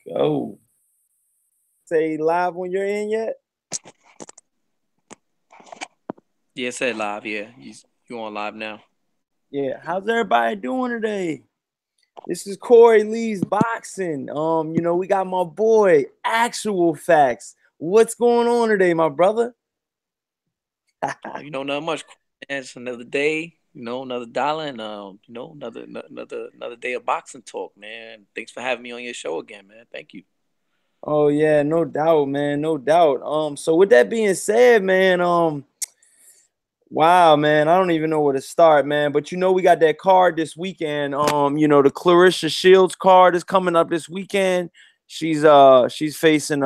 Go. Say live when you're in yet? Yeah, it said live. Yeah, you on live now? Yeah. How's everybody doing today? This is Corey Lee's boxing. We got my boy, Actual Facts. What's going on today, my brother? Not much. Man. It's another day. Another dollar, and another day of boxing talk, man. Thanks for having me on your show again, man. Thank you. Oh yeah, no doubt, man, no doubt. So with that being said, man, wow, man, I don't even know where to start, man. But we got that card this weekend. The Clarissa Shields card is coming up this weekend. She's facing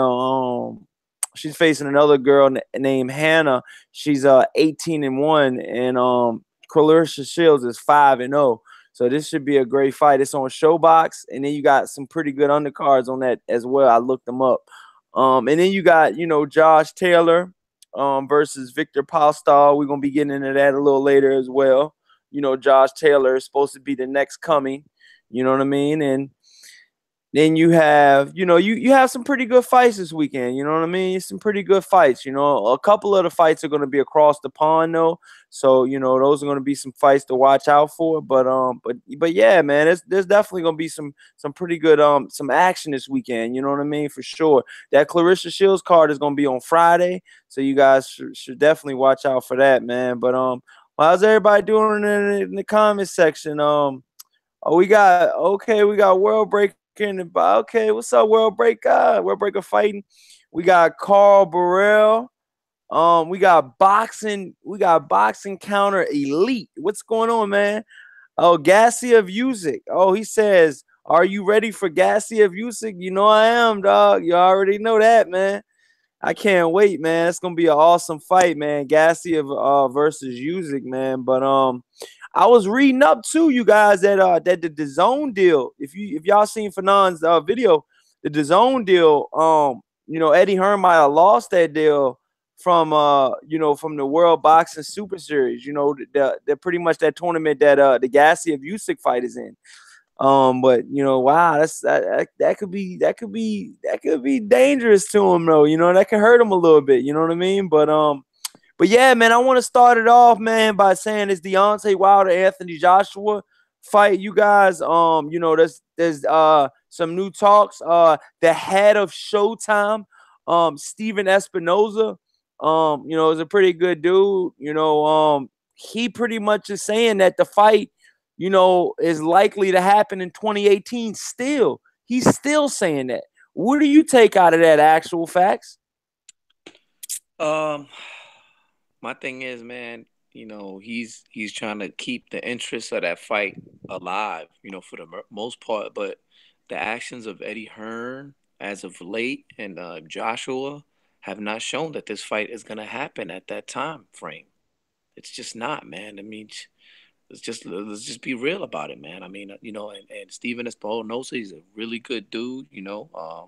she's facing another girl named Hannah. She's 18-1, and Clarissa Shields is 5-0. So this should be a great fight. It's on Showbox, and then you got some pretty good undercards on that as well. I looked them up. And then you got Josh Taylor versus Victor Postol. We're gonna be getting into that a little later as well. Josh Taylor is supposed to be the next coming. You know what I mean? And then you have, you have some pretty good fights this weekend. You know what I mean? Some pretty good fights. A couple of the fights are going to be across the pond though, so those are going to be some fights to watch out for. But yeah, man, there's definitely going to be some pretty good some action this weekend. You know what I mean? For sure. That Clarissa Shields card is going to be on Friday, so you guys should definitely watch out for that, man. But how's everybody doing in the comment section? We got World Breaker in the okay. What's up, World Breaker? World Breaker fighting. We got Carl Burrell. We got boxing counter elite. What's going on, man? Oh, Garcia Music. Oh, he says, "Are you ready for Garcia Music?" You know I am, dog. You already know that, man. I can't wait, man. It's gonna be an awesome fight, man. Garcia versus Usyk, man. But I was reading up too, you guys, that the DAZN deal. If y'all seen Fanon's video, the DAZN deal, Eddie Hearn might have lost that deal from the World Boxing Super Series. The pretty much that tournament that the Garcia Usyk fight is in. But wow, that could be dangerous to him though. That could hurt him a little bit. You know what I mean? But yeah, man, I want to start it off, man, by saying it's Deontay Wilder Anthony Joshua fight. You guys, there's some new talks. The head of Showtime, Steven Espinoza, is a pretty good dude. He pretty much is saying that the fight is likely to happen in 2018 still. He's still saying that. What do you take out of that, Actual Facts? Um, my thing is, man, he's trying to keep the interest of that fight alive, for the most part. But the actions of Eddie Hearn as of late and Joshua have not shown that this fight is going to happen at that time frame. It's just not, man. I mean, let's just be real about it, man. I mean, and Steven Espinosa, he's a really good dude, a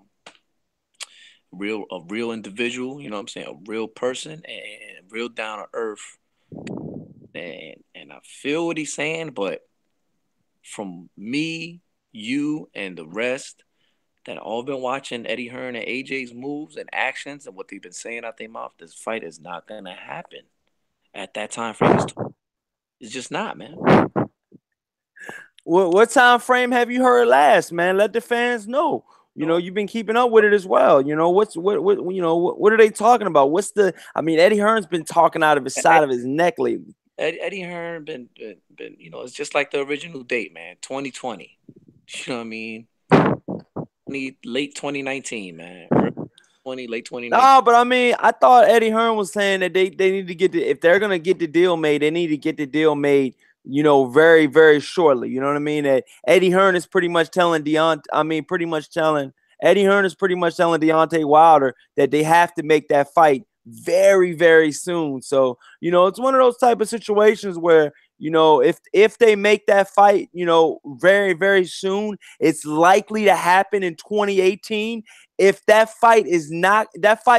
real individual, you know what I'm saying, a real person and real down to earth. And I feel what he's saying, but from me, you, and the rest that all been watching Eddie Hearn and AJ's moves and actions and what they've been saying out their mouth, this fight is not gonna happen at that time frame. It's just not, man. What time frame have you heard last, man? Let the fans know. You've been keeping up with it as well. What are they talking about? Eddie Hearn's been talking out of his side of his neck lately. Eddie Hearn been it's just like the original date, man. 2020. You know what I mean? Late 2019, man. Late 2019. No, but I mean, I thought Eddie Hearn was saying that they need to if they're gonna get the deal made, they need to get the deal made, very, very shortly. You know what I mean? That Eddie Hearn is pretty much telling Eddie Hearn is pretty much telling Deontay Wilder that they have to make that fight very, very soon. So, it's one of those type of situations where, if they make that fight, very, very soon, it's likely to happen in 2018. If that fight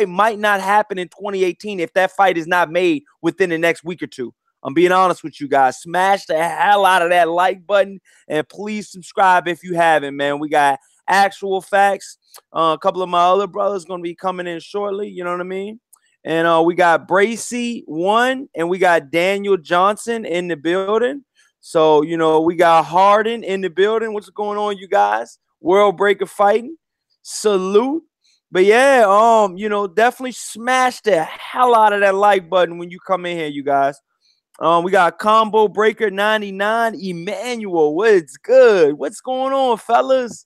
might not happen in 2018 if that fight is not made within the next week or two. I'm being honest with you guys. Smash the hell out of that like button and please subscribe if you haven't, man. We got actual facts. A couple of my other brothers gonna be coming in shortly. You know what I mean? And we got Bracy one, and we got Daniel Johnson in the building. So we got Harden in the building. What's going on, you guys? World Breaker fighting. Salute. But yeah, definitely smash the hell out of that like button when you come in here, you guys. We got Combo Breaker 99, Emmanuel. What's good? What's going on, fellas?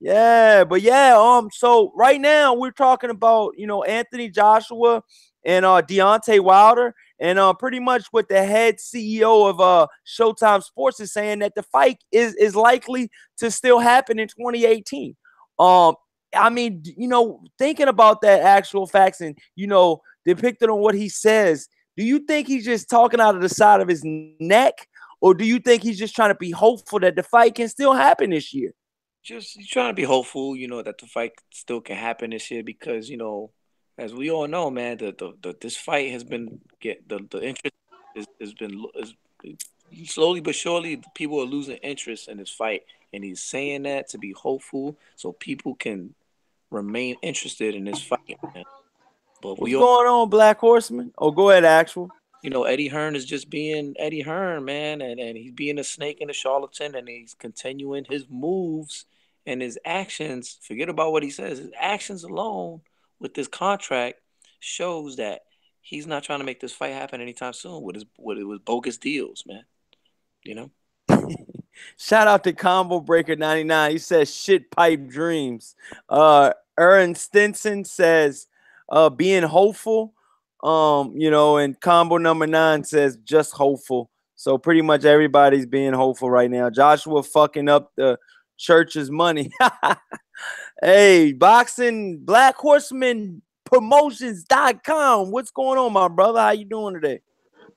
Yeah, but yeah, so right now we're talking about, Anthony Joshua and Deontay Wilder, and pretty much what the head CEO of Showtime Sports is saying, that the fight is likely to still happen in 2018. I mean, thinking about that actual facts and, depicted on what he says, do you think he's just talking out of the side of his neck, or do you think he's just trying to be hopeful that the fight can still happen this year? Just trying to be hopeful, that the fight still can happen this year because, as we all know, man, this fight has been the interest has been slowly but surely people are losing interest in this fight, and he's saying that to be hopeful so people can remain interested in this fight, man. But what's going on, Black Horseman? Oh, go ahead, actual. Eddie Hearn is just being Eddie Hearn, man, and he's being a snake and a charlatan, and he's continuing his moves and his actions. Forget about what he says. His actions alone with this contract shows that he's not trying to make this fight happen anytime soon with bogus deals, man. Shout out to Combo Breaker 99. He says shit pipe dreams. Aaron Stinson says being hopeful. And combo number 9 says just hopeful. So pretty much everybody's being hopeful right now. Joshua fucking up the church's money. Hey, boxing Black Horseman Promotions.com. What's going on, my brother? How you doing today?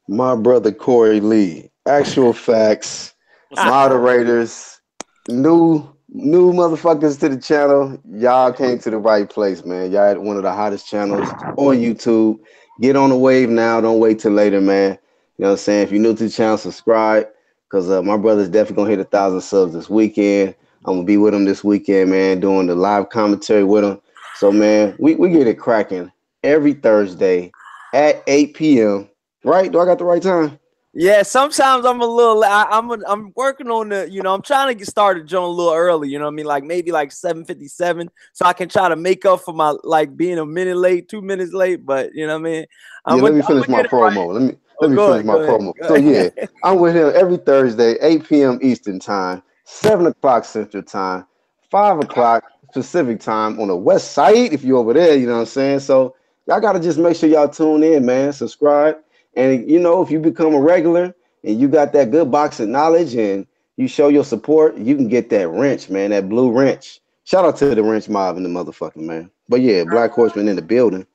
My brother Corey Lee. Actual facts, moderators, new motherfuckers to the channel. Y'all came to the right place, man. Y'all at one of the hottest channels on YouTube. Get on the wave now. Don't wait till later, man. You know what I'm saying? If you're new to the channel, subscribe, because my brother's definitely going to hit 1,000 subs this weekend. I'm going to be with him this weekend, man, doing the live commentary with him. So, man, we get it cracking every Thursday at 8 p.m. Right? Do I got the right time? Yeah, sometimes I'm a little. I'm working on the. I'm trying to get started, Joan, a little early. You know what I mean? Like maybe like 7:57, so I can try to make up for my being a minute late, 2 minutes late. But you know what I mean? Let me finish my promo. Right. Let me finish my promo. So yeah, I'm with him every Thursday, 8 p.m. Eastern time, 7 o'clock Central time, 5 o'clock Pacific time on the West Side. If you're over there, you know what I'm saying. So y'all gotta just make sure y'all tune in, man. Subscribe. And, if you become a regular and you got that good boxing knowledge and you show your support, you can get that wrench, man, that blue wrench. Shout out to the wrench mob and the motherfucking, man. But, yeah, Black Horseman in the building.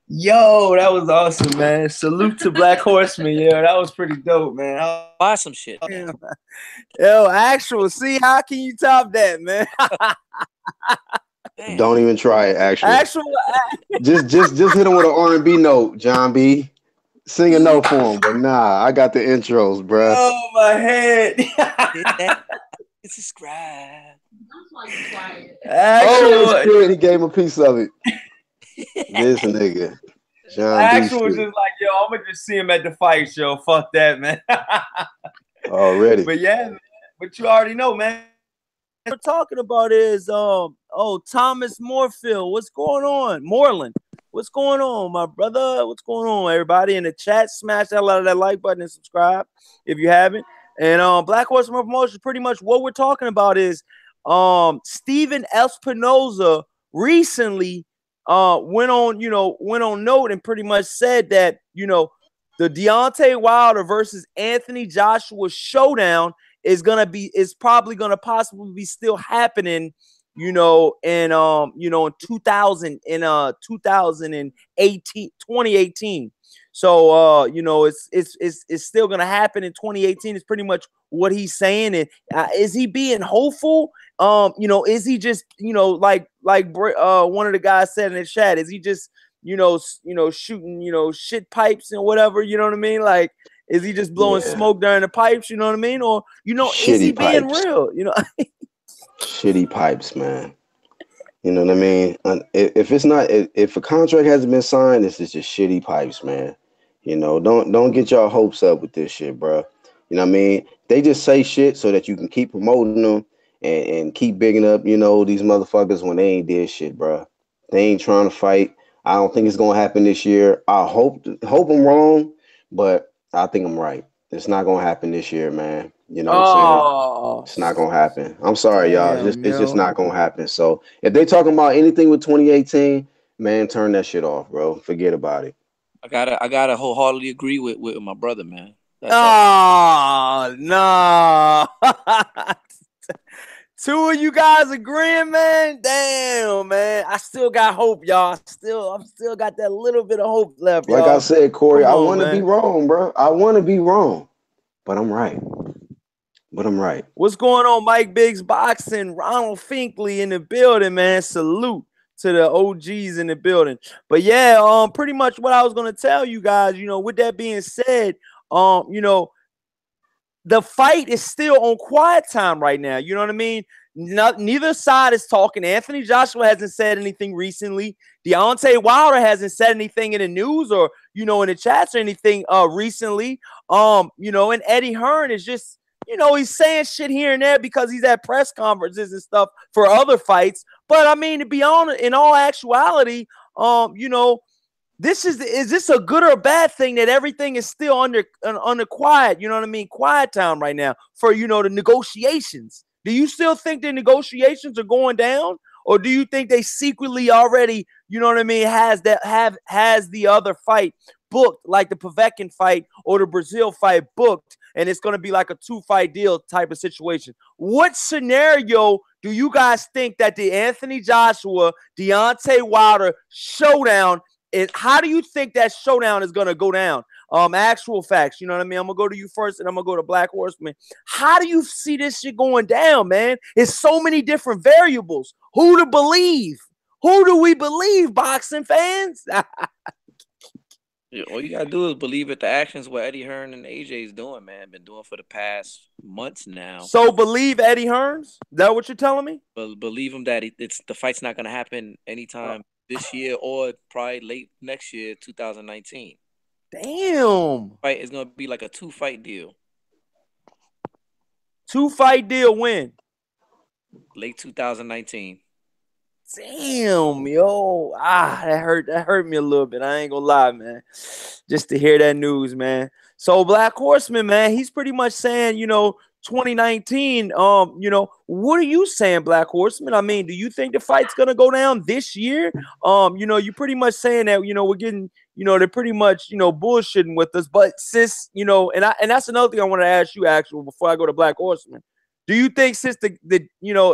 Yo, that was awesome, man. Salute to Black Horseman. Yeah, that was pretty dope, man. Buy some shit. Yo, actual. See, how can you top that, man? Don't even try it, actually. Just hit him with an R&B note, John B. Sing a note for him, but nah, I got the intros, bro. Oh, my head. Subscribe. Oh, shit, he gave him a piece of it. This nigga. John Actual was just like, yo, I'm going to just see him at the fight show. Fuck that, man. Already. But yeah, man, but you already know, man. What we're talking about is Thomas Moorfield. What's going on? Moreland. What's going on, my brother? What's going on, everybody in the chat? Smash that lot of that like button and subscribe if you haven't. And Black Horseman Promotions, pretty much what we're talking about is Steven Espinoza recently went on note and pretty much said that the Deontay Wilder versus Anthony Joshua showdown is probably gonna possibly be still happening, in 2018. So it's still gonna happen in 2018. It's pretty much what he's saying. And is he being hopeful? Is he just like one of the guys said in the chat? Is he just shooting shit pipes and whatever? You know what I mean? Like, is he just blowing smoke during the pipes? You know what I mean? Or Shitty is he pipes. being real? Shitty pipes, man. You know what I mean? If it's not, if a contract hasn't been signed, this is just shitty pipes, man. You know, don't get your hopes up with this shit, bro. You know what I mean? They just say shit so that you can keep promoting them and keep bigging up, these motherfuckers when they ain't did shit, bro. They ain't trying to fight. I don't think it's gonna happen this year. I hope I'm wrong, but I think I'm right. It's not gonna happen this year, man. You know what I'm saying? Oh, It's not gonna happen. I'm sorry, y'all. damn, It's just yo. not gonna happen. So if they talking about anything with 2018, man, turn that shit off, bro. Forget about it. I gotta wholeheartedly agree with my brother, man. That Oh, no. Two of you guys agreeing, man. Damn, man. I still got hope, y'all. I'm still got that little bit of hope left, Like I y'all. said, Corey, Come I on, want to be man. wrong, bro. I want to be wrong, but I'm right. But I'm right. What's going on, Mike Biggs Boxing? Ronald Finkley in the building, man. Salute to the OGs in the building. But yeah, pretty much what I was gonna tell you guys, with that being said, um, you know, the fight is still on quiet time right now. You know what I mean? Neither side is talking. Anthony Joshua hasn't said anything recently. Deontay Wilder hasn't said anything in the news or in the chats or anything recently. And Eddie Hearn is just he's saying shit here and there because he's at press conferences and stuff for other fights. But I mean, to be honest, in all actuality, is this a good or a bad thing that everything is still under quiet? You know what I mean? Quiet time right now for the negotiations. Do you still think the negotiations are going down, or do you think they secretly already, has the other fight booked, like the Povetkin fight or the Brazil fight booked, and it's going to be like a 2-fight deal type of situation? What scenario do you guys think that the Anthony Joshua Deontay Wilder showdown? How do you think that showdown is gonna go down? Actual facts, you know what I mean? I'm gonna go to you first, and I'm gonna go to Black Horseman. How do you see this shit going down, man? It's so many different variables. Who to believe? Who do we believe, boxing fans? all you gotta do is believe it. The actions what Eddie Hearn and AJ is doing, man, been doing for the past months now. So believe Eddie Hearns? Is that what you're telling me? But believe him that it's the fight's not gonna happen anytime this year or probably late next year, 2019. Damn. Fight is gonna be like a 2-fight deal. 2-fight deal when? Late 2019. Damn, yo. That hurt me a little bit. I ain't gonna lie, man. Just to hear that news, man. So Black Horseman, man, he's pretty much saying, 2019. What are you saying, Black Horseman? I mean, do you think the fight's gonna go down this year? You're pretty much saying that, we're getting, they're pretty much, bullshitting with us. But sis, and that's another thing I want to ask you, actually, before I go to Black Horseman. Do you think since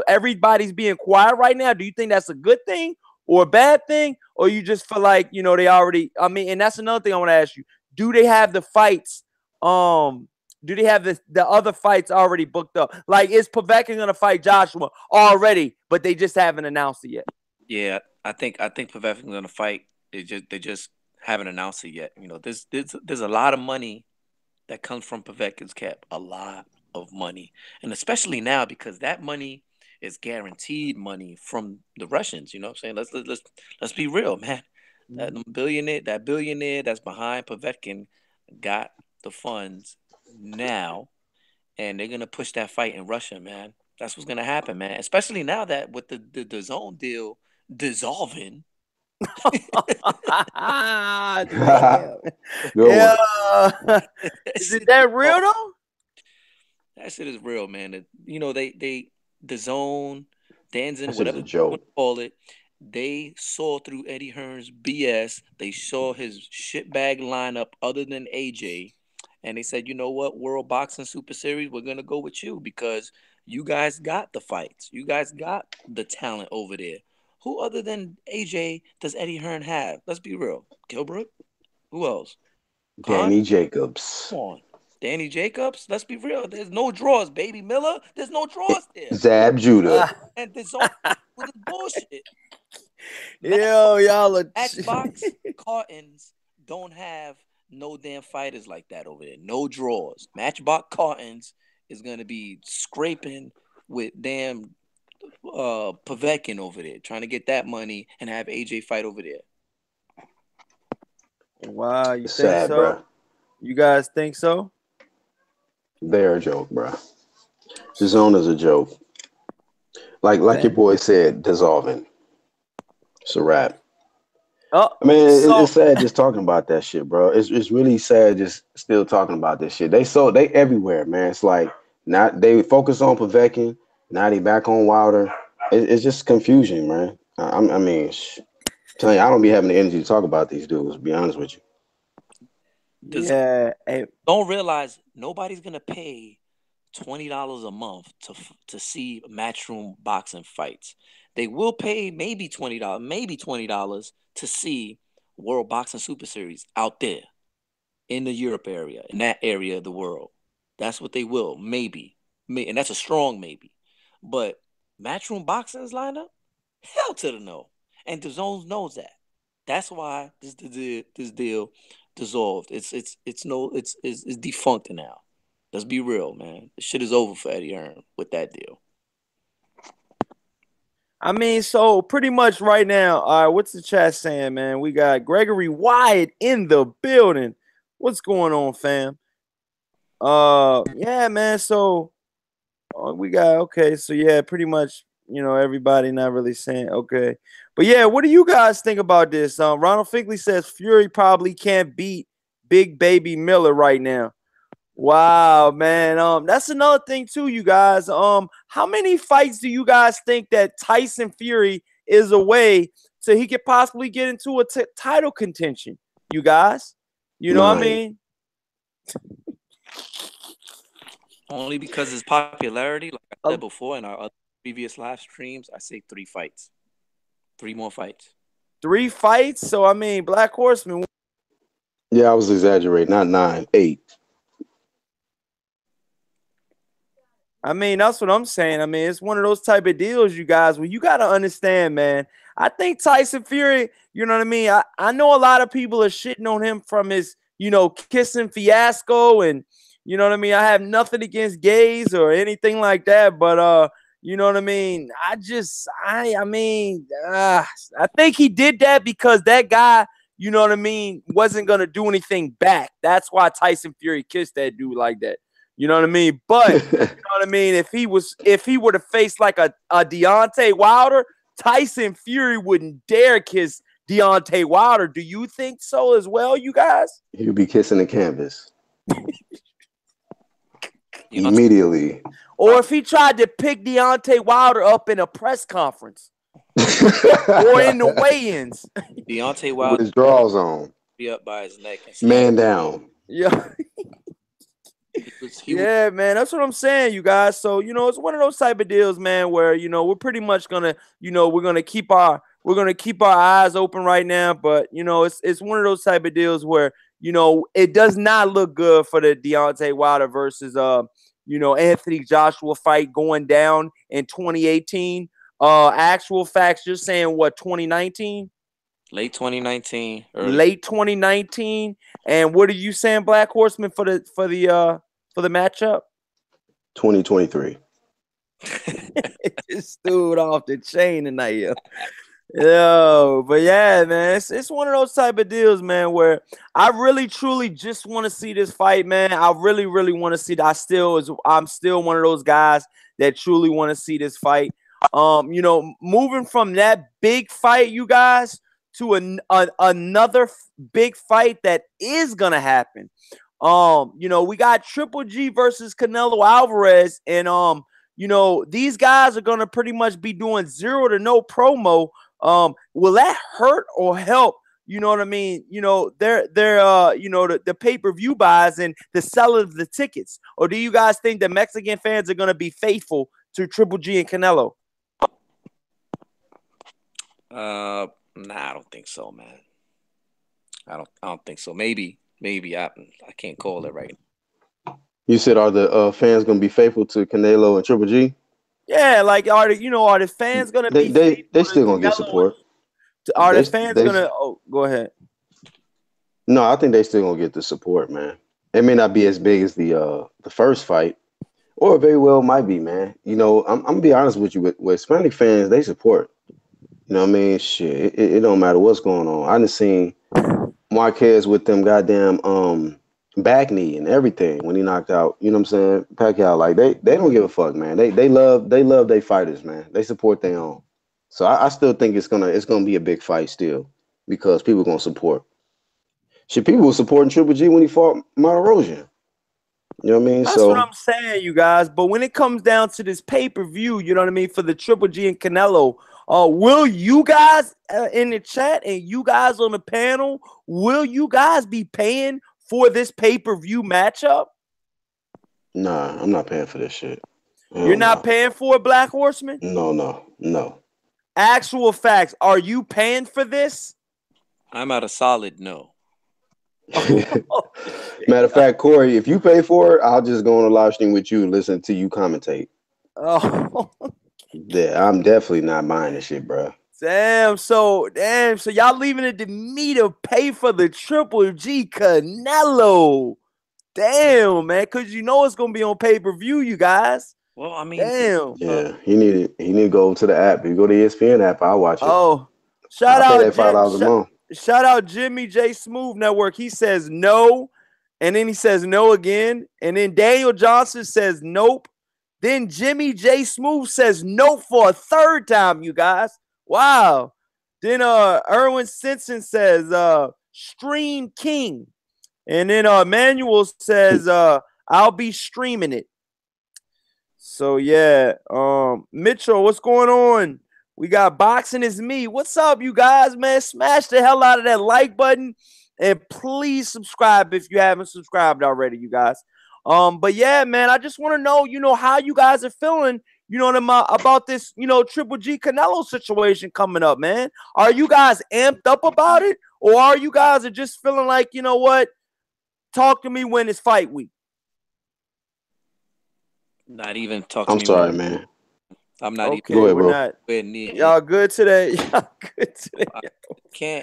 everybody's being quiet right now, do you think that's a good thing or a bad thing? Or you just feel like, they already, and that's another thing I want to ask you. Do they have the fights? Do they have the other fights already booked up? Like, is Povetkin gonna fight Joshua already, but they just haven't announced it yet? Yeah, I think Povetkin's gonna fight. They just haven't announced it yet. There's a lot of money that comes from Povetkin's cap. A lot of money, and especially now because that money is guaranteed money from the Russians. You know what I'm saying? Let's be real, man. That billionaire that's behind Povetkin got the funds now, and they're gonna push that fight in Russia, man. That's what's gonna happen, man. Especially now that with the zone deal dissolving. Damn. Yeah. Is it that real though? That shit is real, man. They the zone, Danzin, That's whatever a you joke. want to call it, they saw through Eddie Hearn's BS. They saw his shitbag lineup other than AJ, and they said, you know what, World Boxing Super Series, we're gonna go with you because you guys got the fights, you guys got the talent over there. Who other than AJ does Eddie Hearn have? Let's be real. Gilbert? Who else? Danny Come Jacobs. on. Danny Jacobs? Let's be real. There's no draws, baby Miller. There's no draws there. Zab Judah. And this all with this bullshit. Yo, y'all are Matchbox cartons don't have no damn fighters like that over there. No draws. Matchbox cartons is gonna be scraping with damn Povetkin over there, trying to get that money and have AJ fight over there. Wow, you It's think sad, so? bro. You guys think so? They're a joke, bro. The zone is a joke. Like your Man. boy said, dissolving. It's a wrap. Oh, I mean, so it's sad just talking about that shit, bro. It's really sad just still talking about this shit. They everywhere, man. It's like not they focus on Povetkin, now they back on Wilder. It's just confusion, man. I mean, telling you, I don't be having the energy to talk about these dudes. To be honest with you. yeah, hey, Don't realize nobody's gonna pay $20 a month to see matchroom boxing fights. They will pay maybe $20 to see World Boxing Super Series out there in the Europe area, in that area of the world. That's what they will, maybe. And that's a strong maybe. But matchroom boxing's lineup, hell to the no. And the Zones knows that. That's why this deal dissolved. It's defunct now. Let's be real, man. The shit is over for Eddie Hearn with that deal. I mean, so pretty much right now, all right, what's the chat saying, man? We got Gregory Wyatt in the building. What's going on, fam? Yeah, man. So we got okay. So yeah, pretty much, everybody not really saying okay, but yeah, what do you guys think about this? Ronald Finkley says Fury probably can't beat Big Baby Miller right now. Wow, man. That's another thing too, you guys. How many fights do you guys think that Tyson Fury is away so he could possibly get into a title contention? You guys, you know what I 9. mean? Only because his popularity, like I Uh, said before in our other previous live streams, I say 3 fights. 3 more fights. 3 fights. So I mean, Black Horseman. Yeah, I was exaggerating. Not 9, 8. I mean, that's what I'm saying. I mean, it's one of those type of deals, you guys, where you got to understand, man. I think Tyson Fury, you know what I mean? I know a lot of people are shitting on him from his, kissing fiasco. And, you know what I mean? I have nothing against gays or anything like that. But, you know what I mean? I think he did that because that guy, you know what I mean, wasn't going to do anything back. That's why Tyson Fury kissed that dude like that. You know what I mean? But you know what I mean? If he were to face like a Deontay Wilder, Tyson Fury wouldn't dare kiss Deontay Wilder. Do you think so as well, you guys? He'll be kissing the canvas Deontay, immediately. Or if he tried to pick Deontay Wilder up in a press conference or in the weigh-ins. Deontay With Wilder his drawers on, be up by his neck and man down. Yeah. Yeah, man, that's what I'm saying, you guys. So, it's one of those type of deals, man, where, we're pretty much gonna, we're gonna keep our eyes open right now. But, it's one of those type of deals where, it does not look good for the Deontay Wilder versus Anthony Joshua fight going down in 2018. Actual facts, you're saying what, 2019? late 2019, early. Late 2019. And what are you saying, Black Horseman, for the matchup? 2023. This dude off the chain tonight, yo. But yeah, man, it's one of those type of deals, man, where I really truly just want to see this fight, man. I really, really want to see that. I'm still one of those guys that truly want to see this fight. Moving from that big fight, you guys, to another big fight that is gonna happen. We got Triple G versus Canelo Alvarez, and these guys are gonna pretty much be doing 0 to no promo. Will that hurt or help? You know what I mean? They're the pay-per-view buys and the selling of the tickets. Or do you guys think the Mexican fans are gonna be faithful to Triple G and Canelo? Nah, I don't think so, man. I don't think so. Maybe I can't call it right. You said, are the fans gonna be faithful to Canelo and Triple G? Yeah, like are the fans gonna be? They still gonna get support. Are the fans gonna? Oh, go ahead. No, I think they still gonna get the support, man. It may not be as big as the first fight, Or very well might be, man. I'm gonna be honest with you. With Hispanic fans, they support. You know what I mean? Shit, it don't matter what's going on. I done seen Marquez with them goddamn back knee and everything when he knocked out. You know what I'm saying? Pacquiao, like they don't give a fuck, man. They love their fighters, man. They support their own. So I still think it's gonna be a big fight still because people gonna support. Shit, people were supporting Triple G when he fought Monterosian. You know what I mean? That's what So I'm saying, you guys. But when it comes down to this pay-per-view, you know what I mean, for the Triple G and Canelo, will you guys in the chat and you guys on the panel, will you guys be paying for this pay-per-view matchup? nah, I'm not paying for this shit. You're Hell not no. paying for it, Black Horseman? No, no, no. Actual facts. Are you paying for this? I'm at a solid no. Matter of fact, Corey, if you pay for it, I'll just go on a live stream with you and listen to you commentate. Oh, Yeah, I'm definitely not buying this shit, bro. damn. So y'all leaving it to me to pay for the Triple G Canelo. Damn, man, because you know it's gonna be on pay-per-view, you guys. Well, I mean, Damn. Yeah, he need to go to the app. If you go to the ESPN app, I'll watch it. Oh, shout I'll pay out that $5 a month. shout out Jimmy J Smooth Network. He says no, and then he says no again, and then Daniel Johnson says nope. Then Jimmy J Smooth says nope for a third time, you guys. Wow. Then Erwin Simpson says stream king. And then Manuel says I'll be streaming it. So yeah, Mitchell, what's going on? We got Boxing is Me. What's up, you guys, man? Smash the hell out of that like button and please subscribe if you haven't subscribed already, you guys. But yeah, man, I just want to know, how you guys are feeling, about this, Triple G Canelo situation coming up, man. Are you guys amped up about it, or are you guys just feeling like, you know what? Talk to me when it's fight week. not even talk to I'm me. sorry, man. I'm not Okay, Go ahead, we're bro. not. even. Y'all good today? Y'all good today?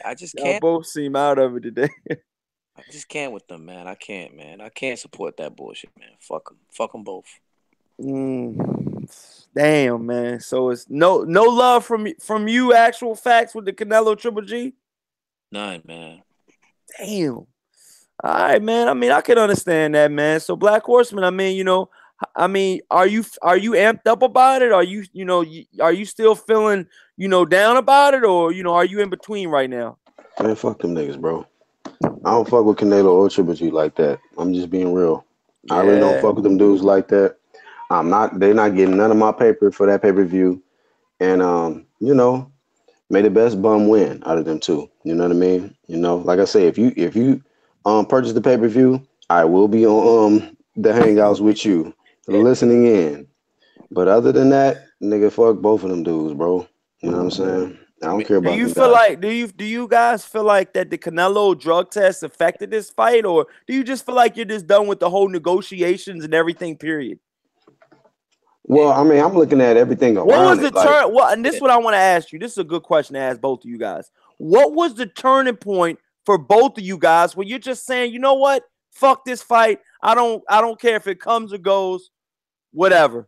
I just Y'all can't. both seem out of it today. I just can't with them, man. I can't, man. I can't support that bullshit, man. Fuck them. Fuck them both. Damn, man. So it's no love from you. Actual facts with the Canelo Triple G. None, man. Damn. All right, man. I mean, I can understand that, man. So Black Horseman, are you amped up about it? Are you are you still feeling down about it, or are you in between right now? Man, fuck them niggas, bro. I don't fuck with Canelo or Triple G like that. I'm just being real. I really don't Yeah. fuck with them dudes like that. They're not getting none of my paper for that pay-per-view. And may the best bum win out of them two. You know what I mean? Like I say, if you purchase the pay-per-view, I will be on the hangouts with you, listening in. But other than that, nigga, fuck both of them dudes, bro. You know what I'm saying? I I don't mean, care Do about you them feel guys. like do you guys feel like that the Canelo drug test affected this fight, or do you just feel like you're just done with the whole negotiations and everything? Period. Well, I mean, I'm looking at everything What was around the it. Like, turn? What and this yeah. is what I want to ask you. This is a good question to ask both of you guys. What was the turning point for both of you guys where you're just saying, you know what? Fuck this fight. I don't care if it comes or goes, whatever.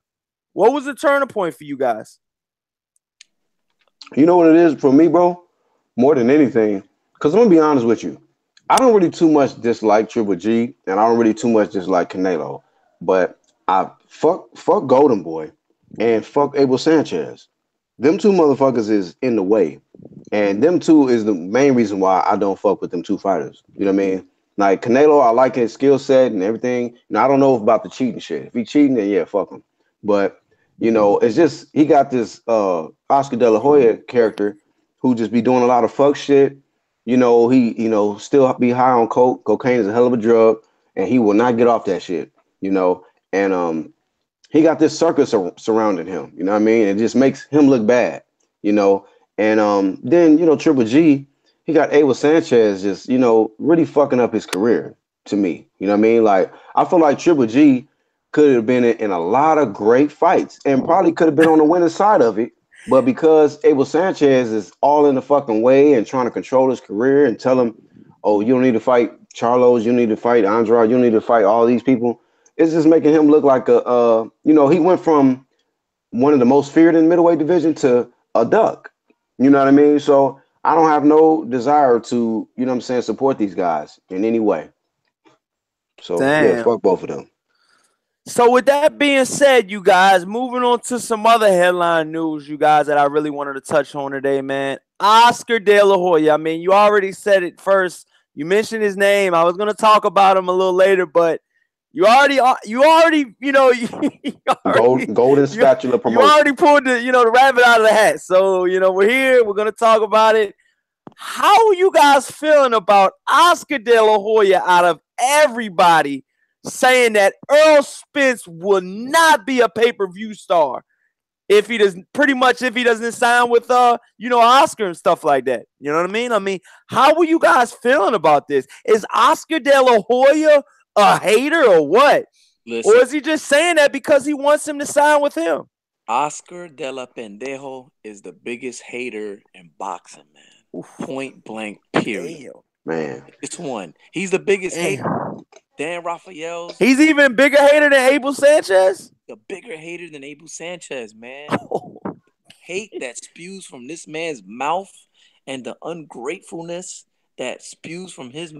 What was the turning point for you guys? you know what it is for me, bro? More than anything, because I'm gonna be honest with you. I don't really too much dislike Triple G, and I don't really too much dislike Canelo. But I fuck Golden Boy and fuck Abel Sanchez. Them two motherfuckers is in the way. And them two is the main reason why I don't fuck with them two fighters. You know what I mean? Like Canelo, I like his skill set and everything. I don't know about the cheating shit. If he cheating, then yeah, fuck him. But it's just he got this Oscar De La Hoya character who just be doing a lot of fuck shit. He still be high on coke. Cocaine is a hell of a drug, and he will not get off that shit. And he got this circus surrounding him. You know what I mean? It just makes him look bad. You know, and then Triple G, he got Abel Sanchez just really fucking up his career to me. You know what I mean? Like I feel like Triple G could have been in a lot of great fights and probably could have been on the winning side of it. But because Abel Sanchez is all in the fucking way and trying to control his career and tell him, oh, you don't need to fight Charlos, you need to fight Andrade, you need to fight all these people. it's just making him look like he went from one of the most feared in the middleweight division to a duck. You know what I mean? So I don't have no desire to, you know what I'm saying, support these guys in any way. So yeah, Damn. fuck both of them. So with that being said, you guys, moving on to some other headline news, you guys, that I really wanted to touch on today, man. Oscar De La Hoya. I mean, you already said it first. You mentioned his name. I was gonna talk about him a little later, but you already, Golden spatula you promotion. already pulled the rabbit out of the hat. So we're here. We're gonna talk about it. How are you guys feeling about Oscar De La Hoya out of everybody saying that Earl Spence will not be a pay-per-view star if he doesn't sign with Oscar and stuff like that? You know what I mean? I mean, how are you guys feeling about this? Is Oscar De La Hoya a hater or what? Listen, or is he just saying that because he wants him to sign with him? Oscar De La Pendejo is the biggest hater in boxing, man. Oof. Point blank, period. Damn. Man. It's one. He's the biggest hater. Damn. Dan Rafael's He's even bigger hater than Abel Sanchez? the bigger hater than Abel Sanchez, man. Oh. Hate that spews from this man's mouth and the ungratefulness that spews from his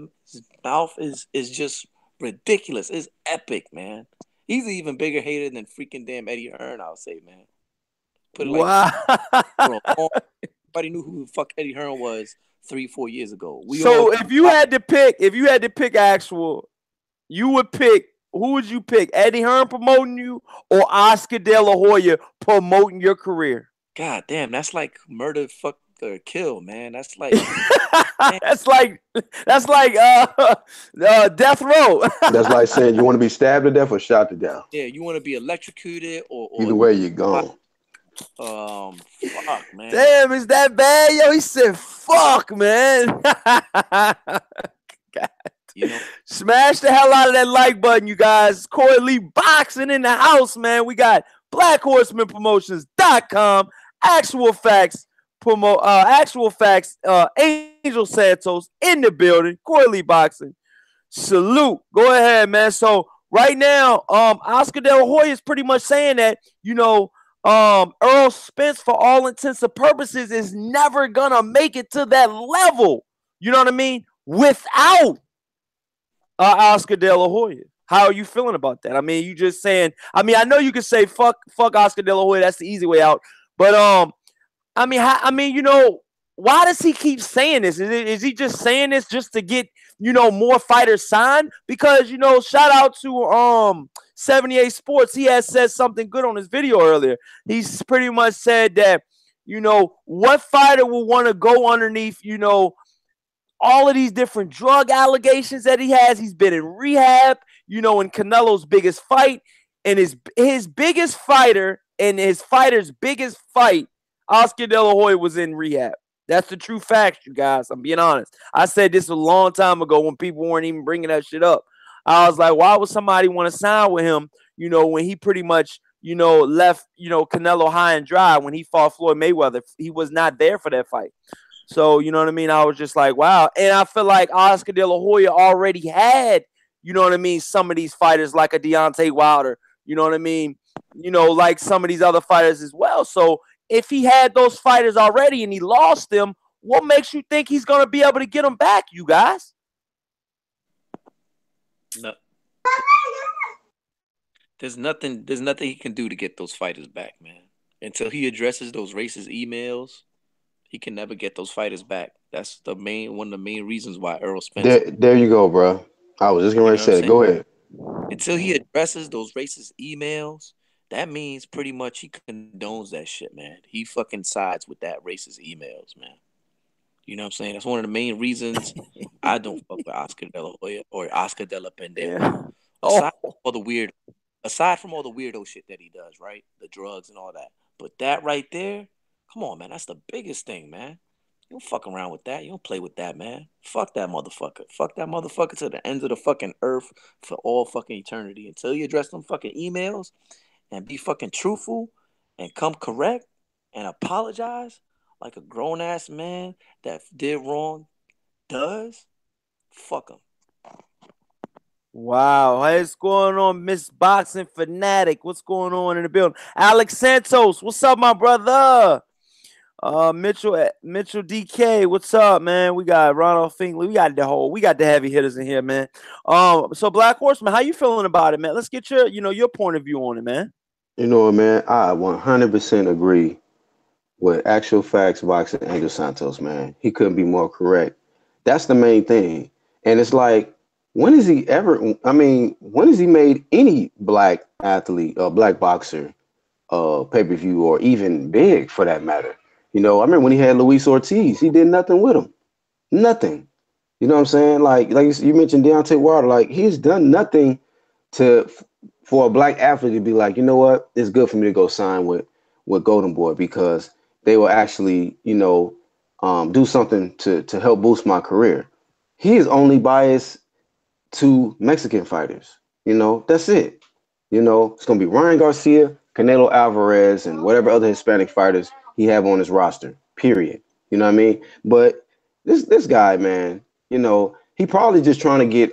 mouth is just ridiculous. It's epic, man. He's an even bigger hater than freaking damn Eddie Hearn, I'll say, man. Put it like Wow. everybody knew who the fuck Eddie Hearn was 3-4 years ago. So if you had to pick who would you pick? Eddie Hearn promoting you or Oscar De La Hoya promoting your career? God damn, that's like murder, fuck, or kill, man. That's like that's like death row. That's like saying you want to be stabbed to death or shot to death. Yeah, you want to be electrocuted or either way you're gone. Fuck, man. Damn, is that bad? Yo, he said fuck, man. God. Smash the hell out of that like button, you guys. Corey Lee boxing in the house, man. We got BlackHorsemanPromotions.com. Actual facts. Angel Santos in the building. Corey Lee boxing. Salute. Go ahead, man. So right now, Oscar De La Hoya is pretty much saying that, Earl Spence, for all intents and purposes, is never gonna make it to that level. You know what I mean? Without Oscar De La Hoya. How are you feeling about that? I mean, you just saying. I mean, I know you could say fuck Oscar De La Hoya. That's the easy way out. But I mean, why does he keep saying this? Is he just saying this just to get more fighters signed? Because shout out to 78 Sports. He has said something good on his video earlier. He's pretty much said that what fighter will want to go underneath all of these different drug allegations that he has. He's been in rehab, in Canelo's biggest fight, and his biggest fighter and his fighter's biggest fight, Oscar De La Hoya, was in rehab. That's the true facts, you guys. I'm being honest. I said this a long time ago when people weren't even bringing that shit up. I was like, why would somebody want to sign with him, when he pretty much, left, Canelo high and dry when he fought Floyd Mayweather. He was not there for that fight. So, you know what I mean? I was just like, wow. And I feel like Oscar De La Hoya already had, some of these fighters like a Deontay Wilder, you know what I mean? Like some of these other fighters as well. So if he had those fighters already and he lost them, what makes you think he's going to be able to get them back, you guys? No. There's nothing he can do to get those fighters back, man. Until he addresses those racist emails, he can never get those fighters back. That's one of the main reasons why Earl Spence. There you go, bro. I was just going to say it. Go ahead. Until he addresses those racist emails, that means pretty much he condones that shit, man. He fucking sides with that racist emails, man. You know what I'm saying? That's one of the main reasons I don't fuck with Oscar De La Hoya or Oscar De La Pendejo. Yeah. Aside from all the weirdo shit that he does, right? The drugs and all that. But that right there, come on, man. That's the biggest thing, man. You don't fuck around with that. You don't play with that, man. Fuck that motherfucker. Fuck that motherfucker to the ends of the fucking earth for all fucking eternity. Until you address them fucking emails and be fucking truthful and come correct and apologize like a grown-ass man that did wrong does, fuck him. Wow. Hey, what's going on, Miss Boxing Fanatic? What's going on in the building? Alex Santos, what's up, my brother? Mitchell DK, what's up, man? We got Ronald Finkley. We got the heavy hitters in here, man. So Black Horseman, how you feeling about it, man? Let's get your point of view on it, man. You know what, man? I 100% agree with actual facts boxing Angel Santos, man. He couldn't be more correct. That's the main thing. And it's like, when has he ever, I mean, when has he made any black athlete or black boxer pay-per-view or even big for that matter? You know, I remember when he had Luis Ortiz, he did nothing with him. Nothing. You know what I'm saying? Like you mentioned Deontay Wilder, like he's done nothing to for a black athlete to be like, you know what, it's good for me to go sign with Golden Boy because they will actually, do something to help boost my career. He is only biased to Mexican fighters. You know, that's it. You know, it's gonna be Ryan Garcia, Canelo Alvarez, and whatever other Hispanic fighters he have on his roster. Period. You know what I mean? But this guy, man, he probably just trying to get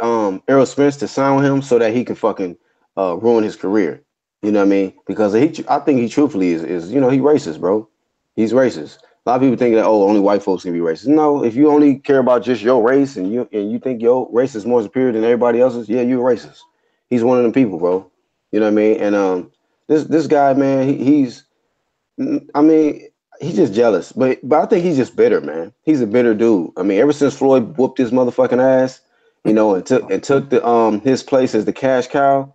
Errol Spence to sign with him so that he can fucking ruin his career. You know what I mean? Because I think he truthfully is he racist, bro. He's racist. A lot of people think that only white folks can be racist. No, if you only care about just your race and you think your race is more superior than everybody else's, yeah, you're racist. He's one of them people, bro. You know what I mean? And this guy, man, I mean, he's just jealous, but I think he's just bitter, man. He's a bitter dude. I mean, ever since Floyd whooped his motherfucking ass, and took the his place as the cash cow,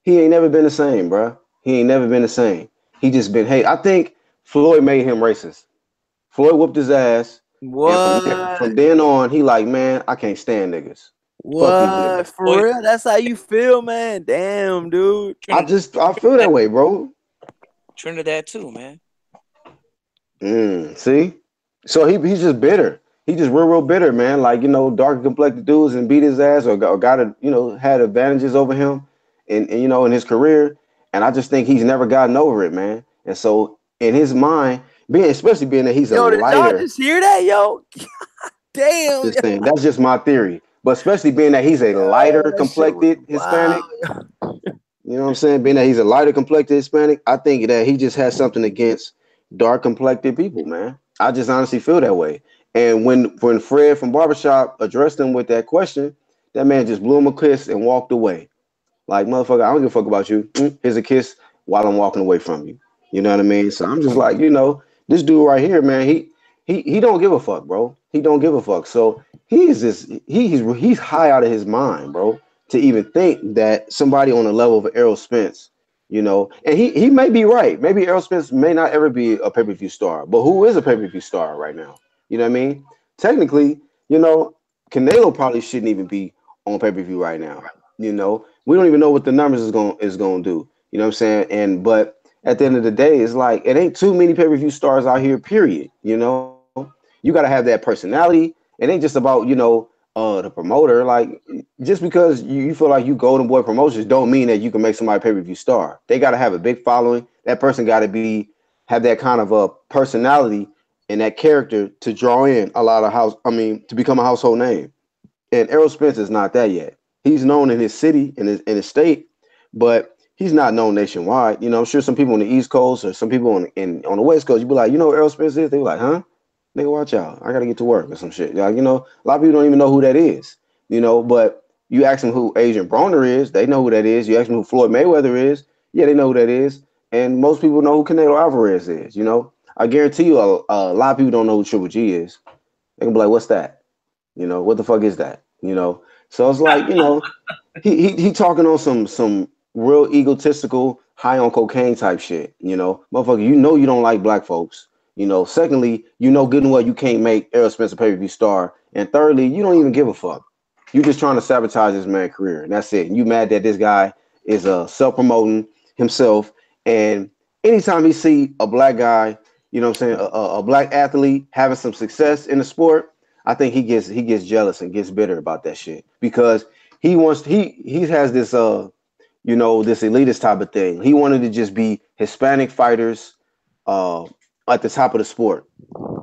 he ain't never been the same, bro. He ain't never been the same. He just been hate. I think Floyd made him racist. Floyd whooped his ass, and from What? then on, he like, man, I can't stand niggas. Fuck these What? niggas. For real? That's how you feel, man? Damn, dude. I feel that way, bro. Trinidad too, man. See, so he's just bitter. He just real bitter, man. Like darker complected dudes and beat his ass or got had advantages over him, in his career. And I just think he's never gotten over it, man. And so in his mind, especially being that he's a Yo, did y'all lighter, just hear that, yo? Damn, just saying that's just my theory. But especially being that he's a lighter yo, that shit was complected wild. Hispanic, you know what I'm saying? Being that he's a lighter complected Hispanic, I think that he just has something against dark complected people, man. I just honestly feel that way. And when Fred from Barbershop addressed him with that question, that man just blew him a kiss and walked away. Like, motherfucker, I don't give a fuck about you. Here's a kiss while I'm walking away from you. You know what I mean? So I'm just like, this dude right here, man, he don't give a fuck, bro. He don't give a fuck. So he's high out of his mind, bro, to even think that somebody on the level of Errol Spence, and he may be right. Maybe Errol Spence may not ever be a pay-per-view star, but who is a pay-per-view star right now? You know what I mean? Technically, Canelo probably shouldn't even be on pay-per-view right now. We don't even know what the numbers is going to do. You know what I'm saying? But at the end of the day, it's like it ain't too many pay-per-view stars out here, period. You got to have that personality. It ain't just about, the promoter. Like, just because you feel like you Golden Boy Promotions don't mean that you can make somebody pay-per-view star. They got to have a big following. That person got to have that kind of a personality and that character to draw in a lot of to become a household name. And Errol Spence is not that yet. He's known in his city, in his state, but he's not known nationwide. I'm sure some people on the East Coast or some people on the West Coast, you'd be like, Errol Spence is? They be like, huh? Nigga, watch out. I gotta get to work or some shit. Like, a lot of people don't even know who that is. But you ask them who Adrian Broner is, they know who that is. You ask them who Floyd Mayweather is, yeah, they know who that is. And most people know who Canelo Alvarez is. I guarantee you a lot of people don't know who Triple G is. They can be like, what's that? What the fuck is that? So it's like, he talking on some real egotistical, high on cocaine type shit. Motherfucker, you don't like black folks. Secondly, good and well you can't make Errol Spence a pay-per-view star. And thirdly, you don't even give a fuck. You just trying to sabotage this man's career. And that's it. And you mad that this guy is self-promoting himself. And anytime he see a black guy, what I'm saying, a black athlete having some success in the sport, I think he gets jealous and gets bitter about that shit because he has this this elitist type of thing. He wanted to just be Hispanic fighters at the top of the sport.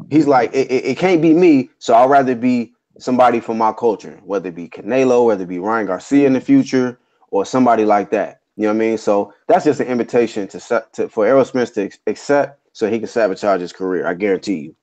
He's like, it can't be me, so I'd rather be somebody from my culture, whether it be Canelo, whether it be Ryan Garcia in the future, or somebody like that. You know what I mean? So that's just an invitation for Errol Spence to accept, so he can sabotage his career. I guarantee you.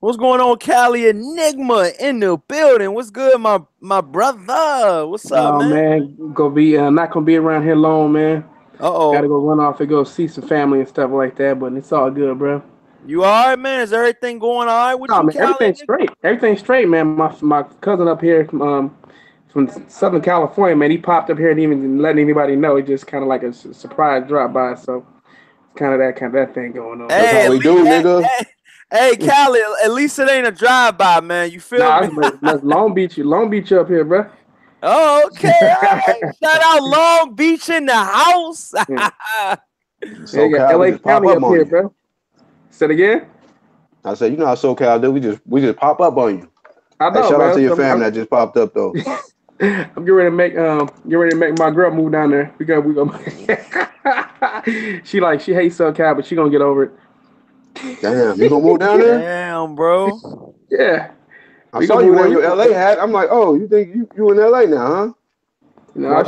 What's going on, Cali Enigma in the building? What's good, my brother? What's up, Oh man? man, gonna be not gonna be around here long, man. Got to go run off and go see some family and stuff like that. But it's all good, bro. You all right, man? Is everything going all right with you, man, Cali? everything's straight. Everything's straight, man. My cousin up here from Southern California, man, he popped up here and even letting anybody know. He just kind of like a surprise drop by. So kind of that thing going on. Hey, that's how we do, nigga. Hey, Cali, at least it ain't a drive-by, man. You feel me? Let's Long Beach up here, bro. Oh, okay. All right. Shout out Long Beach in the house. So you got LA County up here, bro. Say it again. I said, you know how SoCal do. We just pop up on you. I know, hey, shout man. out to your family that just popped up though. I'm getting ready to make my girl move down there. We go. She hates SoCal, but she gonna get over it. Damn, you gonna move down there? Damn, bro. Yeah. I saw you wearing your LA hat. I'm like, oh, you think you in LA now, huh? No, I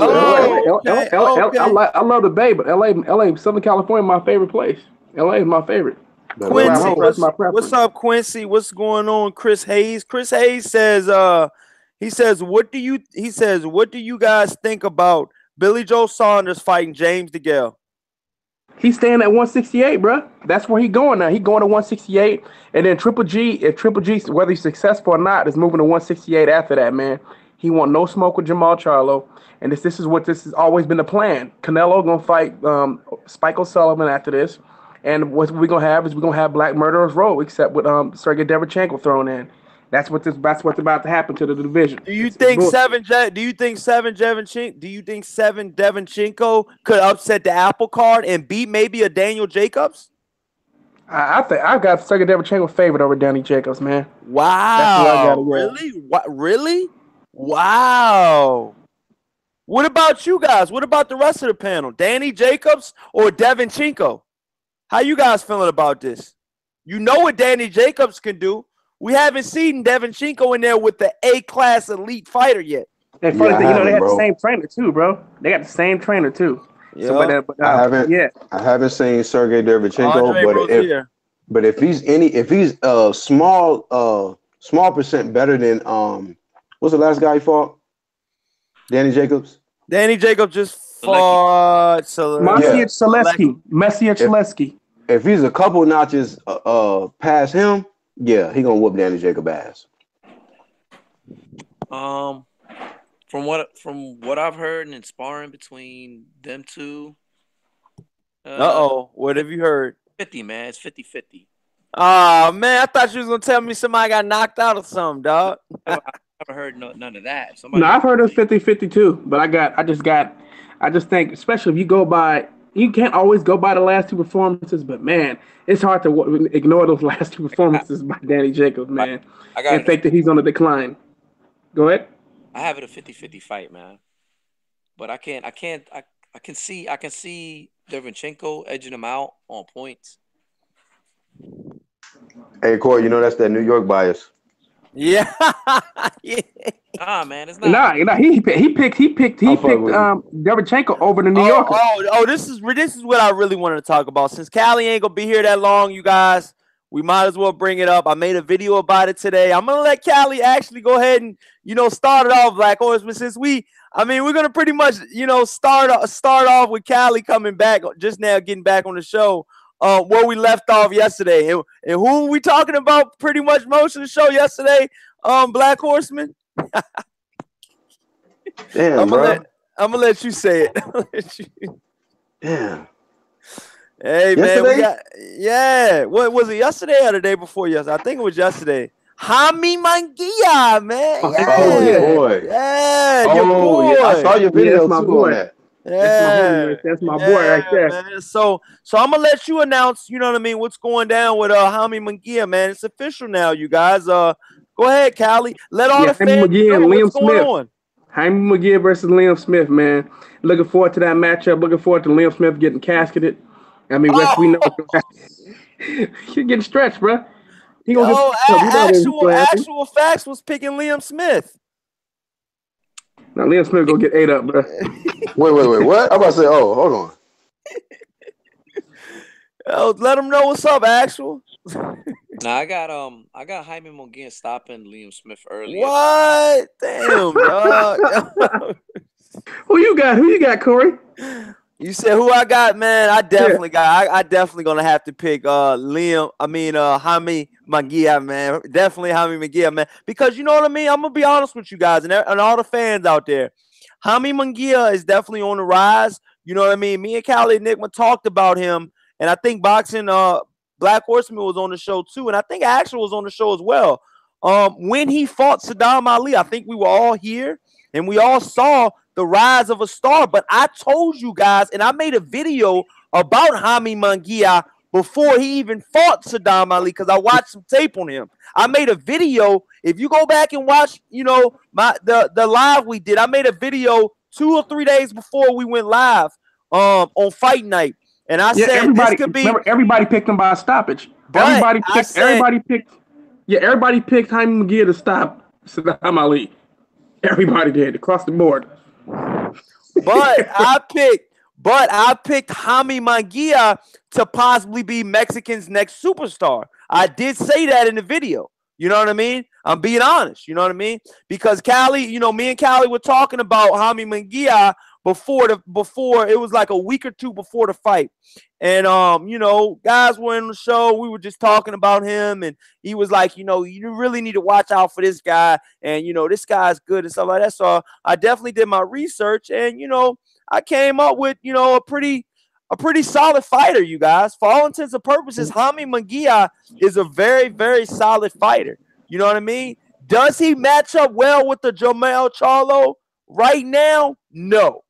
love the Bay, but LA, Southern California, my favorite place. LA is my favorite. Quincy, what's up, Quincy? What's going on, Chris Hayes? Chris Hayes says, what do you guys think about Billy Joe Saunders fighting James DeGale? He's staying at 168, bro. That's where he's going now. He's going to 168, and then Triple G, whether he's successful or not, is moving to 168 after that, man. He want no smoke with Jamal Charlo, and this has always been the plan. Canelo gonna fight Spike O'Sullivan after this, and what we're gonna have Black Murderers Row, except with Sergey Derevchenko thrown in. That's what's about to happen to the division. Do you think Seven Devinchenko could upset the apple card and beat maybe a Daniel Jacobs? I think I've got Sergey Derevchenko favored over Danny Jacobs, man. Wow, really? What? Really? Wow. What about you guys? What about the rest of the panel? Danny Jacobs or Devinchenko? How you guys feeling about this? You know what Danny Jacobs can do. We haven't seen Devinchenko in there with the A-class elite fighter yet. And funny thing, they have the same trainer too, bro. They got the same trainer too. Yeah. So, I haven't seen Sergey Derevchenko, but if he's small percent better than what's the last guy he fought? Danny Jacobs. Danny Jacobs just fought Messier Chalesky. If he's a couple notches past him, yeah, he gonna whoop Danny Jacobs ass. From what I've heard and sparring between them two. What have you heard? 50, man. It's 50-50. Oh, man, I thought you was going to tell me somebody got knocked out or something, dog. I never heard none of that. I've heard it's 50-50 too, but I just think, especially if you can't always go by the last two performances, but man, it's hard to ignore those last two performances by Danny Jacobs, man, and think that he's on the decline. Go ahead. I have it a 50-50 fight, man. But I can see Derevchenko edging him out on points. Hey, Corey, you know that's that New York bias. Yeah. Yeah. Nah, man, it's not. Nah, he picked Derevchenko over the New Yorker. This is what I really wanted to talk about. Since Callie ain't gonna be here that long, you guys, we might as well bring it up. I made a video about it today. I'm gonna let Callie actually go ahead and start it off, Black Horseman. Since we're gonna pretty much start off with Callie coming back just now, getting back on the show. Where we left off yesterday, and who were we talking about pretty much most of the show yesterday? Black Horseman. Damn, I'm gonna let you say it. Damn. Hey, yesterday? Man, what was it, yesterday or the day before yesterday? I think it was yesterday. Hami Mangia, man. Oh, your boy. Yeah, your boy. Yeah, I saw your video too on that. Yeah, that's my boy right there. Man. So I'm gonna let you announce, what's going down with Hami Mangia, man. It's official now, you guys. Go ahead, Callie. Let all the fans know what's going on. Hami Mangia versus Liam Smith, man. Looking forward to that matchup. Looking forward to Liam Smith getting casketed. I mean, we know you're getting stretched, bro. He gonna get. Actual facts was picking Liam Smith. Now Liam Smith gonna get ate up, bro. Wait. What? I'm about to say. Oh, hold on. Let him know what's up, Actual. Now I got Jaime Munguia stopping Liam Smith earlier. What? Damn, dog. Who you got, Corey? You said who I got, man. I definitely gonna have to pick Jaime Munguia, man. Definitely Jaime Munguia, man. Because you know what I mean? I'm gonna be honest with you guys and all the fans out there. Jaime Munguia is definitely on the rise. You know what I mean? Me and Callie and Nickman talked about him, and I think boxing Black Horseman was on the show too, and I think Actual was on the show as well. When he fought Saddam Ali, I think we were all here and we all saw the rise of a star. But I told you guys, and I made a video about Jaime Munguia before he even fought Saddam Ali because I watched some tape on him. I made a video. If you go back and watch, you know, the live we did, I made a video 2 or 3 days before we went live on Fight Night. And I said this could be. Remember, everybody picked him by a stoppage. Everybody picked Jaime Munguia to stop Saddam Ali. Everybody did across the board. But I picked Jaime Munguia to possibly be Mexican's next superstar. I did say that in the video. You know what I mean? I'm being honest. You know what I mean? Because Callie, you know, me and Callie were talking about Jaime Munguia before it was like a week or two before the fight. And you know, guys were in the show, we were just talking about him, and he was like, you know, you really need to watch out for this guy, and you know, this guy's good and stuff like that. So I definitely did my research, and you know, I came up with, you know, a pretty solid fighter, you guys. For all intents and purposes, Jaime Munguia is a very, very solid fighter. You know what I mean? Does he match up well with the Jermell Charlo right now? No.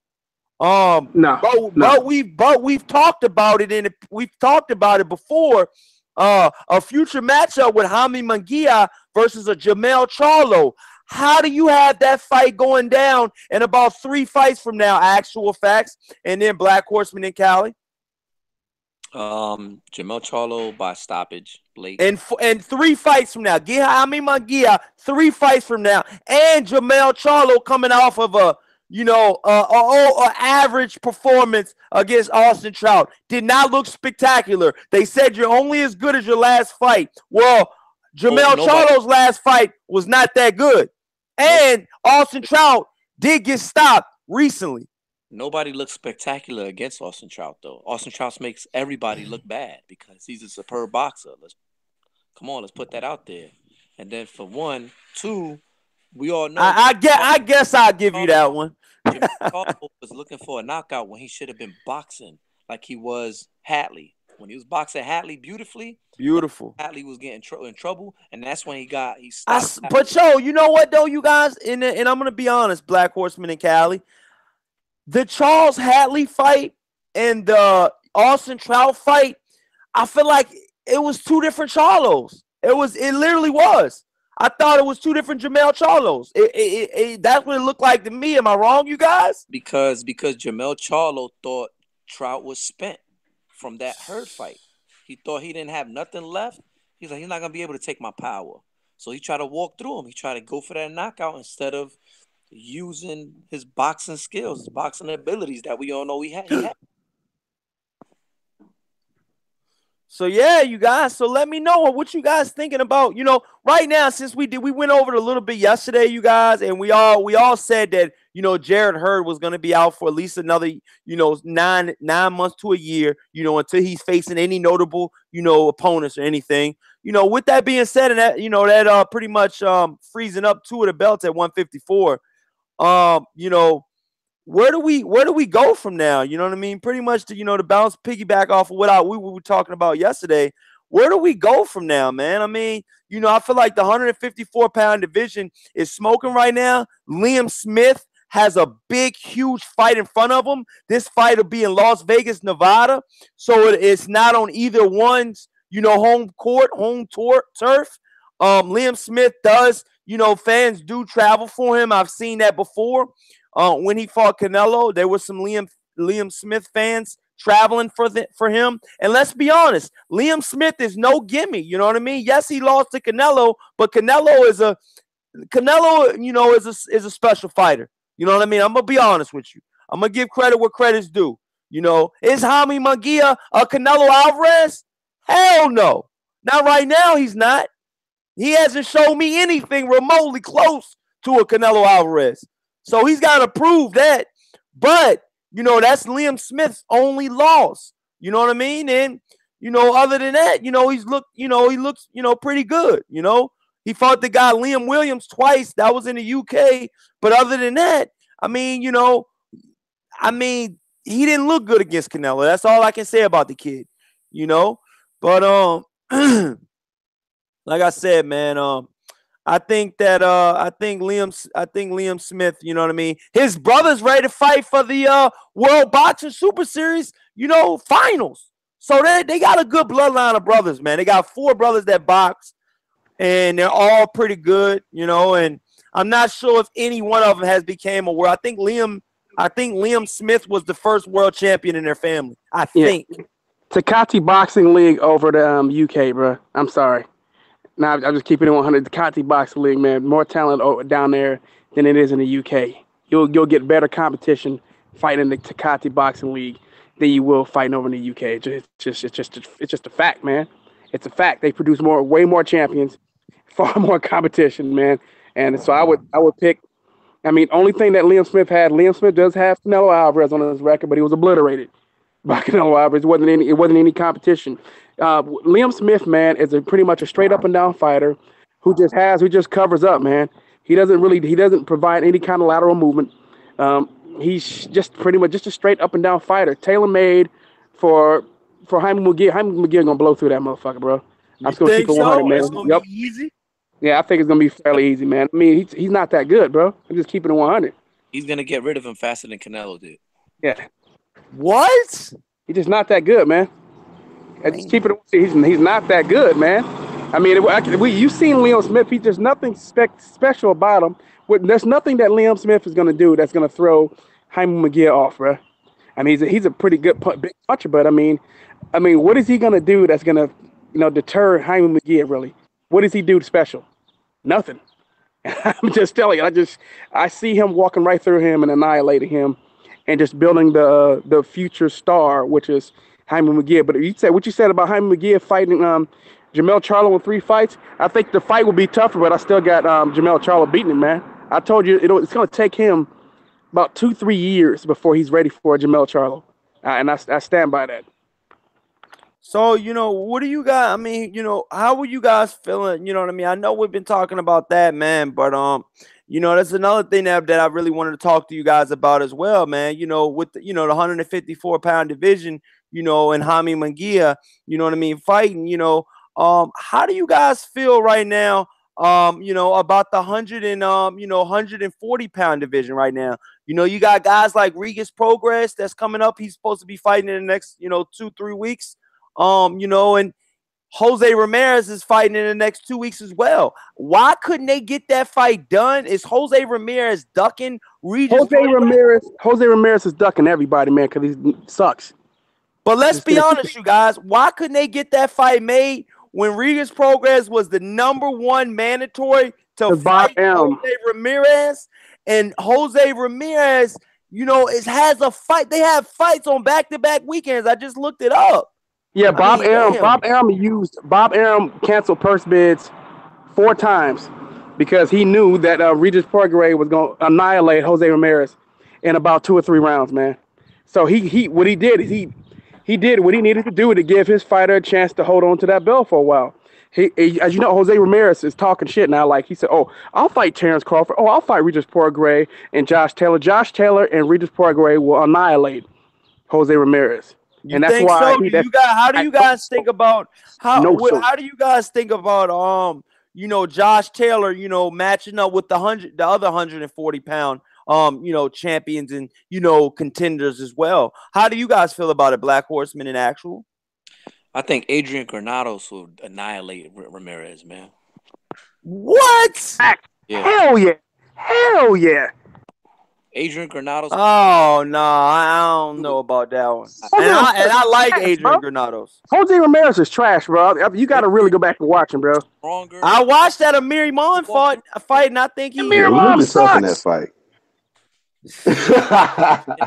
But we've talked about it, and we've talked about it before. A future matchup with Jaime Munguia versus a Jermell Charlo. How do you have that fight going down in about 3 fights from now? Actual facts, and then Black Horseman and Cali. Jermell Charlo by stoppage, late. And 3 fights from now, get Jaime Munguia 3 fights from now, and Jermell Charlo coming off of a, you know, average performance against Austin Trout. Did not look spectacular. They said you're only as good as your last fight. Well, Jermell Charlo's last fight was not that good. And Austin Trout did get stopped recently. Nobody looks spectacular against Austin Trout, though. Austin Trout makes everybody look bad because he's a superb boxer. Let's put that out there. And then for 1, 2, we all know. I guess I'll give you that one. Jermell was looking for a knockout when he should have been boxing like he was Hatley. When he was boxing Hatley beautiful. Hatley was getting in trouble, and that's when he stopped. But yo, you know what though, you guys, and I'm gonna be honest, Black Horseman and Cali, the Charles Hatley fight and the Austin Trout fight, I feel like it was 2 different Charlos. It literally was. I thought it was 2 different Jermell Charlos. That's what it looked like to me. Am I wrong, you guys? Because Jermell Charlo thought Trout was spent from that Hurd fight. He thought he didn't have nothing left. He's like, he's not going to be able to take my power. So he tried to walk through him. He tried to go for that knockout instead of using his boxing skills, his boxing abilities that we all know he had. So yeah, you guys. So let me know what you guys thinking about. You know, right now, since we went over it a little bit yesterday, you guys, and we all said that, you know, Jared Hurd was going to be out for at least another, you know, 9 months to a year, you know, until he's facing any notable, you know, opponents or anything. You know, with that being said, and that, you know, that pretty much freezing up 2 of the belts at 154. You know, where do we go from now? You know what I mean? Pretty much to, you know, to bounce piggyback off of what we were talking about yesterday. Where do we go from now, man? I mean, you know, I feel like the 154-pound division is smoking right now. Liam Smith has a big, huge fight in front of him. This fight will be in Las Vegas, Nevada. So it's not on either one's, you know, home turf. Liam Smith does, you know, fans do travel for him. I've seen that before. When he fought Canelo, there were some Liam Smith fans traveling for him. And let's be honest, Liam Smith is no gimme. You know what I mean? Yes, he lost to Canelo, but Canelo, is a special fighter. You know what I mean? I'm gonna be honest with you. I'm gonna give credit where credit's due. You know, is Jaime Munguia a Canelo Alvarez? Hell no. Not right now. He's not. He hasn't shown me anything remotely close to a Canelo Alvarez. So he's got to prove that. But, that's Liam Smith's only loss. You know what I mean? And, other than that, he looks, pretty good. He fought the guy Liam Williams twice. That was in the UK. But other than that, he didn't look good against Canelo. That's all I can say about the kid, But like I said, man, I think Liam Smith, you know what I mean? His brother's ready to fight for the World Boxing Super Series, finals. So they got a good bloodline of brothers, man. They got 4 brothers that box, and they're all pretty good, and I'm not sure if any one of them has became a world. I think Liam Smith was the first world champion in their family. I think. Takati Boxing League over the UK, bro. I'm sorry. Now I'm just keeping it 100. The Takati Boxing League, man, more talent down there than it is in the UK. You'll get better competition fighting in the Takati Boxing League than you will fighting over in the UK. It's just a fact, man. It's a fact. They produce way more champions, far more competition, man. And so I would pick. I mean, only thing that Liam Smith does have Canelo Alvarez on his record, but he was obliterated by Canelo Alvarez. It wasn't any competition. Liam Smith, man, is pretty much a straight up and down fighter who just covers up, man. He doesn't provide any kind of lateral movement. He's just pretty much just a straight up and down fighter, tailor made for Jaime Munguia. Jaime Munguia gonna blow through that motherfucker, bro. I'm just gonna keep it 100, man. It's gonna be easy. Yeah, I think it's gonna be fairly easy, man. I mean, he's not that good, bro. I'm just keeping it 100. He's gonna get rid of him faster than Canelo did. Yeah. What? He's just not that good, man. Just keep it. He's not that good, man. I mean, you've seen Liam Smith. There's nothing special about him. There's nothing that Liam Smith is gonna do that's gonna throw Jaime Munguia off, bro. I mean, he's a pretty good big puncher, but I mean, what is he gonna do that's gonna, deter Jaime Munguia really? What does he do special? Nothing. I'm just telling you. I see him walking right through him and annihilating him, and just building the future star, which is Jaime Munguia. But what you said about Jaime Munguia fighting Jamel Charlo in 3 fights, I think the fight will be tougher, but I still got Jamel Charlo beating him, man. I told you it's going to take him about 2-3 years before he's ready for Jamel Charlo, and I stand by that. So, what do you guys, how were you guys feeling? You know what I mean? I know we've been talking about that, man, but, that's another thing that I really wanted to talk to you guys about as well, man. With the 154-pound division, and Jaime Munguia, you know what I mean, fighting, how do you guys feel right now, about the 140-pound division right now? You got guys like Regis Progress that's coming up. He's supposed to be fighting in the next, 2-3 weeks. And Jose Ramirez is fighting in the next 2 weeks as well. Why couldn't they get that fight done? Is Jose Ramirez ducking Regis? Jose Ramirez is ducking everybody, man, because he sucks. But let's be honest, you guys. Why couldn't they get that fight made when Regis Progress was the #1 mandatory to fight Jose Ramirez? And Jose Ramirez, has a fight. They have fights on back-to-back weekends. I just looked it up. Yeah, Bob Arum canceled purse bids 4 times because he knew that Regis Prograis was going to annihilate Jose Ramirez in about 2 or 3 rounds, man. So he what he did is he did what he needed to do to give his fighter a chance to hold on to that belt for a while. He as you know, Jose Ramirez is talking shit now. Like he said, "Oh, I'll fight Terrence Crawford. Oh, I'll fight Regis Prograis and Josh Taylor. Josh Taylor and Regis Prograis will annihilate Jose Ramirez." And that's why. So? How do you guys think about How do you guys think about Josh Taylor, matching up with the other 140-pound champions and contenders as well? How do you guys feel about it, Black Horseman and Actual? I think Adrian Granados will annihilate Ramirez, man. What? Yeah. Hell yeah. Adrian Granados. Oh no, I don't know about that one. And I like Adrian Granados. Jose Ramirez is trash, bro. You got to really go back and watch him, bro. Stronger. I watched that Amir Iman fight, and I think he Yeah, he looked tough in that sucks. fight.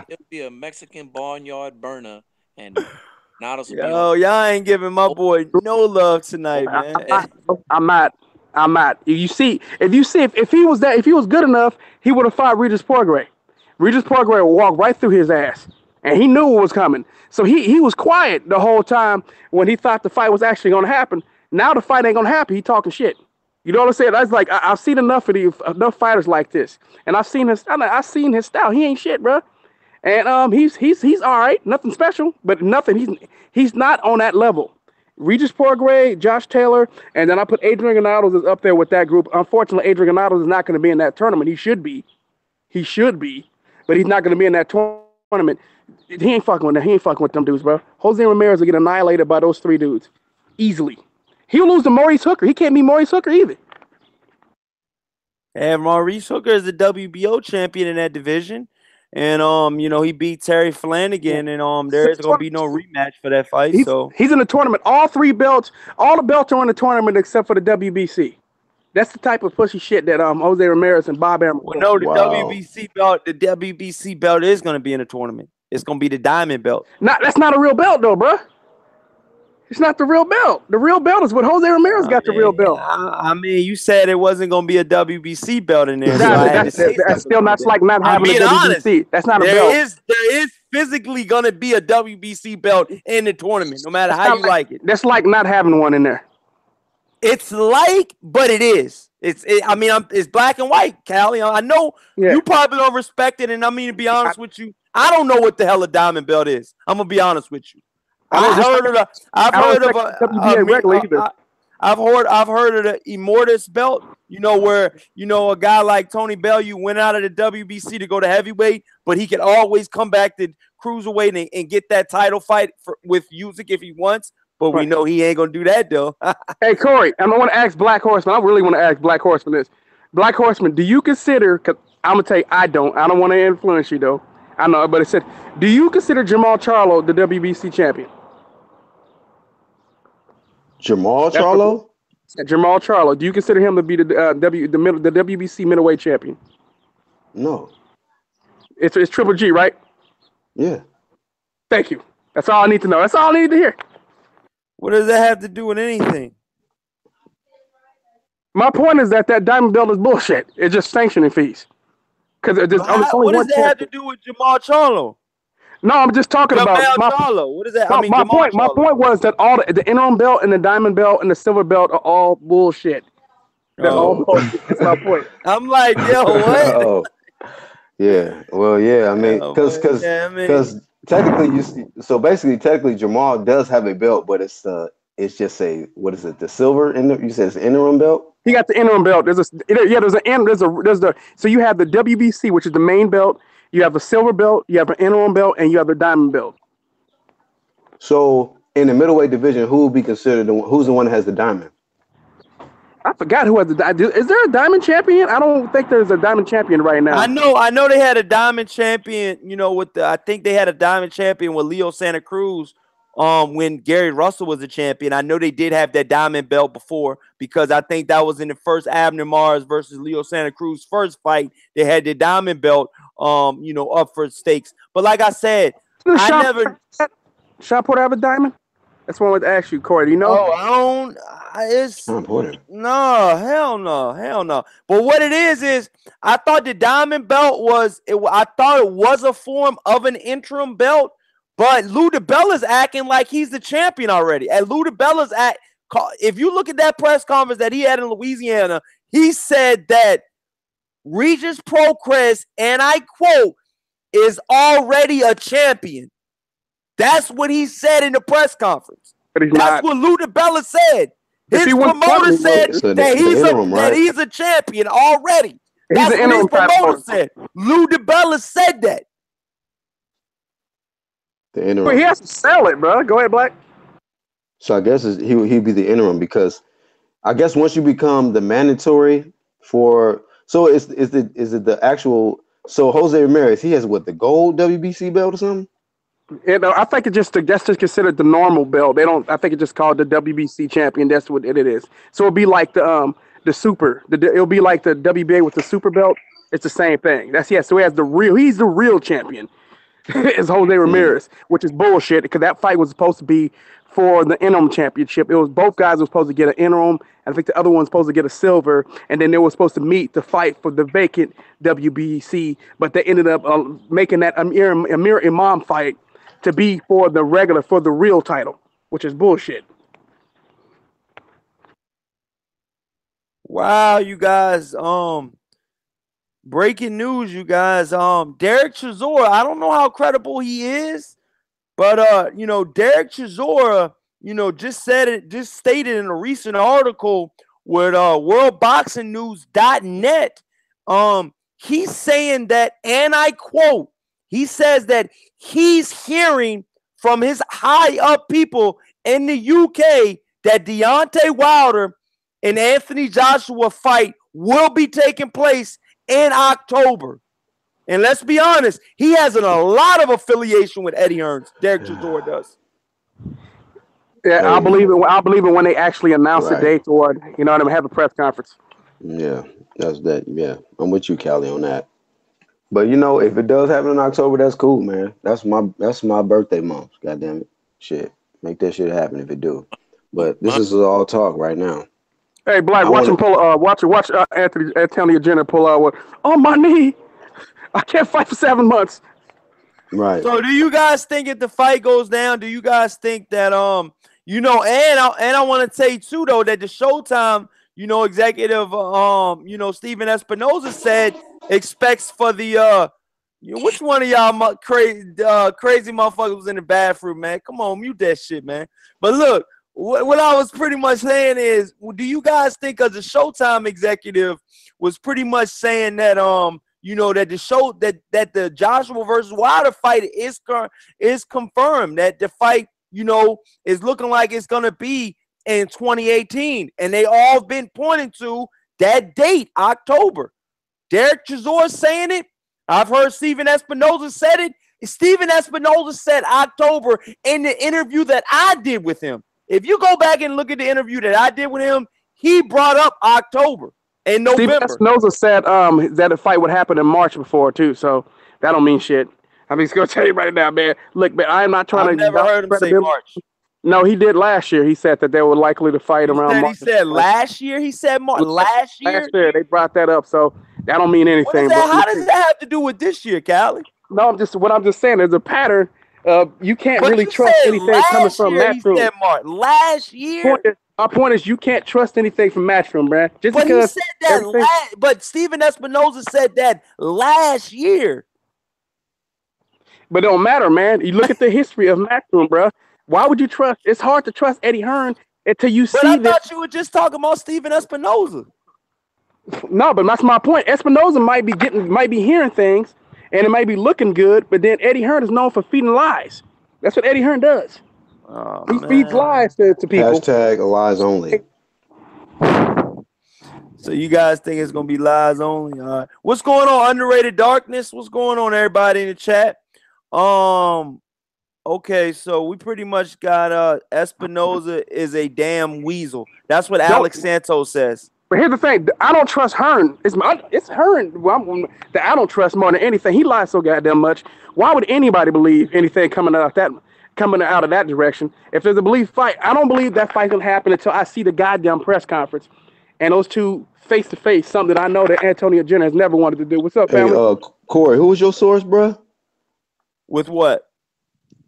It'll be a Mexican barnyard burner, and Granados will be Yo, y'all ain't giving my boy no love tonight, man. I'm not. If he was good enough, he would have fought Regis Poirier. Regis Poirier walked right through his ass, and he knew what was coming. So he was quiet the whole time when he thought the fight was actually going to happen. Now the fight ain't going to happen. He talking shit. You know what I'm saying? That's like I've seen enough enough fighters like this, and I've seen his style. He ain't shit, bro. And he's all right. Nothing special, but nothing. He's not on that level. Regis Poirier, Josh Taylor, and then I put Adrian Granados is up there with that group. Unfortunately, Adrian Granados is not going to be in that tournament. He should be, but he's not going to be in that tournament. He ain't fucking with them. He ain't fucking with them dudes, bro. Jose Ramirez will get annihilated by those three dudes easily. He'll lose to Maurice Hooker. He can't be Maurice Hooker either. And Maurice Hooker is the WBO champion in that division. And he beat Terry Flanagan, and there is gonna be no rematch for that fight. He's in the tournament. All the belts are in the tournament except for the WBC. That's the type of pussy shit that Jose Ramirez and Bob Arum. Well, no, the WBC belt is gonna be in the tournament. It's gonna be the diamond belt. That's not a real belt though, bro. It's not the real belt. The real belt is what Jose Ramirez got the real belt. I mean, you said it wasn't going to be a WBC belt in there. That's still not like not having a WBC. Honest, that's not a belt. There is physically going to be a WBC belt in the tournament, no matter how you like it. That's like not having one in there. It's like, but it is. It's black and white, Callie. I know you probably don't respect it, and I mean, to be honest with you, I don't know what the hell a diamond belt is. I'm going to be honest with you. I've heard of the Immortus belt, where a guy like Tony Bellew went out of the WBC to go to heavyweight, but he can always come back to cruiserweight and get that title fight with Usyk if he wants. But we know he ain't gonna do that though. Hey Corey, I want to ask Black Horseman. I really want to ask Black Horseman this. Black Horseman, do you consider? Cause I'm gonna tell you, I don't want to influence you though. I know, but it said, do you consider Jamal Charlo the WBC champion? Jamal Charlo? Jamal Charlo. Do you consider him to be the WBC middleweight champion? No. It's Triple G, right? Yeah. Thank you. That's all I need to know. That's all I need to hear. What does that have to do with anything? My point is that diamond belt is bullshit. It's just sanctioning fees. Because what does that have to do with Jamal Charlo? No, I'm just talking about Charlo. What is that? My point was that all the interim belt and the diamond belt and the silver belt are all bullshit. They're all bullshit. That's my point. I'm like, yo, what? Yeah. Well, yeah. I mean, because technically, Jamal does have a belt, but it's just what is it? The silver you said it's interim belt. He got the interim belt. So you have the WBC, which is the main belt. You have a silver belt, you have an interim belt, and you have a diamond belt. So in the middleweight division, who will be considered who's the one that has the diamond? I forgot who has the diamond. Is there a diamond champion? I don't think there's a diamond champion right now. I know they had a diamond champion, I think they had a diamond champion with Leo Santa Cruz when Gary Russell was a champion. I know they did have that diamond belt before because I think that was in the first Abner Mars versus Leo Santa Cruz first fight. They had the diamond belt up for stakes. But like I said, Sean Porter have a diamond? That's what I wanted to ask you, Corey. Do you know? Oh, I don't. It's no, hell no. But what it is I thought the diamond belt was. I thought it was a form of an interim belt, but Lou DiBella's acting like he's the champion already. And Lou DiBella's if you look at that press conference that he had in Louisiana, he said that Regis Prograis, and I quote, is already a champion. That's what he said in the press conference. That's what Lou DiBella said. His promoter said that he's a champion already. That's what his promoter said. Lou DiBella said that. The interim. He has to sell it, bro. Go ahead, Black. So I guess he'd be the interim because I guess once you become the mandatory for. So is it the actual So Jose Ramirez, he has what, the gold WBC belt or something? I think that's just considered the normal belt. They don't. I think it's just called the WBC champion. That's what it is. So it'll be like the super. It'll be like the WBA with the super belt. It's the same thing. So he has the real. He's the real champion. Is Jose Ramirez, which is bullshit because that fight was supposed to be for the interim championship. It was both guys were supposed to get an interim. I think the other one's supposed to get a silver, and then they were supposed to meet to fight for the vacant WBC. But they ended up making that Amir Imam fight to be for the real title, which is bullshit. Wow, you guys. Breaking news, you guys. Derek Chisora, I don't know how credible he is, but Derek Chisora, just stated in a recent article with worldboxingnews.net, he's saying that, and I quote, he says that he's hearing from his high up people in the UK that Deontay Wilder and Anthony Joshua fight will be taking place in October. And let's be honest, he has a lot of affiliation with Eddie Hearns. Derek Chisora does. Yeah, I'll believe it. I'll believe it when they actually announce the date or have a press conference. Yeah, that's that. Yeah, I'm with you, Callie, on that. But if it does happen in October, that's cool, man. That's my birthday month. God damn it, shit, make that shit happen if it do. But this is all talk right now. Hey, Black, watch Anthony Jenner pull out on my knee. I can't fight for 7 months. Right. So, do you guys think if the fight goes down, do you guys think that and I want to say too though that the Showtime executive Steven Espinoza said expects for the which one of y'all crazy motherfuckers was in the bathroom, man? Come on, mute that shit, man. But look. What I was pretty much saying is, do you guys think as a Showtime executive was pretty much saying that that the show that the Joshua versus Wilder fight is confirmed, that the fight is looking like it's gonna be in 2018, and they all been pointing to that date, October. Derek Chisora saying it. I've heard Steven Espinoza said it. Steven Espinoza said October in the interview that I did with him. If you go back and look at the interview that I did with him, he brought up October and November. Steve Espinoza said that the fight would happen in March before too, so that don't mean shit. I'm just gonna tell you right now, man. Look, man, I am not trying I've never heard him say March. No, he did last year. He said that they were likely to fight around March. He said last year? He said March. Last year? Last year. They brought that up, so that don't mean anything. How does that have to do with this year, Callie? No, I'm just saying there's a pattern. You can't really trust anything coming from Matchroom. Last year? My point is you can't trust anything from Matchroom, bruh. Just but because he said that but Steven Espinoza said that last year. But it don't matter, man. You look at the history of Matchroom, bruh. Why would you trust? It's hard to trust Eddie Hearn until you see I thought you were just talking about Steven Espinoza. No, but that's my point. Espinoza might be hearing things, and it might be looking good, but then Eddie Hearn is known for feeding lies. That's what Eddie Hearn does. Oh, he feeds lies to people. Hashtag lies only. So you guys think it's going to be lies only? All right. What's going on, Underrated Darkness? What's going on, everybody in the chat? Okay, so we pretty much got Espinoza is a damn weasel. That's what Alex Santos says. But here's the thing: I don't trust Hearn. It's Hearn that I don't trust more than anything. He lies so goddamn much. Why would anybody believe anything coming out of that direction? If there's a belief fight, I don't believe that fight's gonna happen until I see the goddamn press conference and those two face to face. Something that I know that Antonio Jenner has never wanted to do. What's up, family? Hey, Corey, who was your source, bruh? With what?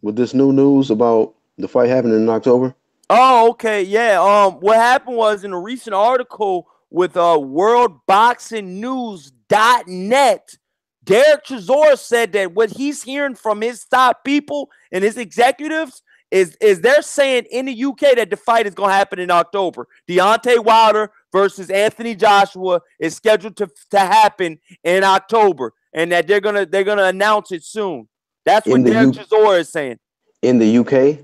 With this new news about the fight happening in October? Oh, okay, yeah. What happened was in a recent article with worldboxingnews.net, Derek Chisora said that what he's hearing from his top people and his executives is they're saying in the UK that the fight is going to happen in October. Deontay Wilder versus Anthony Joshua is scheduled to happen in October, and that they're gonna announce it soon. That's what Derek Chisora is saying. In the UK?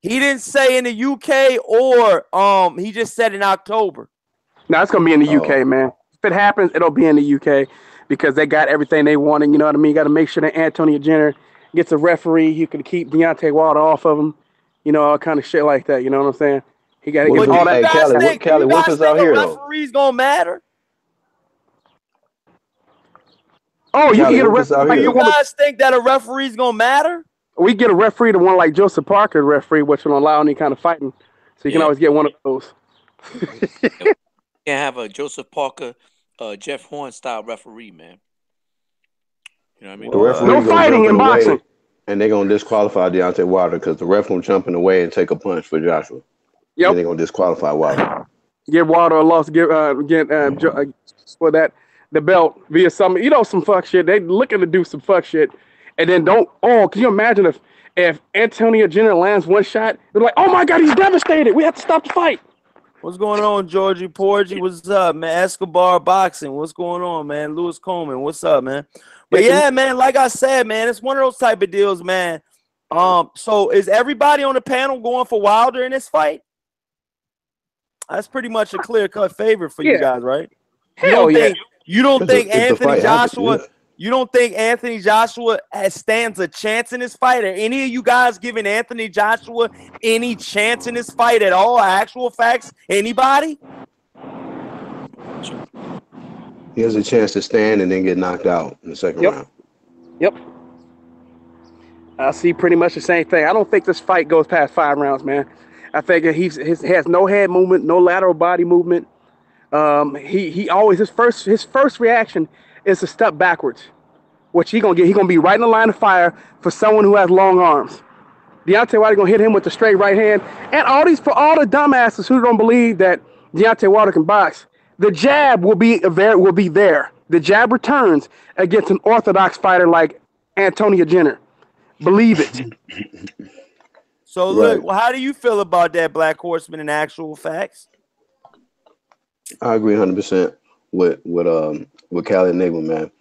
He didn't say in the UK or he just said in October. No, it's gonna be in the UK, man. If it happens, it'll be in the UK. because they got everything they wanted. You know what I mean? You got to make sure that Antonio Jenner gets a referee who can keep Deontay Wilder off of him. You know, all kind of shit like that. You know what I'm saying? He got to get all that. Hey, Callie, what if it's out here though? Referee's gonna matter? Oh, you can get a referee. You guys think that a referee's gonna matter? We get a referee, the one like Joseph Parker referee, which will allow any kind of fighting. So you can always get one of those. You can't have a Joseph Parker, Jeff Horn style referee, man. You know what I mean? The referee no fighting in boxing. And they're gonna disqualify Deontay Wilder because the ref gonna jump in the way and take a punch for Joshua. Yep. And they're gonna disqualify Wilder. Give Wilder a loss. Get for that the belt via some some fuck shit. They looking to do some fuck shit, and then don't. Oh, can you imagine if Antonio Jenner lands one shot? They're like, oh my god, he's devastated. We have to stop the fight. What's going on, Georgie Porgy? What's up, man? Escobar Boxing. What's going on, man? Lewis Coleman. What's up, man? But yeah, man, like I said, man, it's one of those type of deals, man. So is everybody on the panel going for Wilder in this fight? That's pretty much a clear-cut favorite for you guys, right? You don't think Anthony Joshua? You don't think Anthony Joshua stands a chance in this fight? Are any of you guys giving Anthony Joshua any chance in this fight at all? Actual facts? Anybody? He has a chance to stand and then get knocked out in the second round. Yep. I see pretty much the same thing. I don't think this fight goes past 5 rounds, man. I think he has no head movement, no lateral body movement. He always his first reaction is to step backwards, which he gonna get. He gonna be right in the line of fire for someone who has long arms. Deontay Wilder gonna hit him with the straight right hand, and for all the dumbasses who don't believe that Deontay Wilder can box, the jab will be there. The jab returns against an orthodox fighter like Antonio Jenner. Believe it. So look, well, how do you feel about that, Black Horseman, in actual facts? I agree 100% with Callie Enigma, man.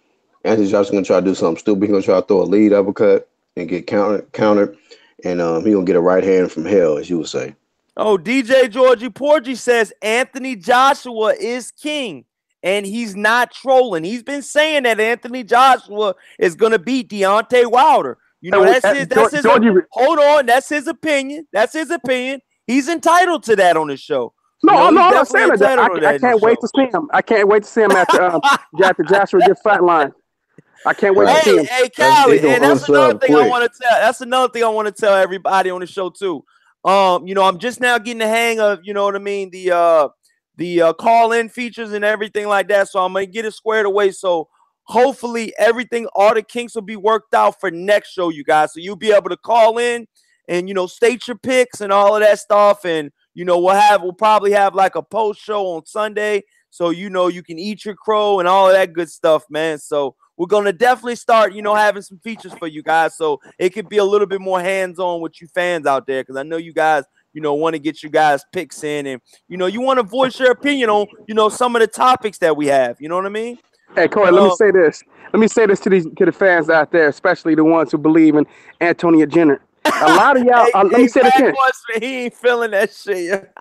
Anthony Joshua's gonna try to do something stupid. He's gonna try to throw a lead uppercut and get countered, and he gonna get a right hand from hell, as you would say. Oh, DJ Georgie Porgy says Anthony Joshua is king, and he's not trolling. He's been saying that Anthony Joshua is gonna beat Deontay Wilder. You know, hold on, that's his opinion. That's his opinion. He's entitled to that on the show. I'm not saying that. I can't wait to see him. I can't wait to see him after Joshua gets flatlined. I can't wait to see him. Hey, Callie, and that's another thing I want to tell. That's another thing I want to tell everybody on the show too. I'm just now getting the hang of, you know what I mean, the call-in features and everything like that. So I'm gonna get it squared away. So hopefully all the kinks will be worked out for next show, you guys. So you'll be able to call in and, state your picks and all of that stuff. And, we'll probably have like a post show on Sunday. So, you can eat your crow and all of that good stuff, man. So we're going to definitely start, having some features for you guys. So it could be a little bit more hands-on with you fans out there. Cause I know you guys, want to get you guys picks in and, you want to voice your opinion on, some of the topics that we have. You know what I mean? Hey, Corey, let me say this. Let me say this to the fans out there, especially the ones who believe in Antonio Jenner. A lot of y'all. Let me say this again. He ain't feeling that shit.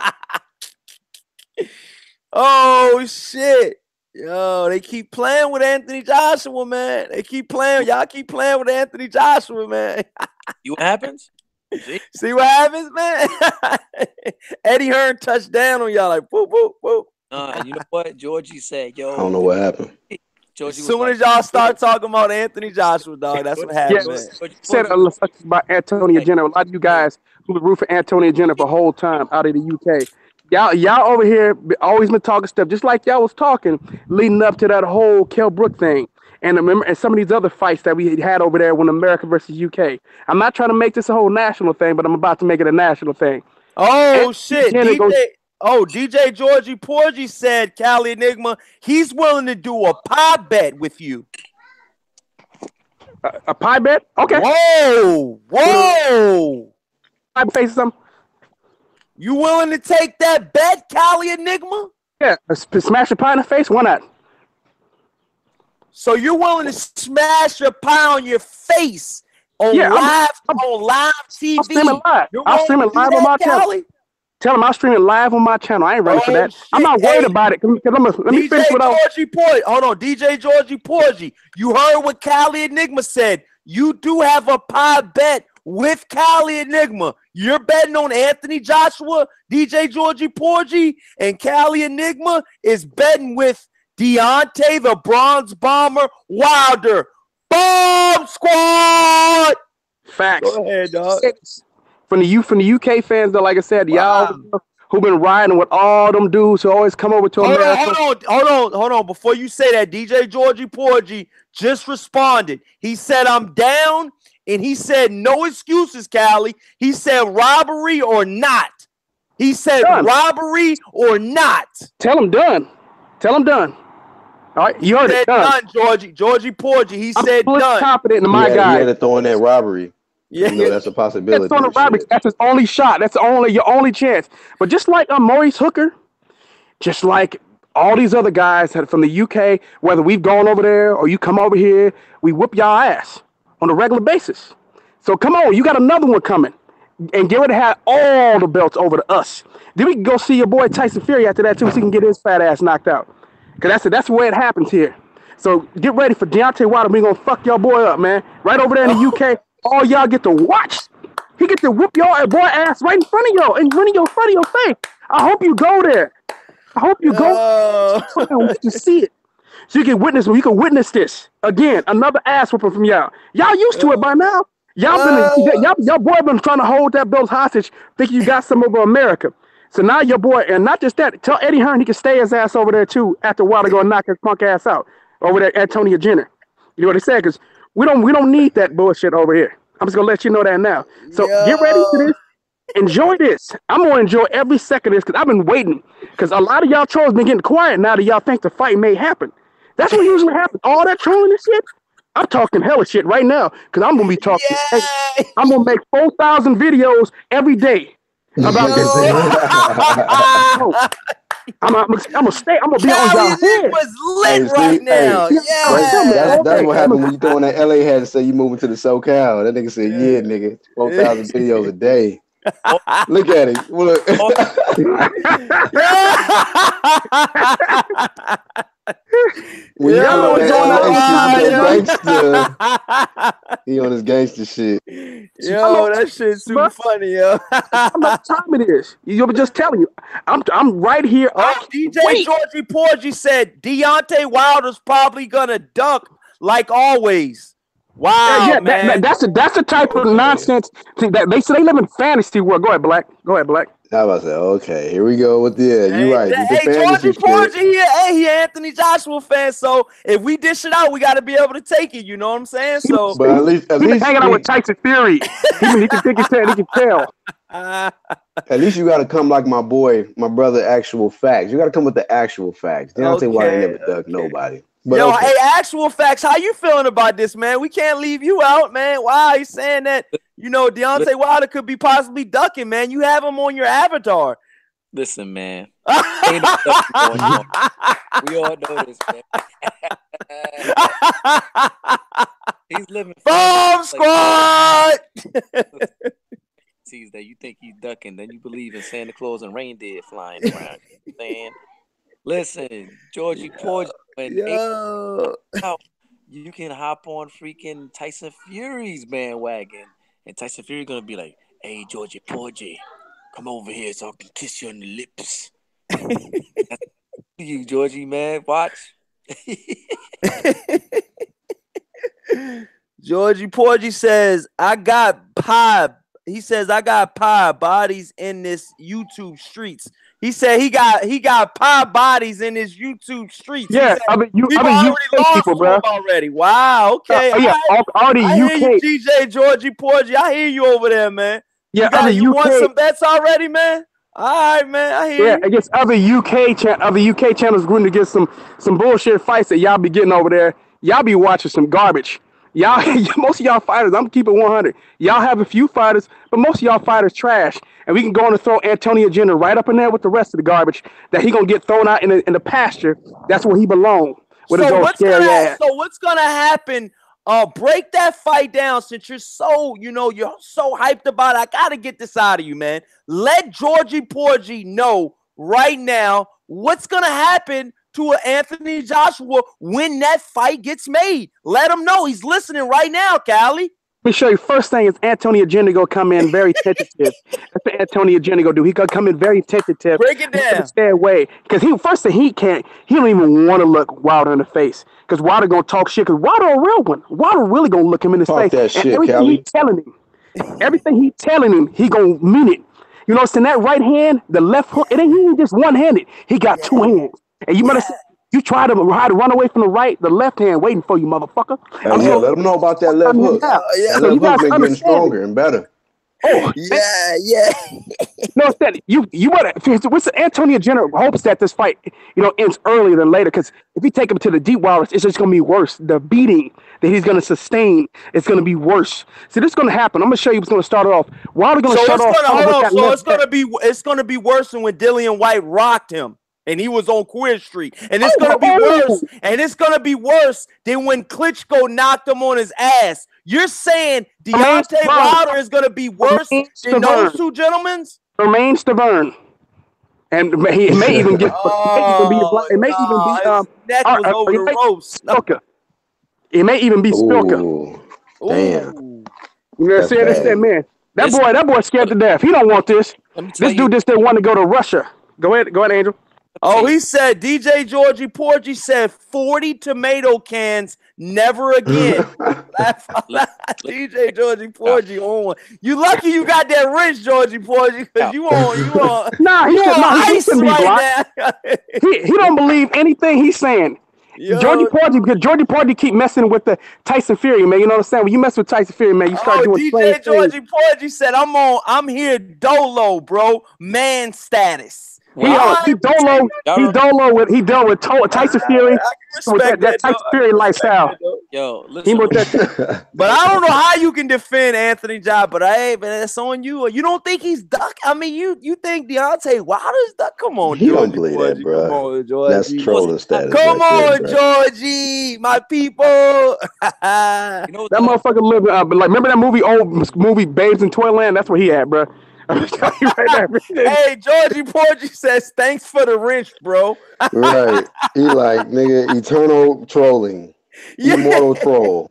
Oh shit! Yo, they keep playing with Anthony Joshua, man. They keep playing. Y'all keep playing with Anthony Joshua, man. See what happens? See what happens, man. Eddie Hearn touched down on y'all like whoop whoop whoop. You know what? Georgie said, yo. I don't know what happened. As soon as y'all start talking about Anthony Joshua, dog, that's what happened, man. Said about Antonio Jenner. A lot of you guys who root for Antonio Jenner the whole time out of the UK. Y'all over here always been talking stuff, just like y'all was talking leading up to that whole Kell Brook thing. And remember, and some of these other fights that we had over there when America versus UK. I'm not trying to make this a whole national thing, but I'm about to make it a national thing. Oh, shit. DJ Georgie Porgy said, Callie Enigma, he's willing to do a pie bet with you. A pie bet? Okay. Whoa. I face something. You willing to take that bet, Callie Enigma? Yeah. Smash a pie in the face? Why not? So you're willing to smash a pie on your face on live TV? I'll stream it live on my channel. Tell him I'll stream it live on my channel. I ain't running for that. Shit. I'm not worried about it. Let me finish what Hold on, DJ Georgie Porgy. You heard what Cali Enigma said. You do have a pie bet with Cali Enigma. You're betting on Anthony Joshua, DJ Georgie Porgy, and Cali Enigma is betting with Deontay the Bronze Bomber Wilder. Bomb Squad. Facts. Go ahead, dog. From the UK fans, though, like I said, y'all who been riding with all them dudes who always come over to America. Hold on. Before you say that, DJ Georgie Porgy just responded. He said, I'm down, and he said, no excuses, Cali. He said, robbery or not. He said, done. Robbery or not. Tell him done. All right, you heard it. Done, Georgie Porgy. He said done. Confident in my guy. He had to throw in that robbery. Yeah, you know, that's a possibility. That's his only shot. That's your only chance. But just like Maurice Hooker, just like all these other guys from the UK, whether we've gone over there or you come over here, we whoop y'all ass on a regular basis. So come on, you got another one coming. And get ready to have all the belts over to us. Then we can go see your boy Tyson Fury after that too, so he can get his fat ass knocked out. Because that's the way it happens here. So get ready for Deontay Wilder. We gonna fuck your boy up, man. Right over there in the UK. All y'all get to watch. He get to whoop your boy ass right in front of y'all, in front of your face. I hope you go there. I hope you go to see it. So you can witness this. Again, another ass whooping from y'all. Y'all used to it by now. Y'all boy been trying to hold that belt hostage, thinking you got some over America. So now your boy, and not just that, tell Eddie Hearn he can stay his ass over there too after Wilder go knock his punk ass out over there at Antonia Jenner. You know what I said? Because we don't need that bullshit over here. I'm just gonna let you know that now. So get ready for this. Enjoy this. I'm gonna enjoy every second of this because I've been waiting. Because a lot of y'all trolls been getting quiet now that y'all think the fight may happen. That's what usually happens. All that trolling and shit. I'm talking hella shit right now because I'm gonna be talking. I'm gonna make 4,000 videos every day about this. I'm gonna stay. I'm gonna be on y'all head. Was lit right now. That's what happened when you throw in that LA hat and say you moving to the SoCal. That nigga said, "Yeah, nigga, 4,000 videos a day." Look at it. Look. When he on his gangster shit. Yo, that shit's too funny, yo. How much time it is? You're just telling you. I'm right here. DJ Georgie Porgy said Deontay Wilder's probably gonna duck like always. Wow, man. That's the type of nonsense thing that they say they live in fantasy world. Go ahead, Black. I was say, okay, here we go with you're right. Georgie Porgy here. Hey, he Anthony Joshua fan. So if we dish it out, we got to be able to take it. You know what I'm saying? So, but at least hanging out with Tyson Fury. He can take his head. He can tell. At least you got to come like my brother. Actual facts. You got to come with the actual facts. Deontay Wilder never dug nobody. But hey, actual facts. How you feeling about this, man? We can't leave you out, man. Wow, he's saying that, Deontay Wilder could be possibly ducking, man. You have him on your avatar. Listen, man. Ain't no ducking going on. We all know this, man. He's living. Bomb Squad! Sees that you think he's ducking, then you believe in Santa Claus and reindeer flying around. Man. Listen, Georgie Porgy, you can hop on freaking Tyson Fury's bandwagon, and Tyson Fury gonna be like, "Hey, Georgie Porgy, come over here so I can kiss you on the lips." You, Georgie, man, watch. Georgie Porgy says, "I got pie." He says, "I got pie bodies in this YouTube streets." He said he got pie bodies in his YouTube streets. Yeah, people already lost people, bro. Already. Wow. Okay. Already I UK. hear you, DJ Georgie Porgy. I hear you over there, man. Yeah, you won some bets already, man. All right, man. I hear you. I guess other UK channels going to get some bullshit fights that y'all be getting over there. Y'all be watching some garbage. Y'all, most of y'all fighters, I'm keeping 100. Y'all have a few fighters, but most of y'all fighters trash. And we can go on and throw Antonia Jenner right up in there with the rest of the garbage that he gonna get thrown out in the pasture. That's where he belongs. So what's gonna happen break that fight down since you're so, you're so hyped about it. I got to get this out of you, man. Let Georgie Porgy know right now what's going to happen to Anthony Joshua when that fight gets made. Let him know. He's listening right now, Callie. Let me show you. First thing is Antonio Genigo come in very tentative. That's what Antonio Genigo do. He gonna come in very tentative. Break it down. Stay away. Because he don't even want to look Wilder in the face. Because Wilder gonna talk shit. Because Wilder a real one. Wilder really gonna look him in his face. That shit, everything he telling him, he gonna mean it. You know, it's in that right hand, the left hook. It ain't even just one handed. He got two hands. And you better say, you try to run away from the left hand waiting for you, motherfucker. Let them know about that left hook. That left hook been getting stronger and better. Oh, yeah. No, it's that you better. Antonio Jenner hopes that this fight, ends earlier than later. Because if you take him to the deep waters, it's just gonna be worse. The beating that he's gonna sustain is gonna be worse. So this is gonna happen. I'm gonna show you what's gonna start off. Wilder gonna start off. So it's gonna be worse than when Dillian White rocked him. And he was on Queer Street. And it's going to be worse. And it's going to be worse than when Klitschko knocked him on his ass. You're saying Deontay Wilder is going to be worse than those two gentlemen? Romain Stavern. And it may even get... It may even be Spilka. Damn. You know what I'm saying? That's that man. That boy scared to death. He don't want this. This dude just didn't want to go to Russia. Go ahead, Angel. Oh, he said, DJ Georgie Porgy said 40 tomato cans, never again. DJ Georgie Porgy on one. You lucky you got that rich, Georgie Porgy, because you on ice right now. He don't believe anything he's saying. Georgie Porgy keep messing with the Tyson Fury, man. You know what I'm saying? When you mess with Tyson Fury, man, you start doing DJ Georgie Porgy said, I'm here dolo, bro. Man status. He dolo with Tyson Fury with that Tyson Fury lifestyle. Yo, listen. But I don't know how you can defend Anthony Joshua. But hey, man, that's on you. You don't think he's duck? I mean, you think Deontay Wilder's duck? Come on, he Georgie, don't believe that, bro. Come on, Georgie. That's trolling status. Come on, Georgie, my people. That motherfucker living remember that movie Babes in Toyland? That's where he at, bro. Hey, Georgie Porgy says thanks for the wrench, bro. Right. He like, nigga, eternal trolling. Immortal troll.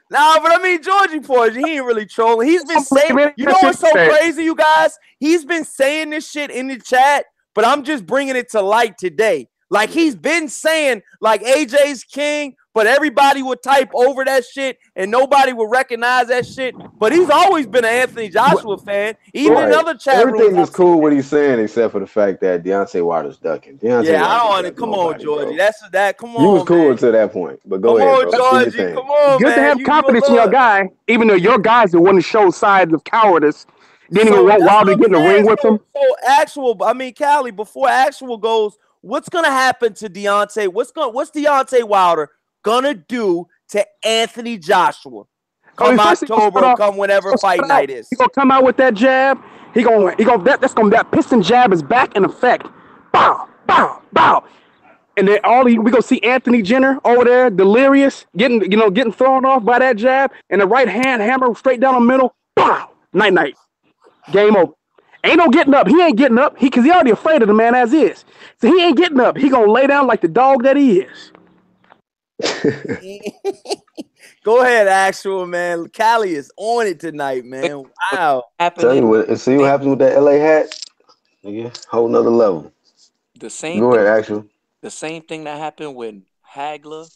Nah, but I mean, Georgie Porgy, he ain't really trolling. He's been saying, you know what's so crazy, you guys? He's been saying this shit in the chat, but I'm just bringing it to light today. Like, he's been saying, like, AJ's king, but everybody would type over that shit and nobody would recognize that shit. But he's always been an Anthony Joshua fan. Even in other chat rooms. Everything is cool what he's saying, except for the fact that Deontay Wilder's ducking. I don't want to. Come on, Georgie. Bro. Come on. You was cool until that point, but go ahead, bro. Georgie. Come on, good man. To have confidence in your guy, even though your guys the one to show signs of cowardice. Didn't even want Wilder to get in the ring with him. Callie, before actual goes, what's gonna happen to Deontay? What's Deontay Wilder gonna do to Anthony Joshua come October or come whenever fight night is? He gonna come out with that jab. That piston jab is back in effect. Bow, bow, bow. And then we gonna see Anthony Jenner over there, delirious, getting thrown off by that jab, and the right hand hammer straight down the middle. Bow, night. Game over. Ain't no getting up. He ain't getting up. Because he already afraid of the man as is. So he ain't getting up. He gonna lay down like the dog that he is. Go ahead, actual man. Callie is on it tonight, man. Wow. Tell you what, see what happens with that LA hat? Nigga, whole nother level. Go ahead, actual. The same thing that happened when Hagler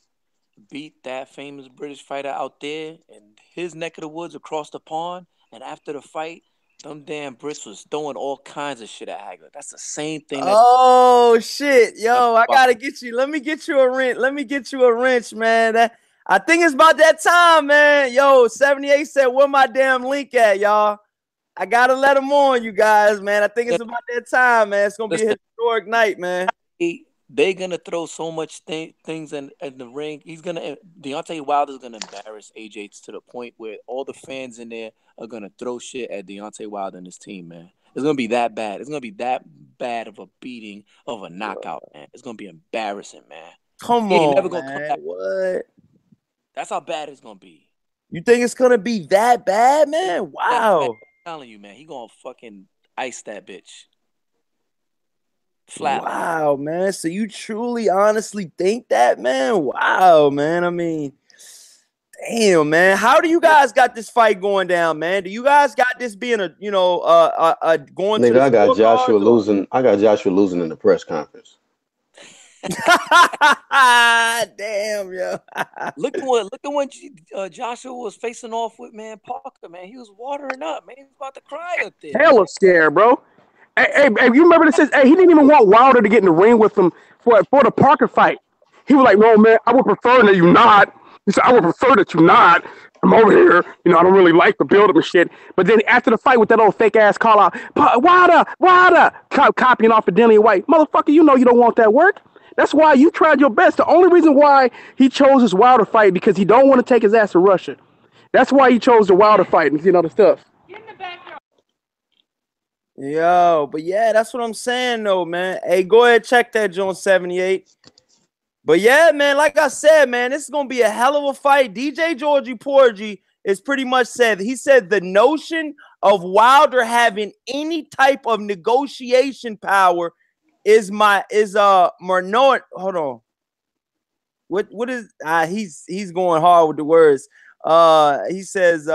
beat that famous British fighter out there in his neck of the woods across the pond, and after the fight, them damn Brits was throwing all kinds of shit at Hagler. That's the same thing. Oh shit, yo! I gotta get you. Let me get you a wrench. Man. I think it's about that time, man. Yo, 78 said, "Where my damn link at, y'all?" I gotta let him on, you guys, man. I think it's about that time, man. It's gonna be a historic night, man. They're gonna throw so much things in the ring. Deontay Wilder's gonna embarrass AJ to the point where all the fans in there are gonna throw shit at Deontay Wilder and his team, man. It's gonna be that bad. It's gonna be that bad of a beating, of a knockout, man. It's gonna be embarrassing, man. Come on, never gonna come back. What? That's how bad it's gonna be. You think it's gonna be that bad, man? Wow. I'm telling you, man, he gonna fucking ice that bitch. Flatline. Wow, man. So you truly, honestly think that, man? Wow, man. I mean, damn, man. How do you guys got this fight going down, man? Do you guys got this being a, going to Nigga, the I got Joshua scorecards? losing. I got Joshua losing in the press conference. Damn, yo. Look at what Joshua was facing off with, man. Parker, man, he was watering up, man. He was about to cry up there. Hella scared, bro. Hey, you remember this? Hey, he didn't even want Wilder to get in the ring with him for the Parker fight. He was like, "No, man, I would prefer that you not." He said, "I would prefer that you not. I'm over here. You know, I don't really like the build up and shit." But then after the fight with that old fake ass call out, Wilder, copying off of Dillian White, motherfucker, you know you don't want that work. That's why you tried your best. The only reason why he chose his Wilder fight because he don't want to take his ass to Russia. That's why he chose the Wilder fight and the stuff. Yo, but yeah, that's what I'm saying, though, man. Hey, go ahead, check that, John 78. But yeah, man, like I said, man, this is gonna be a hell of a fight. DJ Georgie Porgy is pretty much said. He said the notion of Wilder having any type of negotiation power is minority. Hold on. What is he's going hard with the words. He says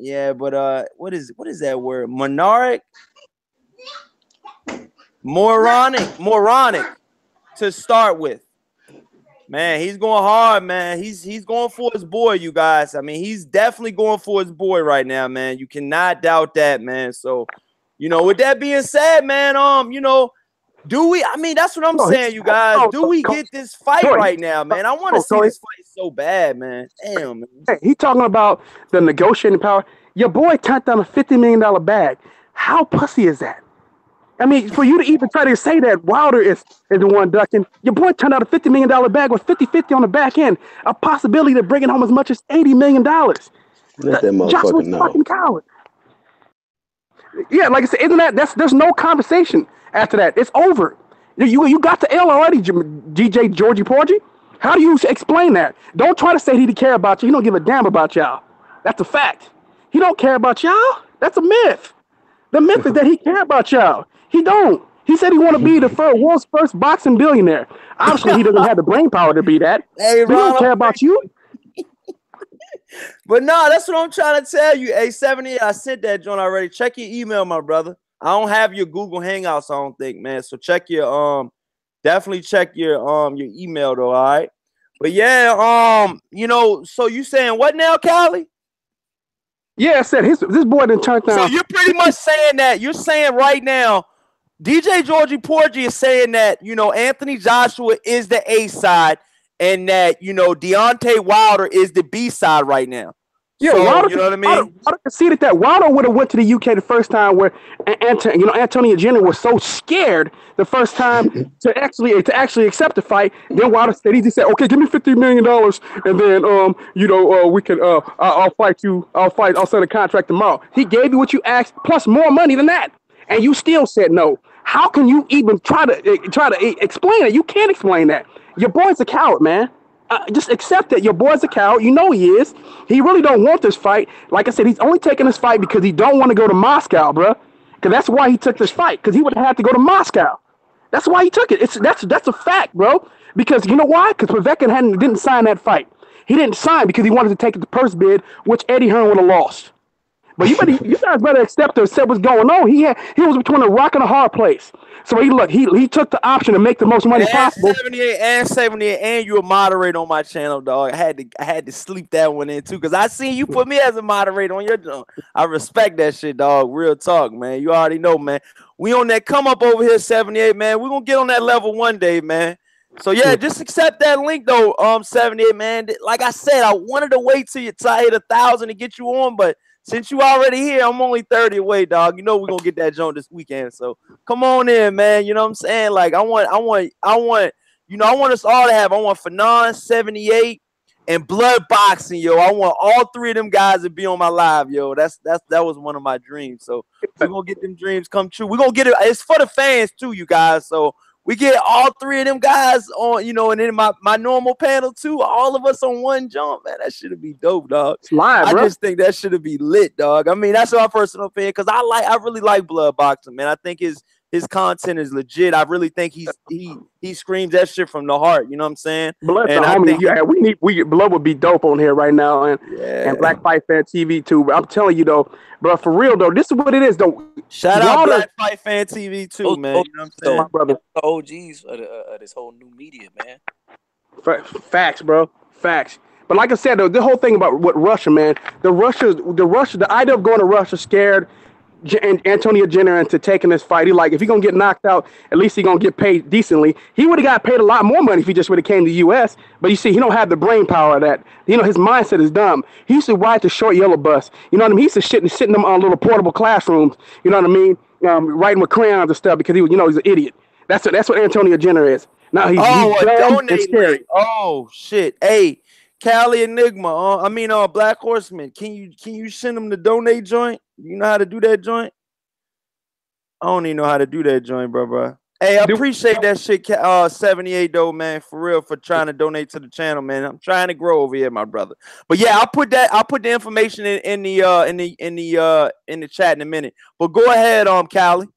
yeah, but what is that word? Moronic to start with. Man, he's going hard, man. He's going for his boy, you guys. I mean, he's definitely going for his boy right now, man. You cannot doubt that, man. So, with that being said, man, do we? I mean, that's what I'm saying, you guys. Do we get this fight right now, man? I want to see this fight so bad, man. Damn, man. Hey, he talking about the negotiating power. Your boy turned down a $50 million bag. How pussy is that? I mean, for you to even try to say that Wilder is the one ducking, your boy turned out a $50 million bag with 50-50 on the back end. A possibility of bringing home as much as $80 million. Let that motherfucker know. Fucking coward. Yeah, like I said, isn't that there's no conversation after that. It's over. You got the L already, DJ Georgie Porgy. How do you explain that? Don't try to say he didn't care about you. He don't give a damn about y'all. That's a fact. He don't care about y'all. That's a myth. The myth is that he care about y'all. He don't. He said he want to be the world's first boxing billionaire. Obviously, he doesn't have the brain power to be that. Hey, he don't care about you. But no, that's what I'm trying to tell you. Hey, 78, I sent that joint already. Check your email, my brother. I don't have your Google Hangouts, I don't think, man. So check your definitely check your email though, all right? But yeah, so you saying what now, Callie? Yeah, I said this boy didn't turn down. So you're pretty much saying that you're saying right now, DJ Georgie Porgy is saying that Anthony Joshua is the A side and that Deontay Wilder is the B side right now. Yeah, so, Wilder, you know what I mean? Wilder conceded that. Wilder would have went to the UK the first time where Antonio Jenner was so scared the first time to actually accept the fight. Then Wilder said he just said, "Okay, give me $50 million, and then we can I'll fight you. I'll send a contract tomorrow." He gave you what you asked plus more money than that, and you still said no. How can you even try to explain it? You can't explain that. Your boy's a coward, man. Just accept that your boy's a coward. You know he is. He really don't want this fight. Like I said, he's only taking this fight because he don't want to go to Moscow, bro. Because that's why he took this fight. Because he would have had to go to Moscow. That's why he took it. That's a fact, bro. Because you know why? Because Povetkin didn't sign that fight. He didn't sign because he wanted to take the purse bid, which Eddie Hearn would have lost. But you guys better accept what's going on. He was between a rock and a hard place. So he took the option to make the most money possible. 78, and you a moderator on my channel, dog. I had to sleep that one in too, because I seen you put me as a moderator on your channel. I respect that shit, dog. Real talk, man. You already know, man. We on that come up over here, 78, man. We're gonna get on that level one day, man. So yeah, just accept that link though, 78, man. Like I said, I wanted to wait till I hit 1,000 to get you on, but since you already here, I'm only 30 away, dog. You know we're gonna get that joint this weekend. So come on in, man. You know what I'm saying? Like I want us all to have. I want Fanon, 78, and Blood Boxing, yo. I want all three of them guys to be on my live, yo. That was one of my dreams. So we're gonna get them dreams come true. We're gonna get it. It's for the fans too, you guys. So We get all three of them guys on, and then my normal panel too. All of us on one jump, man. That should be dope, dog. It's live, I bro. just think that should be lit, dog. I mean, that's my personal opinion because I really like Blood Boxing, man. I think his content is legit. I really think he screams that shit from the heart. You know what I'm saying? Blood's And a I homie. think We Blood would be dope on here right now, and Black Fight Fan TV too. But I'm telling you though, bro, for real though, this is what it is though. Shout out Black Fight Fan TV too, man. You know what I'm saying, my brother? The OGs of this whole new media, man. Facts, bro. Facts. But like I said, though, the whole thing about what Russia, man, the idea of going to Russia scared Antonio Jenner into taking this fight. He like, if he gonna get knocked out, at least he gonna get paid decently. He would have got paid a lot more money if he just would have came to the U.S. But you see, he don't have the brain power of that. His mindset is dumb. He used to ride the short yellow bus. You know what I mean? He used to sit in them little portable classrooms. You know what I mean? Writing with crayons and stuff because he's an idiot. That's what Antonio Jenner is. Now he's dumb and scary. Oh shit! Hey, Cali Enigma. Black Horseman. Can you send him the donate joint? You know how to do that joint? I don't even know how to do that joint, bro. Hey, I appreciate that shit, 78 though, man. For real, for trying to donate to the channel, man. I'm trying to grow over here, my brother. But yeah, I'll put the information in the chat in a minute. But go ahead, Cali.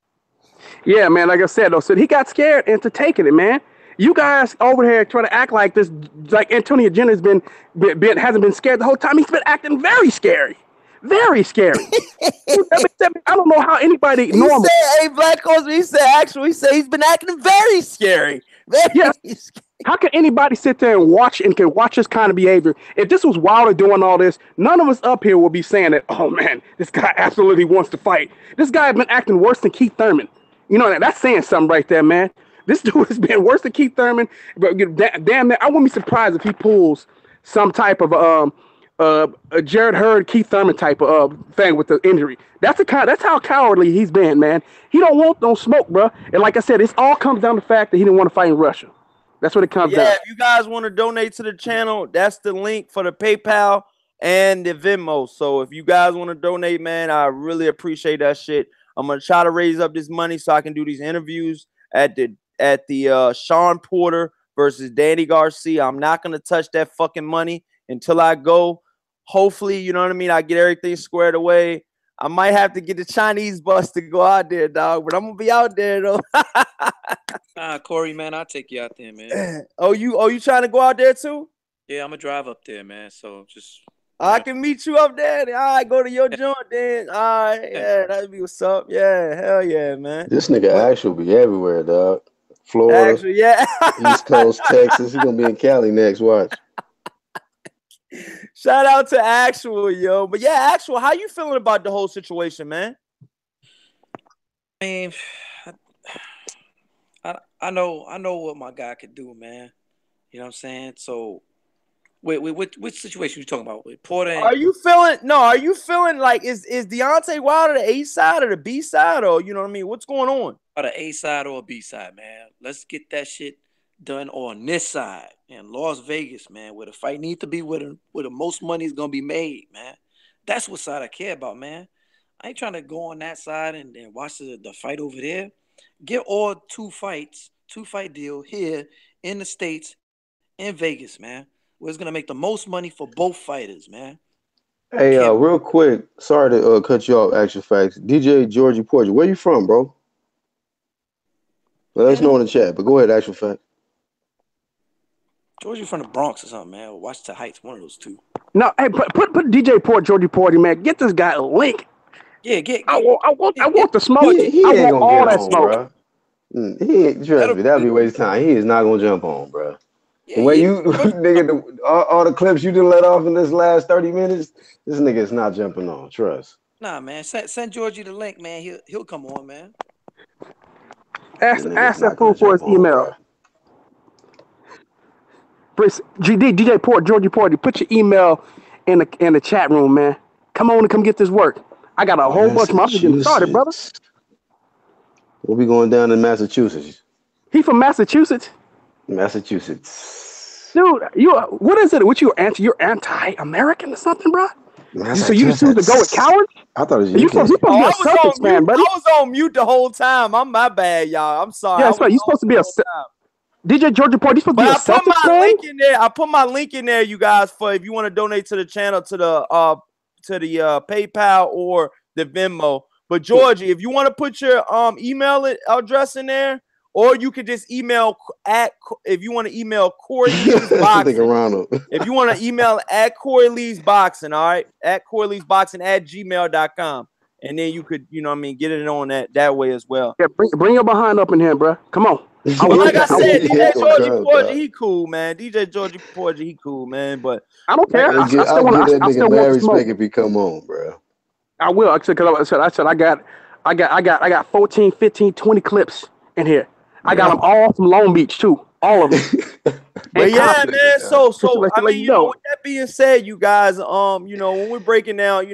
Yeah, man. Like I said, though, so he got scared into taking it, man. You guys over here trying to act like this, like Antonio Jenner hasn't been scared the whole time. He's been acting very scary. Very scary. I don't know how anybody normal. Said, hey, Black Horseman, he said he's been acting very scary. Scary. How can anybody sit there and watch this kind of behavior? If this was Wilder doing all this, none of us up here will be saying that, oh man, this guy absolutely wants to fight. This guy has been acting worse than Keith Thurman. You know, that's saying something right there, man. This dude has been worse than Keith Thurman. But damn, I wouldn't be surprised if he pulls some type of a Jared Hurd, Keith Thurman type of thing with the injury. That's how cowardly he's been, man. He don't want no smoke, bro. And like I said, it all comes down to the fact that he didn't want to fight in Russia. That's what it comes down. Yeah, if you guys want to donate to the channel, that's the link for the PayPal and the Venmo. So if you guys want to donate, man, I really appreciate that shit. I'm gonna try to raise up this money so I can do these interviews at the Sean Porter versus Danny Garcia. I'm not gonna touch that fucking money until I go. Hopefully, you know what I mean, I get everything squared away. I might have to get the Chinese bus to go out there, dog, but I'm gonna be out there though. Corey, man, I'll take you out there, man. Oh, you trying to go out there too? Yeah, I'm gonna drive up there, man. So just I can meet you up there. All right, go to your joint then. All right, yeah, that'd be what's up. Yeah, hell yeah, man. This nigga actually be everywhere, dog. Florida, actually, yeah. East Coast, Texas. He gonna be in Cali next. Watch. Shout out to Actual, yo. But yeah, Actual, how you feeling about the whole situation, man? I mean, I know what my guy could do, man. You know what I'm saying? So, which situation you talking about? With Porter? Are you feeling like is Deontay Wilder the A side or the B side, or you know what I mean? What's going on? Or the A side or a B side, man. Let's get that shit done on this side in Las Vegas, man, where the fight needs to be, where the most money is gonna be made, man. That's what side I care about, man. I ain't trying to go on that side and watch the fight over there. Get all two fight deal here in the States, in Vegas, man. Where it's gonna make the most money for both fighters, man. Hey, real quick, sorry to cut you off. Actual facts, DJ Georgie Porter, where you from, bro? Let us know in the chat. But go ahead, actual fact. Georgie from the Bronx or something, man. Or Washington Heights, one of those two. No, hey, put DJ Port, Georgie Porter, man. Get this guy a link. Yeah, I want the smoke. He I ain't want all gonna get that on, smoke. Bro. He ain't, trust me, that'll be a waste of time. He is not gonna jump on, bro. Yeah, the way you nigga, all the clips you done let off in this last 30 minutes, this nigga is not jumping on. Trust. Nah, man. Send Georgie the link, man. He'll come on, man. Ask that fool for his email. DJ Port, Georgie Port, put your email in the chat room, man. Come on and come get this work. I got a whole bunch of my getting started, brother. We'll be going down in Massachusetts. He from Massachusetts? Massachusetts. Dude, what is it? You're anti-American or something, bro? Man, So you choose to go with Coward? I thought it was You supposed to be a Celtics fan, buddy. I was on mute the whole time. I'm my bad, y'all. I'm sorry. Yeah, that's right. You're supposed to be a DJ Georgia Porter. You're supposed to be a Celtics fan. Link in there. I put my link in there, you guys, for if you want to donate to the channel, to the PayPal or the Venmo. But Georgie, if you want to put your email address in there, or you could just email if you want to email Corey Lee's Boxing. If you want to email at Corey Lee's Boxing, all right, at Corey Lee's Boxing at gmail.com. And then you could, get it on that way as well. Yeah, bring your behind up in here, bro. Come on. Like I said, DJ Georgie Porgy, he cool, man. DJ Georgie Porgy, he cool, man. But I don't care. I still want to smoke if he come on, bro. I will. I said I got 14, 15, 20 clips in here. I got them all from Long Beach too, all of them. But yeah, man. So I mean, with that being said, you guys, when we're breaking down,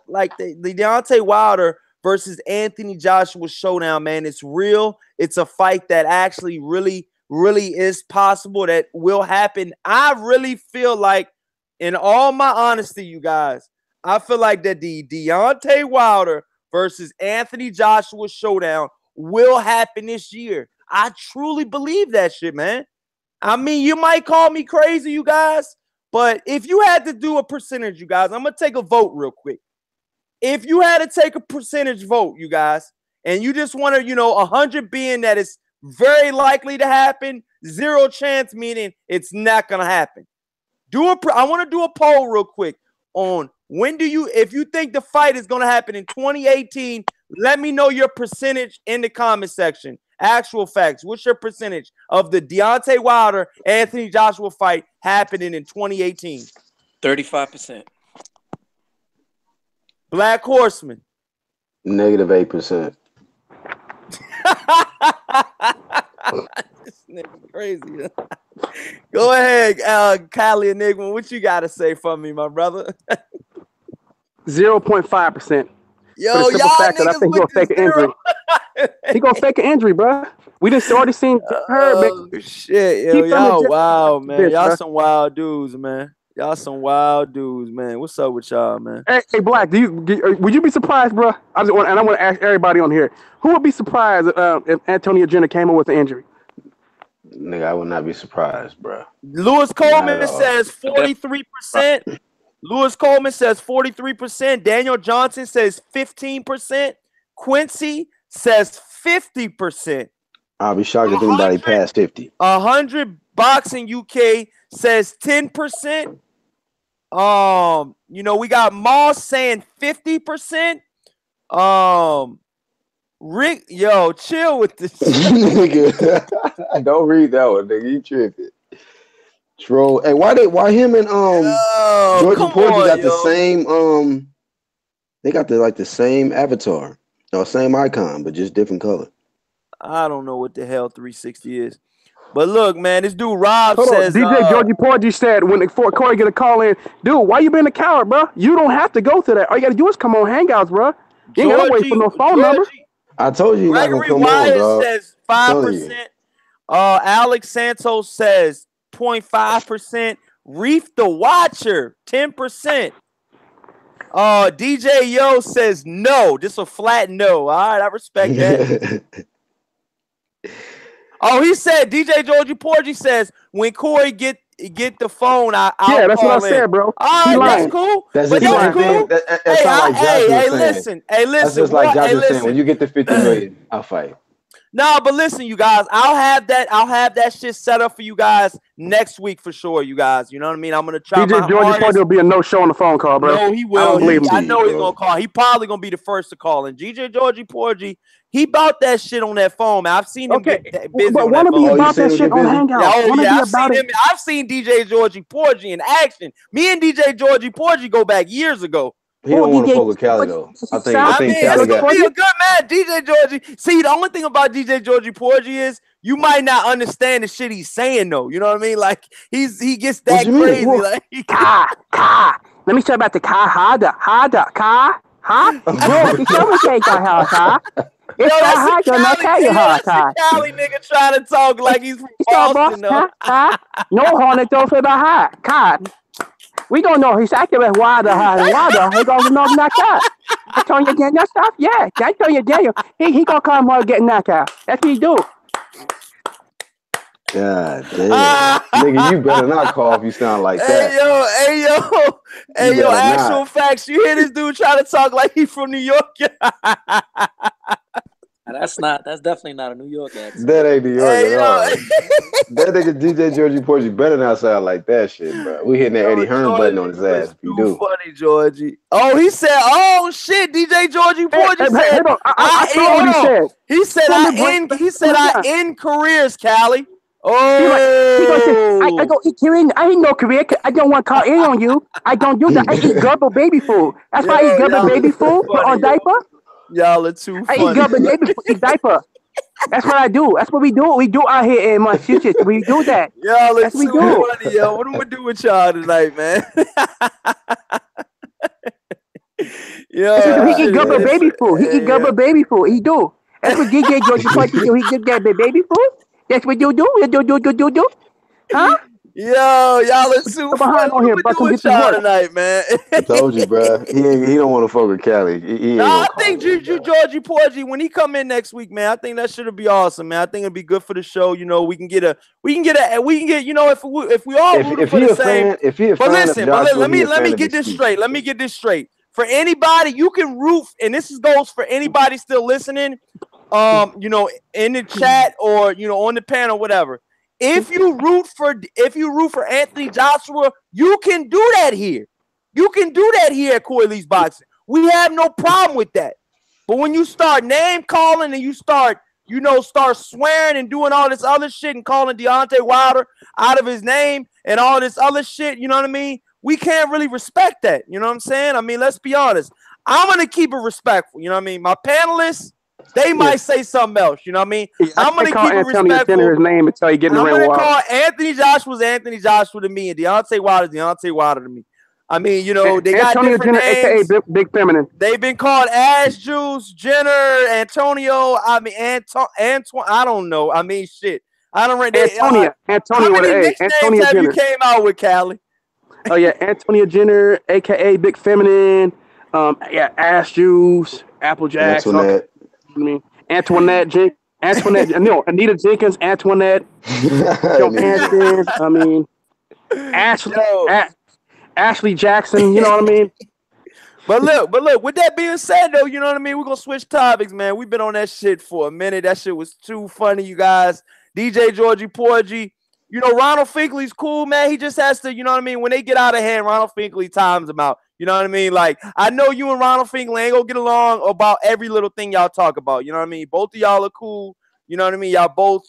like the Deontay Wilder versus Anthony Joshua showdown, man, it's real. It's a fight that actually really, really is possible, that will happen. I really feel like, in all my honesty, you guys, I feel like that the Deontay Wilder versus Anthony Joshua showdown will happen this year. I truly believe that shit, man. I mean, you might call me crazy, you guys, but if you had to do a percentage, you guys, I'm going to take a vote real quick. If you had to take a percentage vote, you guys, and you just want to, 100 being that it's very likely to happen, 0 chance meaning it's not going to happen. I want to do a poll real quick on if you think the fight is going to happen in 2018, let me know your percentage in the comment section. Actual facts. What's your percentage of the Deontay Wilder Anthony Joshua fight happening in 2018? 35%. Black Horseman. -8%. This nigga crazy. Go ahead, Kylie Enigma. What you got to say for me, my brother? 0.5%. Yo, y'all niggas I think he'll fake an injury. He gonna fake an injury, bro. We just already seen her. Shit, yo, y'all wild, man. Y'all some wild dudes, man. Y'all some wild dudes, man. What's up with y'all, man? Hey, Black, would you be surprised, bro? I want to ask everybody on here, who would be surprised if Antonio Jenner came in with an injury? Nigga, I would not be surprised, bro. Lewis Coleman says 43%. Lewis Coleman says 43%. Daniel Johnson says 15%. Quincy says 50%. I'll be shocked if anybody passed 50. 100 Boxing UK says 10%. We got Moss saying 50%. Rick, yo, chill with this. Nigga, don't read that one, nigga. You tripping. Troll. Hey, why him and Jordan Porgy got the same they got the same avatar. No, same icon, but just different color. I don't know what the hell 360 is. But look, man, this dude Rob says DJ Georgie Porgy said when Corey get a call in, dude, why you being a coward, bro? You don't have to go to that. All you gotta do is come on Hangouts, bro. You ain't gotta wait for no phone number. I told you not gonna come Wyatt on, dog. Says 5%. Alex Santos says 0.5%. Reef the Watcher, 10%. DJ Yo says no. Just a flat no. All right, I respect that. He said DJ Georgie Porgy says when Corey get the phone, I'll that's call what I said, bro. All right, that's cool. That's cool. Listen. That's just like Josh was saying. When you get to 50 million, I'll fight. No, but listen, you guys, I'll have that shit set up for you guys next week for sure, you guys. You know what I mean? I'm gonna try. DJ Georgie Porgy will be a no-show on the phone call, bro. No, he will. I know he's gonna call. He probably gonna be the first to call. And DJ Georgie Porgy, he bought that shit on that phone, man. I've seen him get busy on that phone. Be about that shit on Hangouts. I've seen DJ Georgie Porgy in action. Me and DJ Georgie Porgy go back years ago. He don't want to fuck with Cali though. I think Cali got be a good man, DJ Georgie. See, the only thing about DJ Georgie Porgy is you might not understand the shit he's saying though. You know what I mean? Like he gets that crazy. Like let me tell you about the car. Cali nigga trying to talk like he's from Boston. No hornet don't say the hot. We don't know. He's accurate. Wilder. He gonna know knocked out. Antonio Daniel stuff. Yeah, Antonio Daniel. He gonna come home getting knocked out. That's what he do. God damn. Nigga, you better not cough. You sound like that. Hey, yo, actual facts. You hear this dude try to talk like he from New York? That's definitely not a New York accent. That ain't New York at all. That nigga DJ Georgie Porgy better not sound like that shit, bro. We hitting that Eddie Hearn button on his ass if you do. Funny, Georgie. Oh, he said, oh shit, DJ Georgie Porgy said. I saw what he said. He said I end careers, Callie. Oh, I go eat career. I ain't no career. I don't want to call in on you. I don't do that. I eat gullible baby food. That's why I eat gullible baby food on diaper. Y'all are too funny. I eat gullible baby food in diaper. That's what I do. That's what we do. We do out here in Massachusetts. We do that. Y'all are too funny, yo. What am I do with y'all tonight, man? He eat gullible baby food. He eat gullible baby food. He do. That's what DJ Georgie Porgy do. He get that baby food. That's what you do. You do. Huh? Yo, y'all are too funny. What am I do with y'all tonight, man? I told you, bro. He don't want to fuck with Cali. I think Georgie Porgy, when he come in next week, man, I think that should be awesome, man. I think it'd be good for the show. You know, we can get. You know, if we all root for the same. If he a fan, let me get this straight. Let me get this straight. For anybody, you can root, and this goes for anybody still listening. You know, in the chat or on the panel, whatever. If you root for Anthony Joshua, you can do that here. You can do that here at Corey Lee's Boxing. We have no problem with that. But when you start name calling and you start swearing and doing all this other shit and calling Deontay Wilder out of his name and all this other shit, you know what I mean? We can't really respect that. You know what I'm saying? I mean, let's be honest. I'm gonna keep it respectful. You know what I mean? My panelists. They might say something else, you know what I mean? I'm going to keep it respectful. His name until you get in the ring. I'm going to call Anthony Joshua to me, and Deontay Wilder to me. I mean, they got Antonio different Jenner, names. AKA Big Feminine. They've been called Ash Juice, Jenner, Antonio. I mean, Antoine. I don't know. I mean, shit. I don't read Antonio. How many nicknames have you came out with, Callie? Oh yeah, Antonio Jenner, AKA Big Feminine. Ash Juice, Applejack. Antoinette Jenkins, Anita Jenkins, Antoinette, Johansson. I mean, Ashley Jackson. You know what I mean? But look. With that being said, though, you know what I mean. We're gonna switch topics, man. We've been on that shit for a minute. That shit was too funny, you guys. DJ Georgie Porgy. Ronald Finkley's cool, man. He just has to, you know what I mean. When they get out of hand, Ronald Finkley times them out. You know what I mean? Like, I know you and Ronald Finkley ain't gonna get along about every little thing y'all talk about. You know what I mean? Both of y'all are cool. You know what I mean? Y'all both,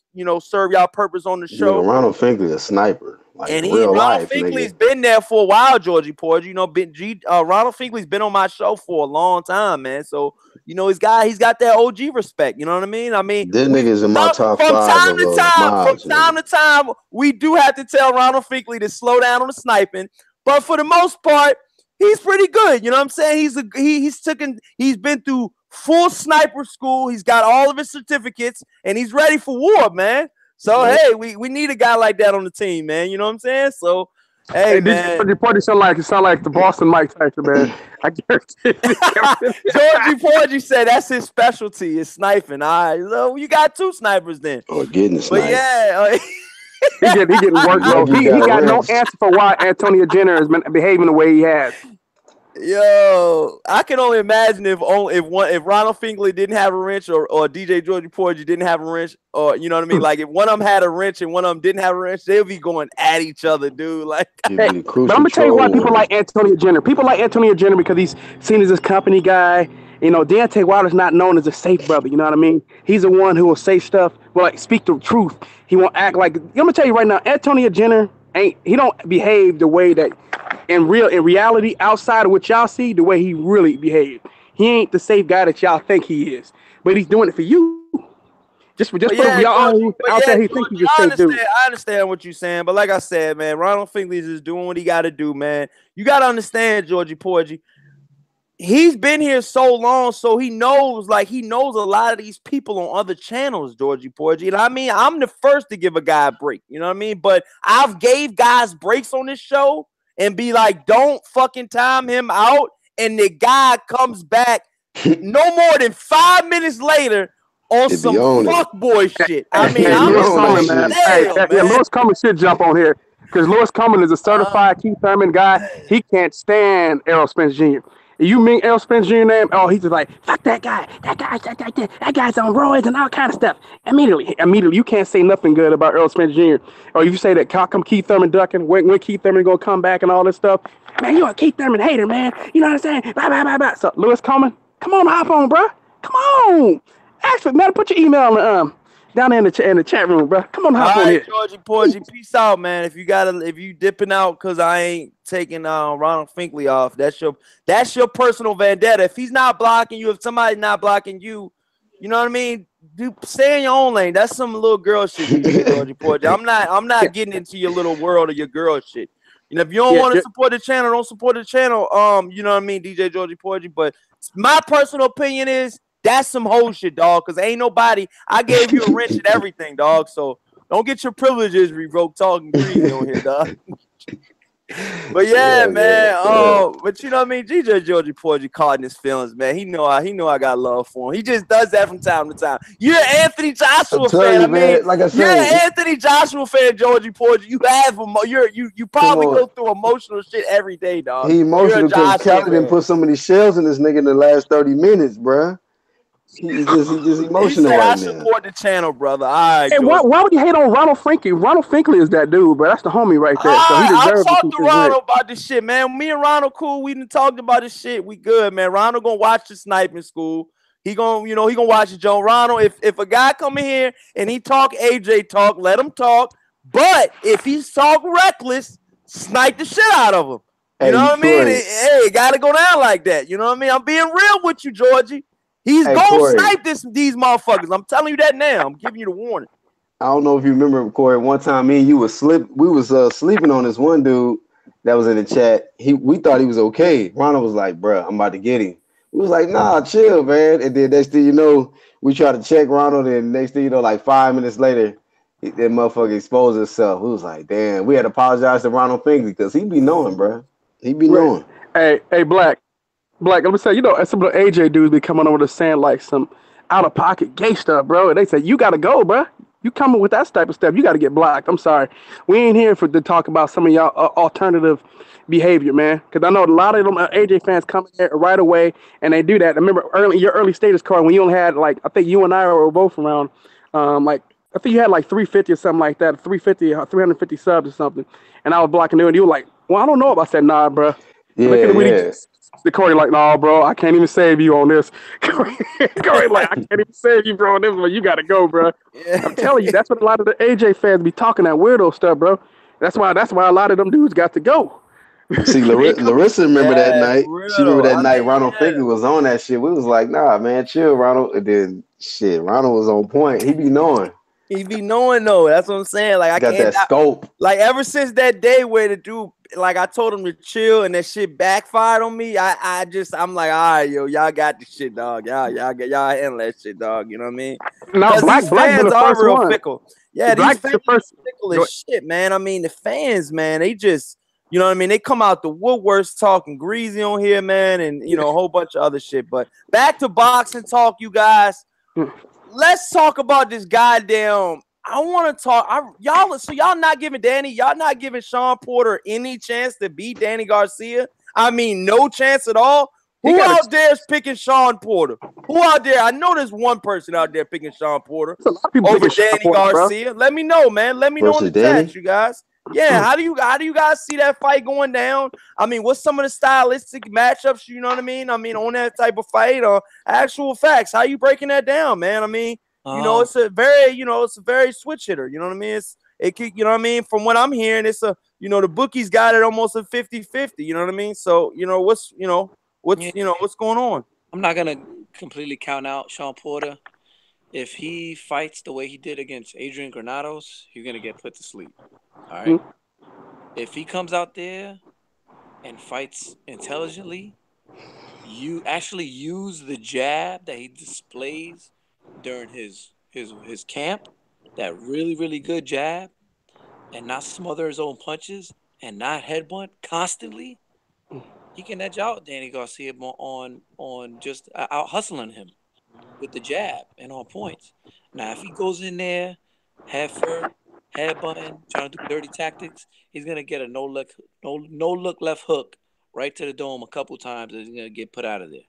serve y'all purpose on the show. Ronald Finkley a sniper. Like, and Ronald Finkley's been there for a while, Georgie Porgy. Ronald Finkley's been on my show for a long time, man. So, he's got that OG respect. You know what I mean? This nigga's in my top five. From time to time, we do have to tell Ronald Finkley to slow down on the sniping. But for the most part, he's pretty good. You know what I'm saying? He's been through full sniper school. He's got all of his certificates, and he's ready for war, man. So, hey, we need a guy like that on the team, man. You know what I'm saying? So, hey man. Georgie sound like the Boston Mike Tyson, man. I Georgie Porgy said that's his specialty is sniping. All right, so you got two snipers then. Or getting sniped. But yeah. He getting work, bro. He got no answer for why Antonio Jenner has been behaving the way he has. Yo, I can only imagine if Ronald Finkley didn't have a wrench or DJ Georgie Porgy didn't have a wrench, or you know what I mean? Like if one of them had a wrench and one of them didn't have a wrench, they'll be going at each other, dude. Like, but I'm gonna tell you why people like Antonio Jenner. People like Antonio Jenner because he's seen as this company guy. Deontay Wilder's not known as a safe brother. You know what I mean? He's the one who will say stuff, speak the truth. He won't act like. I'm gonna tell you right now, Antonio Jenner he don't behave the way that in reality outside of what y'all see, the way he really behaved. He ain't the safe guy that y'all think he is, but he's doing it for you. Just for y'all out there, he think he's a safe dude. I understand what you're saying, but like I said, man, Ronald Finkley is just doing what he got to do, man. You got to understand, Georgie Porgy. He's been here so long, so he knows a lot of these people on other channels, Georgie Porgy. And I mean, I'm the first to give a guy a break, you know what I mean? But I've gave guys breaks on this show, and be like, don't fucking time him out, and the guy comes back no more than 5 minutes later on It be some on it. fuckboy shit. I mean, Hey, He I'm be Lewis just on that like, Common, man. shit. Hey, damn, yeah, man. Lewis Common should jump on here because Lewis Common is a certified Keith Thurman guy. He can't stand Errol Spence Jr. You mean Errol Spence Jr. name? Oh, he's just like, fuck that guy. That guy's on roids and all kind of stuff. Immediately, you can't say nothing good about Errol Spence Jr. Or you say that how come Keith Thurman ducking? When Keith Thurman gonna come back and all this stuff? Man, you a Keith Thurman hater, man. You know what I'm saying? Blah, blah, blah, blah. So, Lewis Common, come on, hop on, bro. Come on. Actually, man, put your email down there in the chat room, bro. Come on, All hop on right, here. Georgie Porgy, peace out, man. If you dipping out because I ain't taking Ronald Finkley off, that's your personal vendetta. If he's not blocking you, if somebody's not blocking you, you know what I mean? Stay in your own lane. That's some little girl shit, DJ Georgie Porgy. I'm Yeah, not getting into your little world of your girl shit. You know, if you don't yeah, want to yeah. support the channel, don't support the channel. You know what I mean, DJ Georgie Porgy. But my personal opinion is that's some whole shit, dog. Cause ain't nobody. I gave you a wrench and everything, dog. So don't get your privileges revoked talking greasy on here, dog. But yeah, man. But you know what I mean? DJ Georgie Porgy caught in his feelings, man. He know I got love for him. He just does that from time to time. You're an Anthony I'm Joshua telling fan. you, I mean, man. Like I you're an say, Anthony Joshua fan, Georgie Porgy. You have you come probably on. go through emotional shit every day, dog. He You're a emotional because Joshua Khaled didn't fan. put so many shells in this nigga in the last 30 minutes, bruh. He just He emotional said I right now. support the channel, brother. All right, Hey, George. why would you hate on Ronald Finkley? Ronald Finkley is that dude, bro. That's the homie right there. So he I'll deserves to talk keep to his rent. Ronald about this shit, man. Me and Ronald cool. We done talked about this shit. We good, man. Ronald gonna watch the sniping school. He gonna watch it, Joe. Ronald, if a guy come in here and he talk AJ talk, let him talk. But if he's talk reckless, snipe the shit out of him. You know Hey, what I mean? Corey. It gotta go down like that. You know what I mean? I'm being real with you, Georgie. He's Hey, gonna Corey. snipe these motherfuckers. I'm telling you that now. I'm giving you the warning. I don't know if you remember, Corey. One time, me and you was we was sleeping on this one dude that was in the chat. We thought he was okay. Ronald was like, "Bruh, I'm about to get him." We was like, "Nah, chill, man." And then next thing you know, we tried to check Ronald, and next thing you know, like 5 minutes later, that motherfucker exposed himself. We was like, "Damn." We had to apologize to Ronald Finkley because he be knowing, bruh. He be Right. knowing. Hey, Black. Let me say, some of the AJ dudes be coming over to saying like some out of pocket gay stuff, bro. And they say you gotta go, bro. You coming with that type of stuff, you gotta get blocked. I'm sorry, we ain't here to talk about some of y'all alternative behavior, man. Because I know a lot of them AJ fans come in there right away and they do that. I remember your early status card when you only had like I think you and I were both around, like I think you had like 350 or something like that, 350, 350 subs or something. And I was blocking you, and you were like, "Well, I don't know." I said, "Nah, bro." Look Yeah, at the way yeah. the Corey like, "Nah, bro, I can't even save you on this." Corey like, "I can't even save you, bro, on this one. You gotta go, bro." I'm Yeah. telling you, that's what a lot of the AJ fans be talking that weirdo stuff, bro. That's why a lot of them dudes got to go. See, They come, Larissa remember that Yeah, night. for real She remember though. that I night mean, Ronald yeah. Finkley was on that shit. We was like, nah, man, chill, Ronald. And then shit, Ronald was on point. He be knowing. He be knowing though. That's what I'm saying. Like I Got can't that scope. like ever since that day where the dude like I told him to chill and that shit backfired on me. I'm like, all right, yo, y'all got this shit, dog. Y'all handle that shit, dog. You know what I mean? now, Because these Black been fans the are first real one. fickle. Yeah, these Black fans the first. are fickle Go, as shit, man. I mean, the fans, man, they just, you know what I mean? They come out the woodworks talking greasy on here, man, and you know, a whole bunch of other shit. But back to boxing talk, you guys. Let's talk about this goddamn. I want to talk. Y'all not giving y'all not giving Sean Porter any chance to beat Danny Garcia. I mean, no chance at all. he Who got out there is picking Sean Porter? Who out there? I know there's one person out there picking Sean Porter a lot of people over thinking Sean Danny Porter, bro. Garcia. Let me know, man. Let me know in Versus the chat, Danny. you guys. Yeah, how do you guys see that fight going down? I mean, what's some of the stylistic matchups? You know what I mean? I mean, on that type of fight or actual facts. How you breaking that down, man? I mean, it's a very switch hitter. You know what I mean? It could, you know what I mean? From what I'm hearing, it's the bookies got it almost a 50-50. You know what I mean? So, Yeah, what's going on? I'm not gonna completely count out Sean Porter. If he fights the way he did against Adrian Granados, he's gonna get put to sleep. All right. If he comes out there and fights intelligently, you actually use the jab that he displays during his camp, that really really good jab, and not smother his own punches and not headbutt constantly, he can edge out Danny Garcia on just out hustling him with the jab and on points. Now, if he goes in there, head first, head button, trying to do dirty tactics, he's gonna get a no look left hook right to the dome a couple times, and he's gonna get put out of there.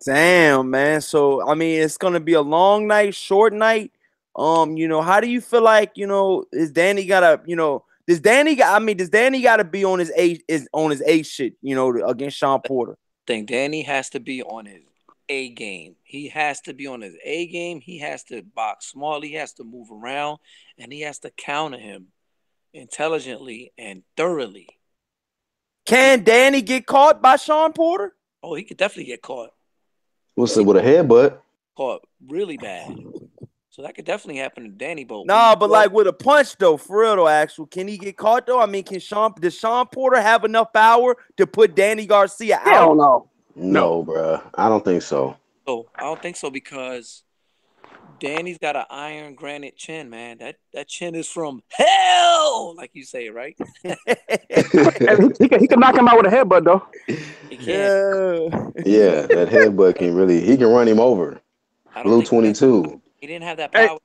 Damn, man. So I mean, it's gonna be a long night, short night. How do you feel like, is Danny gotta, does Danny gotta be on his A shit, against Sean Porter? I think Danny has to be on his A game. He has to be on his A game. He has to box small. He has to move around, and he has to counter him intelligently and thoroughly. Can Danny get caught by Sean Porter? Oh, he could definitely get caught. What's it with a headbutt? Caught really bad. So that could definitely happen to Danny. But like with a punch though, for real though, actual, can he get caught though? I mean, does Sean Porter have enough power to put Danny Garcia out? Hell no. No, bro. I don't think so. Oh, I don't think so because Danny's got an iron granite chin, man. That chin is from hell, like you say, right? he can knock him out with a headbutt though. He can. Yeah, that headbutt he can run him over. Blue 22. He didn't have that power,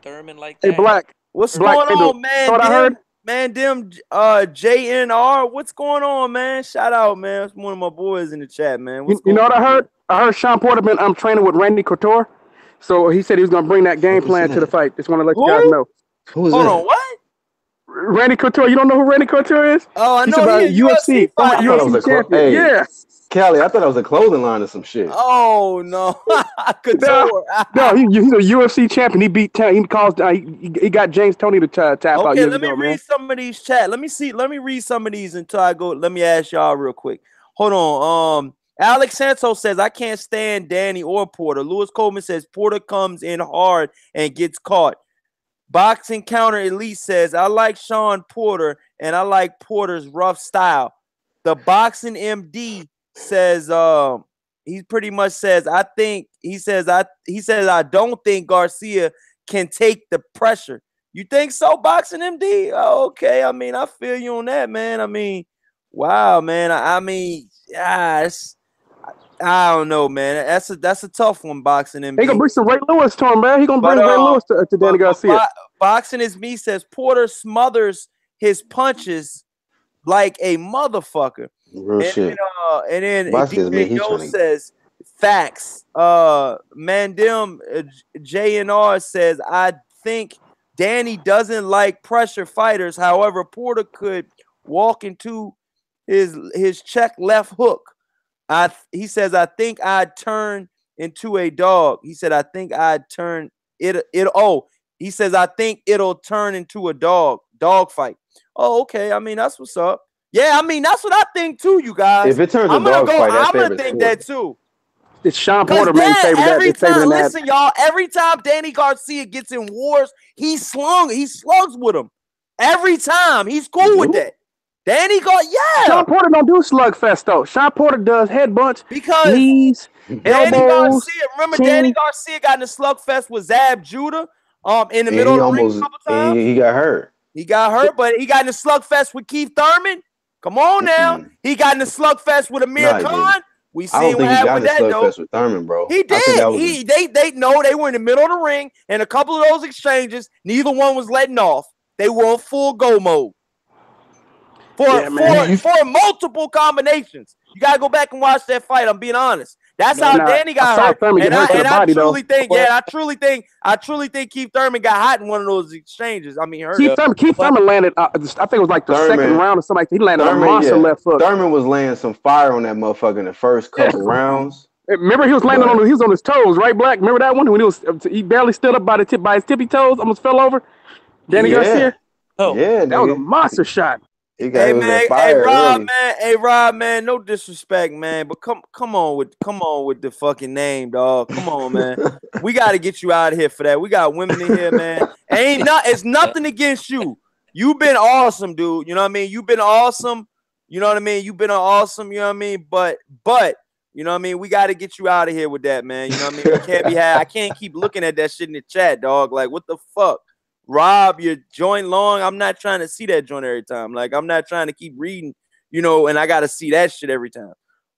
Thurman, like that. Hey, Black. What's Black, going on, man? What I heard? Man, JNR. What's going on, man? Shout out, man. It's one of my boys in the chat, man. You know what I heard? I heard Sean Porter been training with Randy Couture. So he said he was gonna bring that game plan to the fight. Just want to let you guys know. Who's Hold that? on, what? Randy Couture. You don't know who Randy Couture is? Oh, I know he's UFC. UFC champion. Yeah. Callie, I thought it was a clothing line or some shit. Oh no, Couture. No, he's a UFC champion. He beat. He got James Toney to tap out. Okay, let me read some of these chat. Let me read some of these until I go. Let me ask y'all real quick. Hold on. Alex Santos says I can't stand Danny or Porter. Lewis Coleman says Porter comes in hard and gets caught. Boxing Counter Elite says I like Sean Porter and I like Porter's rough style. The Boxing MD says he pretty much says I don't think Garcia can take the pressure. You think so, Boxing MD? Oh, okay, I mean, I feel you on that, man. I mean, wow, man. I don't know, man. That's a tough one, Boxing MD. He gonna bring some Ray Lewis to him, man. He gonna bring Ray Lewis to Danny Garcia. Boxing is me says Porter smothers his punches like a motherfucker. Real shit. And then DJ Yo says facts. Mandem JNR says I think Danny doesn't like pressure fighters. However, Porter could walk into his check left hook. He says I think I'd turn into a dog. He said I think I'd turn it. He says I think it'll turn into a dog fight. Oh, okay. I mean, that's what's up. Yeah, I mean, that's what I think too, you guys. If it turns a dog fight, I'm gonna think that too. It's Sean Porter, man. Listen, y'all. Every time Danny Garcia gets in wars, he slugs with him. Every time, he's cool with that. Danny Sean Porter don't do slugfest though. Sean Porter does headbutts, because knees, elbows. Danny Garcia got in a slugfest with Zab Judah. In the middle of the ring a couple times. He got hurt. But he got in a slugfest with Keith Thurman. Come on now. He got in a slugfest with Amir Khan. We see what happened with that though. With Thurman, bro. He did. They were in the middle of the ring, and a couple of those exchanges, neither one was letting off. They were on full go mode. For multiple combinations. You gotta go back and watch that fight. I'm being honest. That's how Danny got hurt. I truly think Keith Thurman got hot in one of those exchanges. I mean, Keith Thurman landed. I think it was like the second round or something. He landed a monster left hook. Thurman was laying some fire on that motherfucker in the first couple rounds. Remember, he was landing he was on his toes, right, Black? Remember that one when he barely stood up by his tippy toes, almost fell over. Danny Garcia. Oh yeah, that was a monster shot. Hey Rob, man, no disrespect, man, but come on with the fucking name, dog. Come on, man. We got to get you out of here for that. We got women in here, man. It's nothing against you. You've been awesome, dude. You know what I mean? You've been awesome. You know what I mean? You've been awesome. You know what I mean? But you know what I mean? We got to get you out of here with that, man. You know what I mean? We can't be I can't keep looking at that shit in the chat, dog. Like, what the fuck? Rob, your joint long. I'm not trying to see that joint every time. Like, I'm not trying to keep reading, you know, and I got to see that shit every time.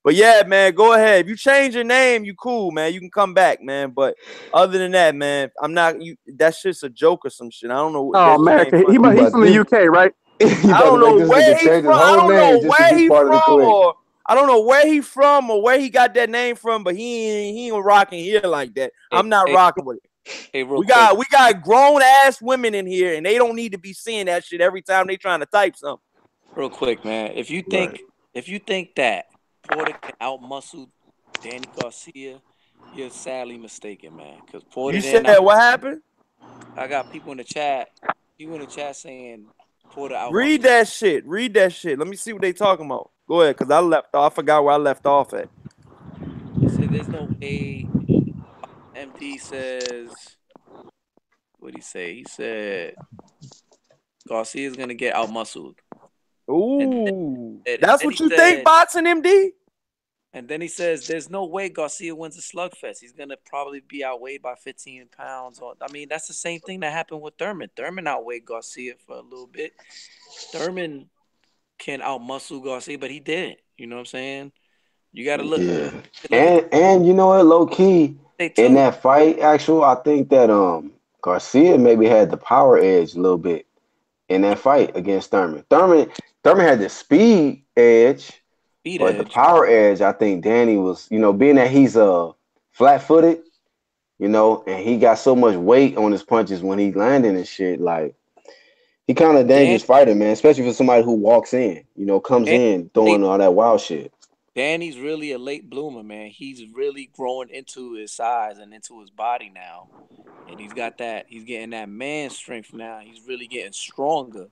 But yeah, man, go ahead. If you change your name, you cool, man. You can come back, man. But other than that, man, I'm not. That's just a joke or some shit. I don't know. Oh man, he's from the UK, right? I don't know where he's from. I don't know where he's from, or I don't know where he from or where he got that name from. But he ain't rocking here like that. I'm not rocking with it. We got grown ass women in here, and they don't need to be seeing that shit every time they trying to type something. Real quick, man. If you think that Porter can outmuscle Danny Garcia, you're sadly mistaken, man. Because Porter. You said that what happened? I got people in the chat. People in the chat saying Porter outmuscle. Read that shit. Read that shit. Let me see what they talking about. Go ahead, because I forgot where I left off at. He said there's no way. MD says, what'd he say? He said Garcia's gonna get outmuscled. Ooh, that's what you think, boxing MD? And then he says there's no way Garcia wins a slugfest. He's gonna probably be outweighed by 15 pounds. I mean, that's the same thing that happened with Thurman. Thurman outweighed Garcia for a little bit. Thurman can outmuscle Garcia, but he didn't. You know what I'm saying? You gotta look. Yeah. And you know what, low key in that fight, I think that Garcia maybe had the power edge a little bit in that fight against Thurman. Thurman had the speed edge. The power edge, I think Danny was, you know, being that he's flat-footed, you know, and he got so much weight on his punches when he landing and shit, like he kind of dangerous fighter, man, especially for somebody who walks in, you know, comes in throwing all that wild shit. Danny's really a late bloomer, man. He's really growing into his size and into his body now. And he's getting that man strength now. He's really getting stronger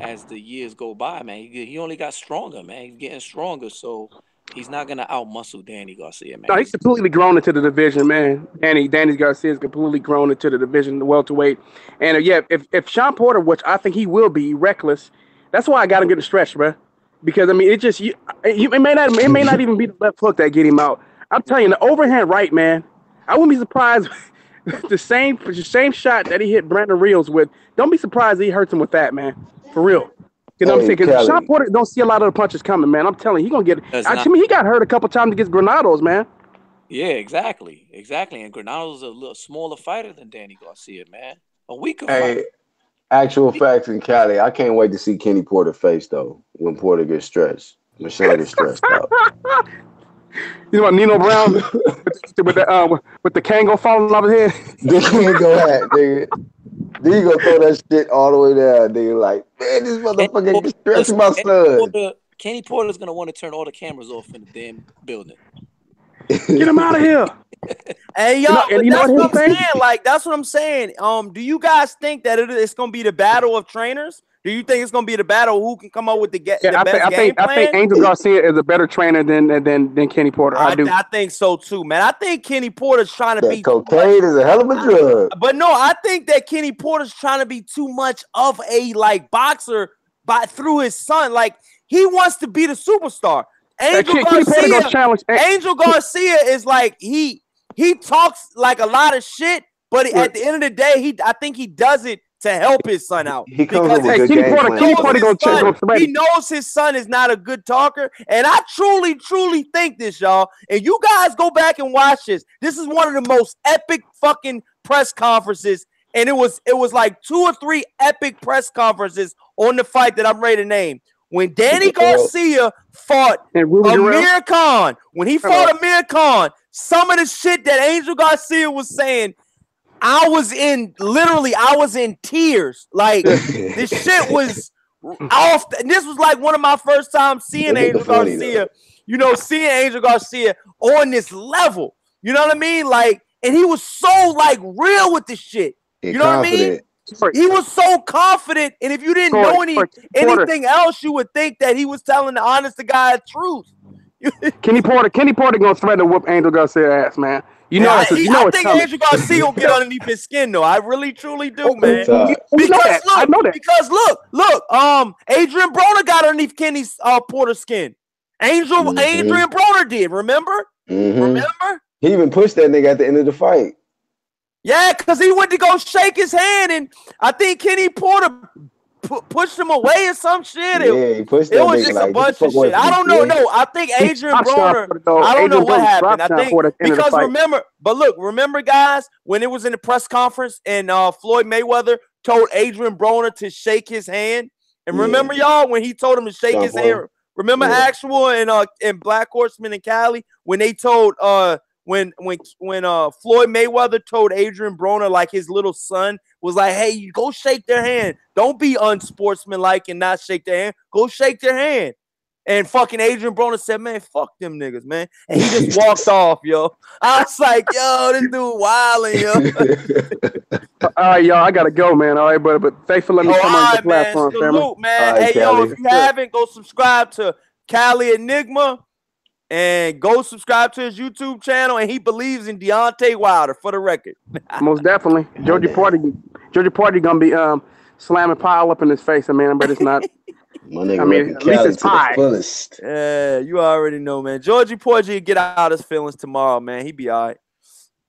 as the years go by, man. He only got stronger, man. He's getting stronger, so he's not gonna outmuscle Danny Garcia, man. No, he's completely grown into the division, man. Danny Garcia is completely grown into the division, the welterweight. And if Sean Porter, which I think he will be reckless, that's why I got him get a stretch, bro. Because I mean, it may not even be the left hook that get him out. I'm telling you, the overhand right, man. I wouldn't be surprised. the same shot that he hit Brandon Reels with. Don't be surprised he hurts him with that, man. For real. You know what I'm saying? Because Sean Porter don't see a lot of the punches coming, man. I'm telling you, he gonna get. To me, he got hurt a couple times against Granados, man. Yeah, exactly. And Granado's a little smaller fighter than Danny Garcia, man. A weaker fighter. Actual facts in Cali. I can't wait to see Kenny Porter face though when Porter gets stretched. When Sean gets stressed out. You know what, Nino Brown with the Kango falling off his head. The Kango hat, nigga. Then you gonna throw that shit all the way down, nigga. Like, man, this motherfucker is stretching my son. Kenny Porter's gonna want to turn all the cameras off in the damn building. Get him out of here. Hey, y'all, that's what I'm saying. Like, that's what I'm saying. Do you guys think that it's gonna be the battle of trainers? Do you think it's gonna be the battle who can come up with the best game plan? I think Angel Garcia is a better trainer than Kenny Porter. I do. I think so too, man. I think Kenny Porter's trying to be cocaine is a hell of a drug. But no, I think that Kenny Porter's trying to be too much of a boxer through his son. Like, he wants to be the superstar. Angel Garcia is like he talks like a lot of shit, but at the end of the day, I think he does it to help his son out. He comes with a good game plan. He knows his son is not a good talker, and I truly, truly think this, y'all. And you guys go back and watch this. This is one of the most epic fucking press conferences, and it was like 2 or 3 epic press conferences on the fight that I'm ready to name. When Danny Garcia fought Amir Khan, Amir Khan, some of the shit that Angel Garcia was saying, I was in tears. Like, this shit was off. And this was like one of my first times seeing Angel Garcia, seeing Angel Garcia on this level. You know what I mean? Like, and he was so real with this shit. You know what I mean? He was so confident, and if you didn't know anything else, you would think that he was telling the honest to God truth. Kenny Porter gonna threaten to whoop Angel Garcia ass, man. I think Angel Garcia will get underneath his skin, though. I really, truly do, man. Because look, Adrian Broner got underneath Kenny's Porter's skin. Adrian Broner did. Remember? He even pushed that nigga at the end of the fight. Yeah, because he went to go shake his hand, and I think Kenny Porter pushed him away or some shit. Yeah, he pushed It that was nigga just a like, get the bunch of fuck away shit. from I me, don't know. kid. No, I think He Adrian dropped Sean Broner. Porter, though. I don't know Adrian what Broner happened. dropped I Sean think Porter at the end of the because fight. remember, guys, when it was in the press conference and Floyd Mayweather told Adrian Broner to shake his hand, and remember y'all when he told him to shake Sean his Porter. hand. Remember Yeah. Actual and Black Horseman in Cali when they told when Floyd Mayweather told Adrian Broner like his little son was like, hey, you go shake their hand. Don't be unsportsmanlike and not shake their hand. Go shake their hand. And fucking Adrian Broner said, man, fuck them niggas, man. And he just walked off, yo. I was like, yo, this dude wilding, yo. All right, y'all, I gotta go, man. All right, but thanks for letting me come on your Man. platform, family. Salute, man. All right, Hey, yo, Cali. if you haven't, go subscribe to Cali Enigma and go subscribe to his YouTube channel. And he believes in Deontay Wilder, for the record. Most definitely. Georgie Party gonna be slamming pile up in his face, man, but it's not. My nigga I mean, repping at least Cali it's to the pie. fullest. Yeah, you already know, man. Georgie Porgy get out his feelings tomorrow, man. He be all right.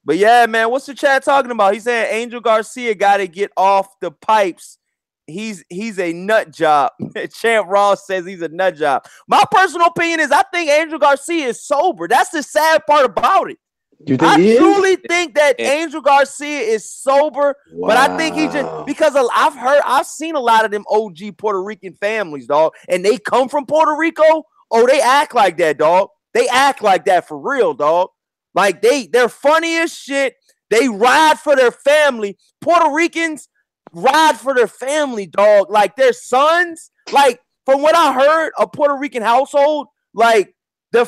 But yeah, man, what's the chat talking about? He's saying Angel Garcia got to get off the pipes. He's a nut job. Champ Ross says he's a nut job. My personal opinion is I think Angel Garcia is sober. That's the sad part about it. You think I he truly is? think that Angel Garcia is sober, but I think he just because I've seen a lot of them OG Puerto Rican families, dog, and they come from Puerto Rico. Oh, they act like that, dog. They act like that for real, dog. Like they're funny as shit. They ride for their family. Puerto Ricans ride for their family, dog. Like their sons. Like from what I heard, a Puerto Rican household, like the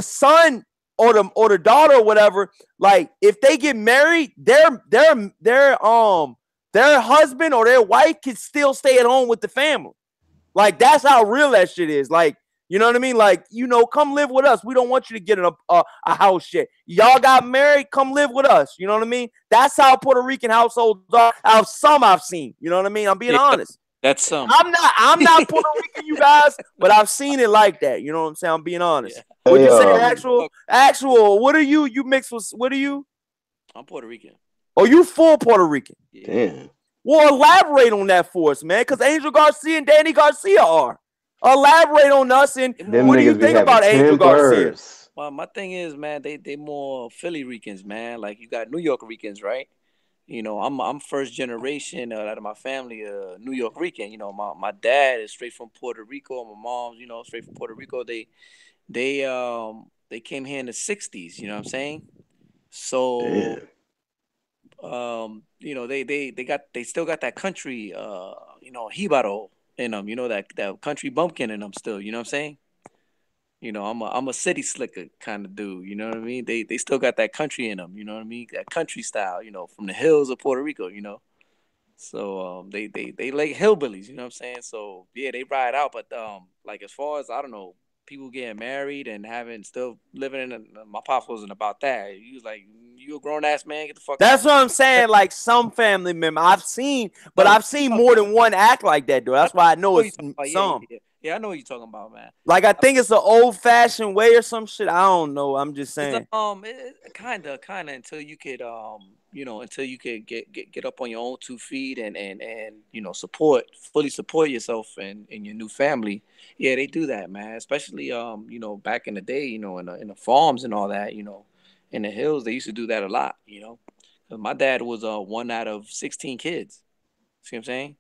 son or the daughter or whatever, like if they get married, their husband or their wife can still stay at home with the family. Like that's how real that shit is. Like, you know what I mean? Like, you know, come live with us. We don't want you to get in a house yet. Y'all got married, come live with us. You know what I mean? That's how Puerto Rican households are. Some I've seen. You know what I mean? I'm being honest. That's some. I'm not Puerto Rican, you guys, but I've seen it like that. You know what I'm saying? I'm being honest. Yeah. Would you say actual? What are you? You mixed with what are you? I'm Puerto Rican. Oh, you full Puerto Rican? Yeah. Damn. Well, elaborate on that for us, man. Because Angel Garcia and Danny Garcia are. Elaborate on us and what do you think about Angel Garcia? Well, my thing is, man, they more Philly Ricans, man. Like you got New York Ricans, right? You know, I'm first generation out of my family, New York Rican. You know, my dad is straight from Puerto Rico. My mom's, you know, straight from Puerto Rico. They came here in the '60s. You know what I'm saying? So, you know, they still got that country, you know, jibaro in them. You know that country bumpkin in them still. You know what I'm saying? You know, I'm a city slicker kind of dude. You know what I mean? They still got that country in them. You know what I mean? That country style. You know, from the hills of Puerto Rico. You know, so they like hillbillies. You know what I'm saying? So yeah, they ride out. But like as far as I don't know, people getting married and still living in. My pops wasn't about that. He was like, "You a grown ass man, get the fuck." That's what I'm saying. Like some family member I've seen more than one act like that, though. That's why I know it's some. Yeah, I know what you're talking about, man. Like I think it's an old-fashioned way or some shit. I don't know. I'm just saying. Kind of until you could you know, until you could get up on your own 2 feet and you know, fully support yourself and your new family. Yeah, they do that, man. Especially you know, back in the day, you know, in the farms and all that, you know, in the hills, they used to do that a lot, you know. 'Cause my dad was one out of 16 kids. See what I'm saying?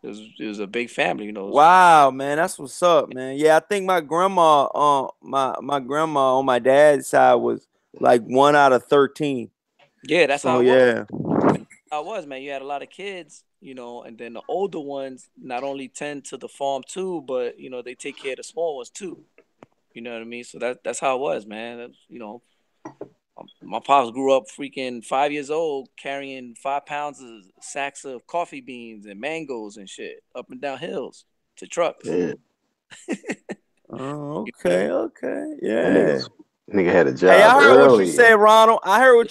It was a big family, you know. Wow, man, that's what's up, man. Yeah, I think my grandma, my grandma on my dad's side was like 1 out of 13. Yeah, that's how it was. I was, man. You had a lot of kids, you know, and then the older ones not only tend to the farm too, but you know they take care of the small ones too. You know what I mean? So that's how it was, man. You know, my pops grew up freaking 5 years old, carrying 5 pounds of sacks of coffee beans and mangoes and shit up and down hills to trucks. Yeah. Oh, okay, yeah. Nigga had a job. Hey, I heard early. what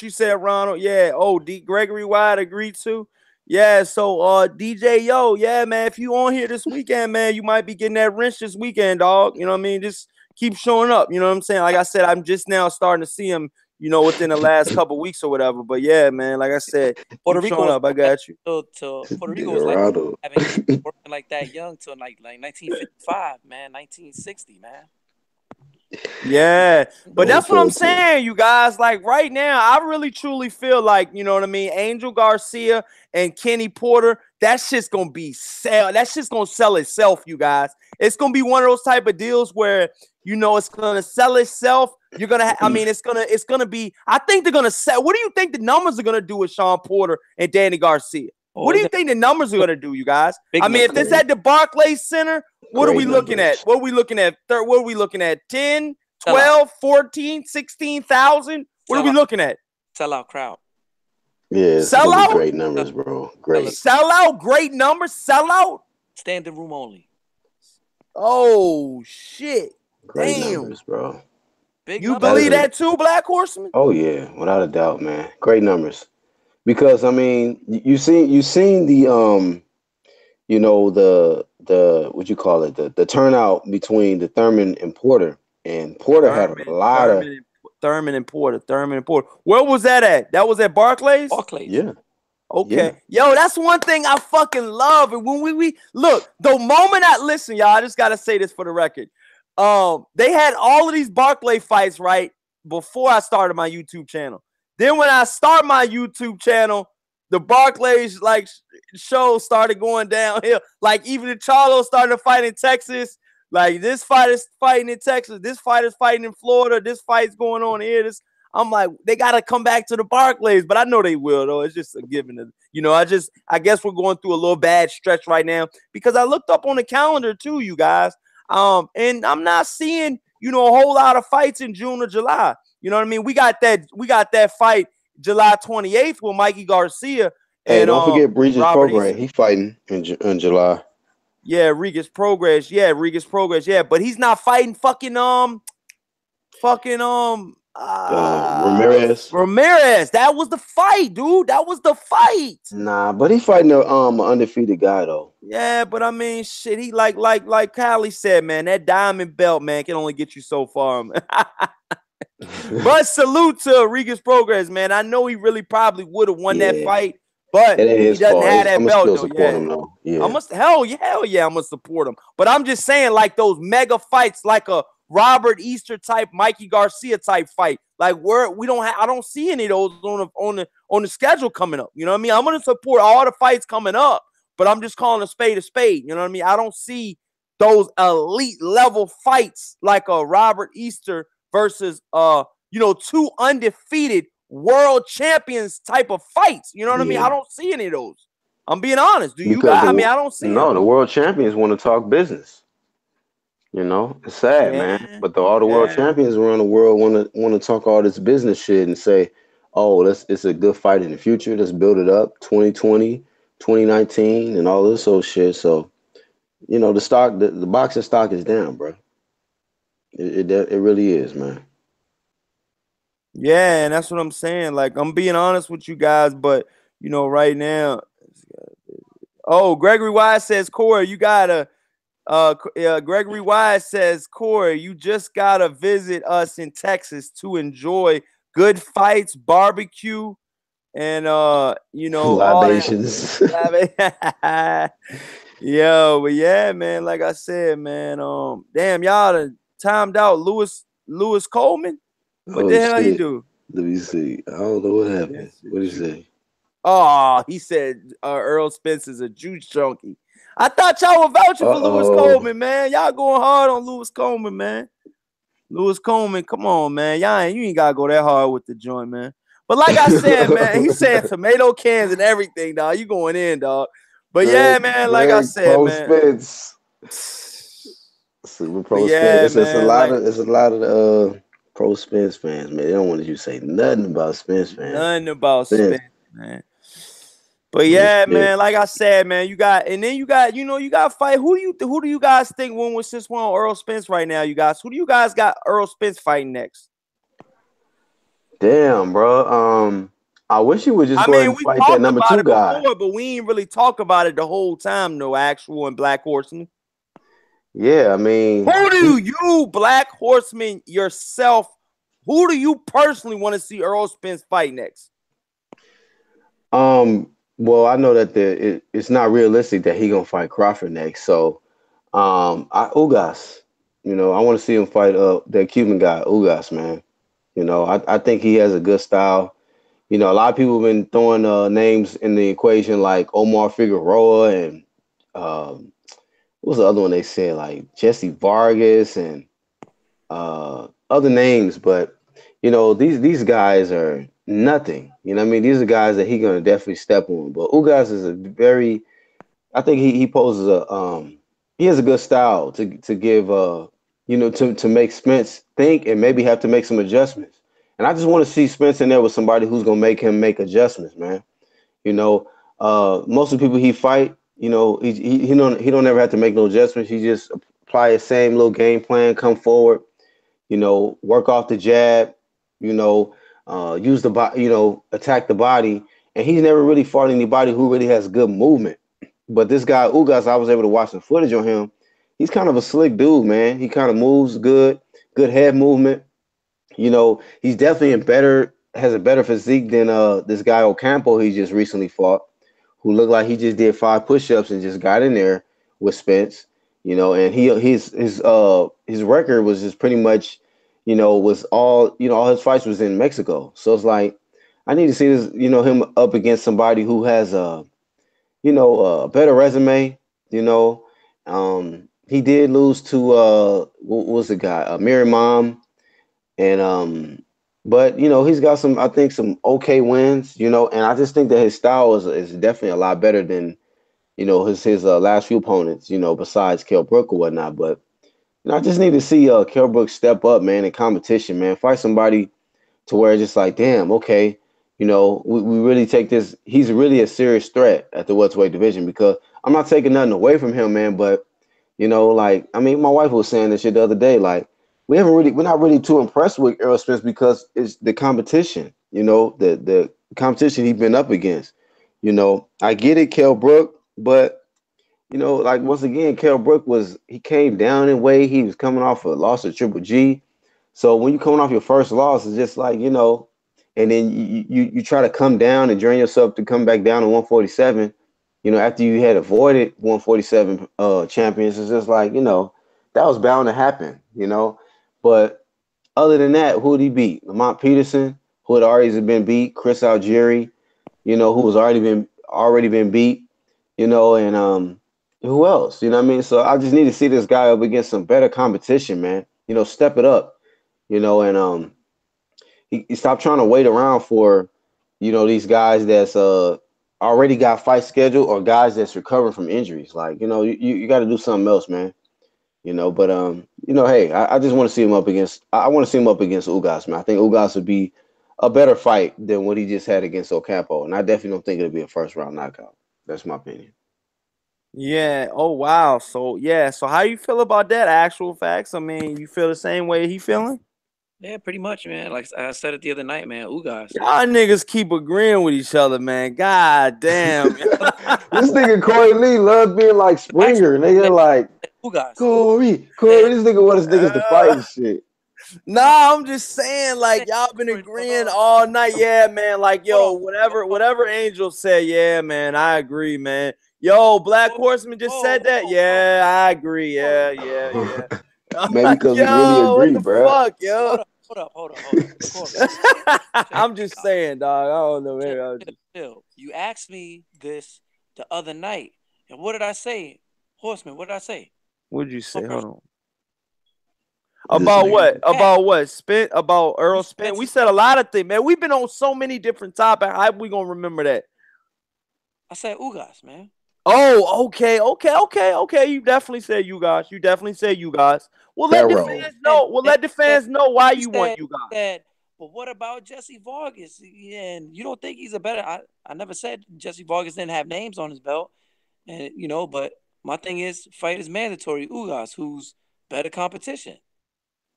you said, Ronald. Yeah. Oh, D. Gregory White agreed to. Yeah. So, DJ, yeah, man. If you on here this weekend, man, you might be getting that wrench this weekend, dog. You know what I mean? Just keep showing up. You know what I'm saying? Like I said, I'm just now starting to see him. you know, within the last couple weeks or whatever. But yeah, man, like I said, Puerto keep Rico showing was up. I got you. Puerto Rico was like having kids working like that young till like 1955, man, 1960, man. Yeah, but that's what I'm Okay. saying, you guys. Like right now, I really truly feel like, you know what I mean, Angel Garcia and Kenny Porter, that shit's gonna be sell. That shit's gonna sell itself, you guys. It's gonna be one of those type of deals where, you know, it's gonna sell itself. You're gonna, I mean, it's gonna be. I think they're gonna sell. What do you think the numbers are gonna do with Sean Porter and Danny Garcia? What do you think the numbers are gonna do, you guys? I mean, if this at the Barclays Center, what are we looking at? What are we looking at? What are we looking at? 10, 12, 14, 16,000? What are we looking at? Sellout crowd. Yeah, it's gonna be great numbers, bro. Great. Sellout, great numbers, sellout. Standing room only. Oh shit. Great numbers, bro. You believe that too, Black Horseman? Oh yeah, without a doubt, man. Great numbers. Because I mean, you seen the you know, the what you call it, the turnout between the Thurman and Porter. And Porter had a lot of Thurman and Porter. Where was that at? That was at Barclays? Yeah. Okay. Yeah. Yo, that's one thing I fucking love. And when we look, the moment I listen, y'all, I just gotta say this for the record. They had all of these Barclay fights right before I started my YouTube channel. Then when I start my YouTube channel, the Barclays like shows started going downhill. Like even the Charlo started to fight in Texas. Like this fight is fighting in Texas. This fight is fighting in Florida. This fight's going on here. I'm like, they gotta come back to the Barclays, but I know they will though. It's just a given. You know, I guess we're going through a little bad stretch right now because I looked up on the calendar too, you guys. And I'm not seeing, you know, a whole lot of fights in June or July. You know what I mean? We got that fight July 28th with Mikey Garcia. Hey, don't forget Regis Progress. He fighting in July. Yeah, Regis Progress. Yeah, but he's not fighting Ramirez. That was the fight, dude. That was the fight. Nah, but he fighting an undefeated guy though. Yeah, but I mean, shit. He like Kylie said, man. That diamond belt, man, can only get you so far. But salute to Regis Progress, man. I know he really probably would have won that fight, but he doesn't have that belt. Still support him though. Yeah. Hell yeah, I'm gonna support him. But I'm just saying, like those mega fights, like a Robert Easter type, Mikey Garcia type fight. Like I don't see any of those on the schedule coming up. You know what I mean? I'm gonna support all the fights coming up, but I'm just calling a spade a spade. You know what I mean? I don't see those elite level fights like a Robert Easter versus you know, two undefeated world champions type of fights. You know what I mean? I don't see any of those. I'm being honest. Do you guys? I mean, I don't see the world champions want to talk business. You know, it's sad, man. But all the world champions around the world want to talk all this business shit and say, oh, it's a good fight in the future. Let's build it up. 2020, 2019, and all this old shit. So, you know, the boxing stock is down, bro. It really is, man. Yeah, and that's what I'm saying. Like, I'm being honest with you guys, but you know, right now, Gregory Wise says, Corey, you gotta. Gregory Wise says, Corey, you just gotta visit us in Texas to enjoy good fights, barbecue, and you know, libations. Yo, but yeah, man. Like I said, man. Damn, y'all done timed out Lewis Coleman. What the hell he do? Let me see. I don't know what happened. What did he say? Oh, he said Earl Spence is a juice junkie. I thought y'all were vouching for Lewis Coleman, man. Y'all going hard on Lewis Coleman, man. Lewis Coleman, come on, man. You ain't gotta go that hard with the joint, man. But like I said, man, he said tomato cans and everything, dog. You going in, dog. But yeah, man, like I said, man. Spence. Super Pro Spence. It's a lot of Pro Spence fans, man. They don't want you to say nothing about Spence fans. Nothing about Spence, man. But yeah, man, like I said, man, you got fight. Who do you guys think since we're on Earl Spence right now, you guys? Who do you guys got Earl Spence fighting next? Damn, bro. I wish you would just go ahead and fight that number 2 guy. Before, but we ain't really talk about it the whole time, no actual and Black Horseman. Yeah, I mean, who do you, Black Horseman, yourself, Who do you personally want to see Earl Spence fight next? Well, I know that it's not realistic that he gonna fight Crawford next. So, Ugas, I want to see him fight that Cuban guy, Ugas, man. I think he has a good style. A lot of people have been throwing names in the equation like Omar Figueroa and what was the other one they said, like Jesse Vargas and other names, but these guys are nothing. You know what I mean? These are guys that he gonna definitely step on. But Ugas is I think he poses he has a good style to give to make Spence think and maybe have to make some adjustments. And I just want to see Spence in there with somebody who's gonna make him make adjustments, man. Most of the people he fight, he don't ever have to make no adjustments. He just apply his same little game plan, come forward, work off the jab, use the body, attack the body. And he's never really fought anybody who really has good movement. But this guy, Ugas, I was able to watch some footage on him. He's kind of a slick dude, man. He kind of moves good head movement. He's definitely has a better physique than this guy Ocampo he just recently fought, who looked like he just did 5 push-ups and just got in there with Spence. And his record was just pretty much, was all his fights was in Mexico. So it's like I need to see this, him up against somebody who has a better resume. He did lose to what was the guy, Miramon, and but he's got some okay wins, and I just think that his style is definitely a lot better than his last few opponents, besides Kell Brook or whatnot. But I just need to see Kell Brook step up, man, in competition, man. Fight somebody to where it's just like, damn, okay, we really take this. He's really a serious threat at the welterweight division, because I'm not taking nothing away from him, man. But like, I mean, my wife was saying this shit the other day, like, we're not really too impressed with Errol Spence because it's the competition, the competition he's been up against. I get it, Kell Brook, but like, once again, Kell Brook he came down in weight. He was coming off a loss to Triple G. So when you're coming off your first loss, it's just like, and then you try to come down and drain yourself to come back down to 147, after you had avoided 147 champions. It's just like, that was bound to happen, But other than that, who did he beat? Lamont Peterson, who had already been beat, Chris Algieri, who was already been beat, and who else? You know what I mean? So I just need to see this guy up against some better competition, man. Step it up, and he stopped trying to wait around for, these guys that's already got fight scheduled, or guys that's recovering from injuries. Like, you got to do something else, man. But hey, I just want to see him up against. I want to see him up against Ugas, man. I think Ugas would be a better fight than what he just had against Ocampo, and I definitely don't think it'll be a first round knockout. That's my opinion. Yeah. Oh wow. So yeah. So how you feel about that? Actual facts. I mean, you feel the same way he feeling? Yeah, pretty much, man. Like I said it the other night, man. Ugas. Y'all niggas keep agreeing with each other, man. God damn. This nigga Corey Lee loves being like Springer. Nigga, like Ugas. Corey. This nigga wants his niggas to fight and shit. Nah, I'm just saying, like, y'all been agreeing all night. Yeah, man. Like, yo, whatever Angel said, yeah, man, I agree, man. Yo, Black Horseman just said that. Yeah, I agree. Yeah. Maybe because we really agree, bro. Fuck, yo. Hold up. I'm just saying, dog. I don't know, man. You asked me this the other night, and what did I say, Horseman? What did I say? What did you say? Hold on. About what? About what? Spence? About Earl Spence? We said a lot of things, man. We've been on so many different topics. How we gonna remember that? I said Ugas, man. Oh, okay. You definitely said you guys. Well, let the fans know. Let the fans know why you want you guys. But what about Jesse Vargas? And you don't think he's a better? I never said Jesse Vargas didn't have names on his belt, and But my thing is, fight is mandatory. Ugas, who's better competition.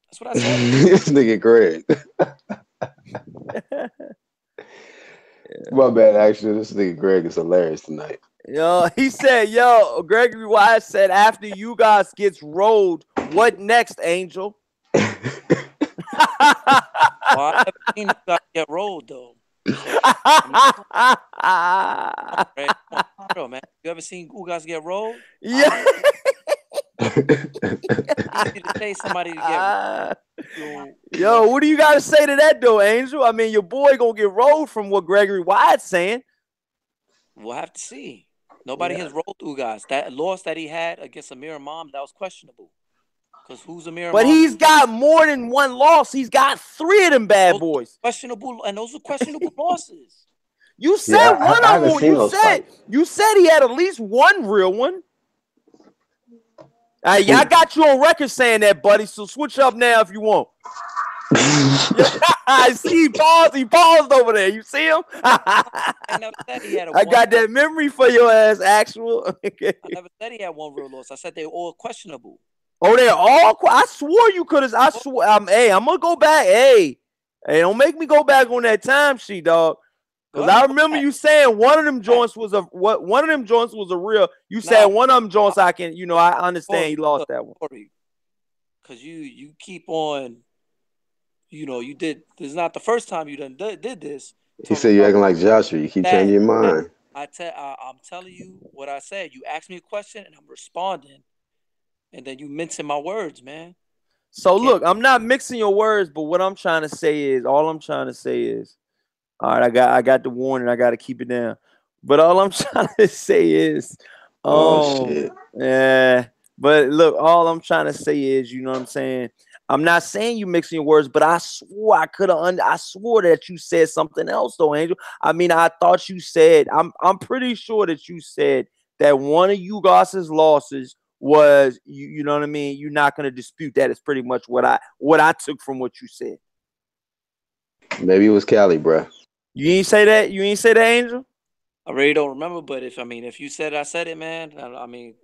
That's what I said. This nigga Greg. My bad, actually. This nigga Greg is hilarious tonight. Yo, he said, Gregory Wise said, after you guys gets rolled, what next, Angel? Well, I never seen you guys get rolled though. So right, come on, bro, man. You ever seen you guys get rolled? Yeah. Easy to say somebody to get rolled. Yo, what do you got to say to that though, Angel? I mean, your boy gonna get rolled from what Gregory Wyatt's saying. We'll have to see. Nobody has rolled Ugas. That loss that he had against Amir Imam, that was questionable. Because who's Amir But Imam? he's got more than one loss. He's got 3 of them bad boys. Questionable, and those are questionable losses. You said one I of haven't them. seen those fights. You said he had at least one real one. I got you on record saying that, buddy. So switch up now if you want. I see he paused. He paused over there. You see him? I never said he had I got that memory for your ass, actual. I never said he had one real loss. I said they were all questionable. Oh, they're all. I swore you could have. I swear. Hey, I'm gonna go back. Hey, don't make me go back on that time sheet, dog. Because I remember you saying one of them joints was a real. You said one of them joints I can. I understand he lost that one. Because you keep on. You did. This is not the first time you did this. He said you acting like Joshua. You keep changing your mind. I'm telling you what I said. You asked me a question and I'm responding, and then you mincing my words, man. So look, I'm not mixing your words, but what I'm trying to say is, all right, I got the warning. I got to keep it down. But all I'm trying to say is, shit. Yeah. But look, all I'm trying to say is, you know what I'm saying? I'm not saying you mixing your words, but I swore I swore that you said something else though, Angel. I mean, I thought you said, I'm pretty sure that you said that one of you guys' losses was, you know what I mean? You're not gonna dispute that. It's pretty much what I took from what you said. Maybe it was Cali, bro. You ain't say that? You ain't say that, Angel? I really don't remember, but if you said I said it, man,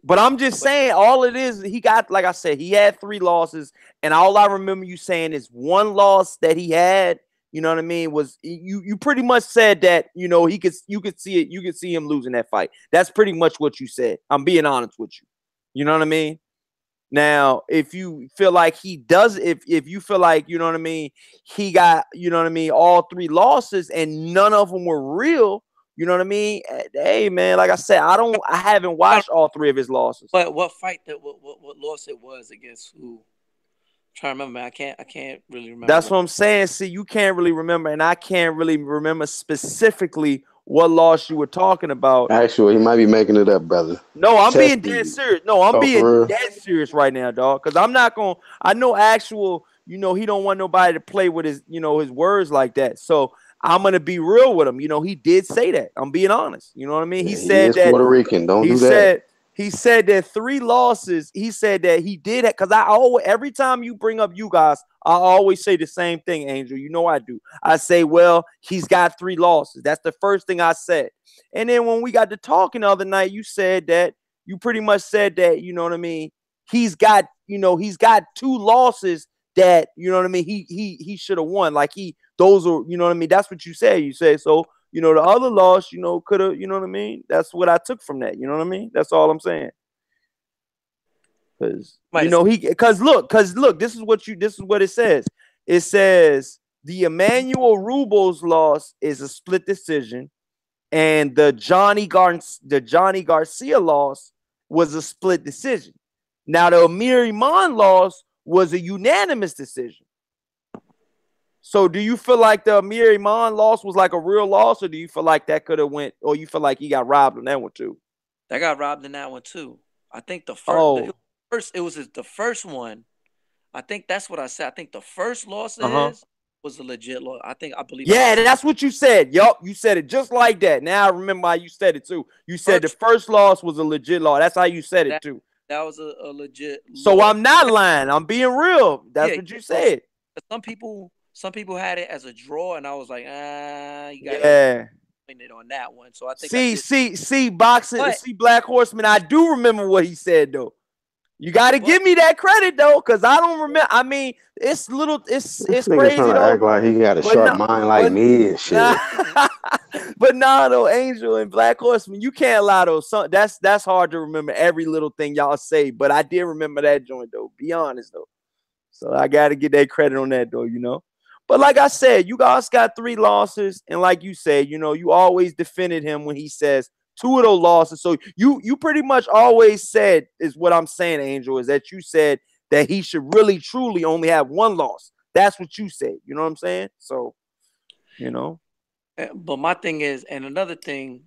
But I'm just saying, all it is, he got, like I said, he had 3 losses, and all I remember you saying is one loss that he had, you know what I mean, was you pretty much said that, you could see it, you could see him losing that fight. That's pretty much what you said. I'm being honest with you. You know what I mean? Now, if you feel like he does, if you feel like, you know what I mean, he got, you know what I mean, all 3 losses and none of them were real. You know what I mean? Hey, man, like I said, I haven't watched all 3 of his losses. But what fight what loss it was against who? I'm trying to remember, man. I can't really remember. That's what I'm saying. See, you can't really remember, and I can't really remember specifically what loss you were talking about. Actually, he might be making it up, brother. No, I'm being dead serious. No, I'm being dead serious right now, dog. Because I'm not going to, I know actual, he don't want nobody to play with his, his words like that. So I'm going to be real with him. He did say that. I'm being honest. You know what I mean? He said that. Puerto Rican. Don't do that. He said that 3 losses. He said that he did it because every time you bring up you guys, I always say the same thing, Angel. You know I do. I say, well, he's got 3 losses. That's the first thing I said. And then when we got to talking the other night, you said that you pretty much said that, you know what I mean? He's got 2 losses that, you know what I mean? He should have won. Like those are, you know what I mean? That's what you said. You said so. The other loss, could have, you know what I mean? That's what I took from that. You know what I mean? That's all I'm saying. Because look, this is what it says. It says the Emmanuel Rubos loss is a split decision, and the Johnny Garcia loss was a split decision. Now the Amir Iman loss was a unanimous decision. So do you feel like the Amir Iman loss was like a real loss, or do you feel like that could have went, or you feel like he got robbed on that one too? That got robbed in that one too. I think the first, it was the first one. I think that's what I said. I think the first loss was a legit loss. I believe. Yeah, that's what you said. Yup, you said it just like that. Now I remember how you said it too. You said the first loss was a legit loss. That's how you said it too. That was a legit. So loss. I'm not lying. I'm being real. That's what you said. Some people had it as a draw, and I was like, you got it on that one. So I think see boxing, see Black Horseman. I do remember what he said though. You got to give me that credit though, because I don't remember. I mean, it's crazy. Trying to act like he got a sharp mind like me and shit. But though, Angel and Black Horseman, you can't lie though. That's hard to remember every little thing y'all say. But I did remember that joint though. Be honest though. So I got to get that credit on that though, But like I said, you guys got 3 losses, and like you said, you always defended him when he says 2 of those losses. So you pretty much always said is what I'm saying, Angel, is that you said that he should really truly only have 1 loss. That's what you said. You know what I'm saying? So, But my thing is, and another thing,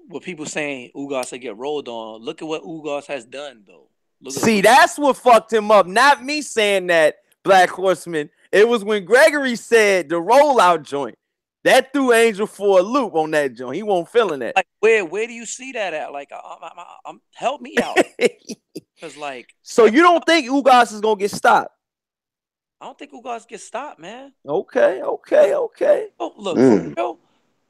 what people saying Ugas will get rolled on. Look at what Ugas has done, though. See, that's what fucked him up. Not me saying that, Black Horseman. It was when Gregory said the rollout joint. That threw Angel for a loop on that joint. He won't feeling that. Like, where do you see that at? Like, help me out. Because, like... So you don't think Ugas is going to get stopped? I don't think Ugas gets stopped, man. Okay. Oh, look, for real,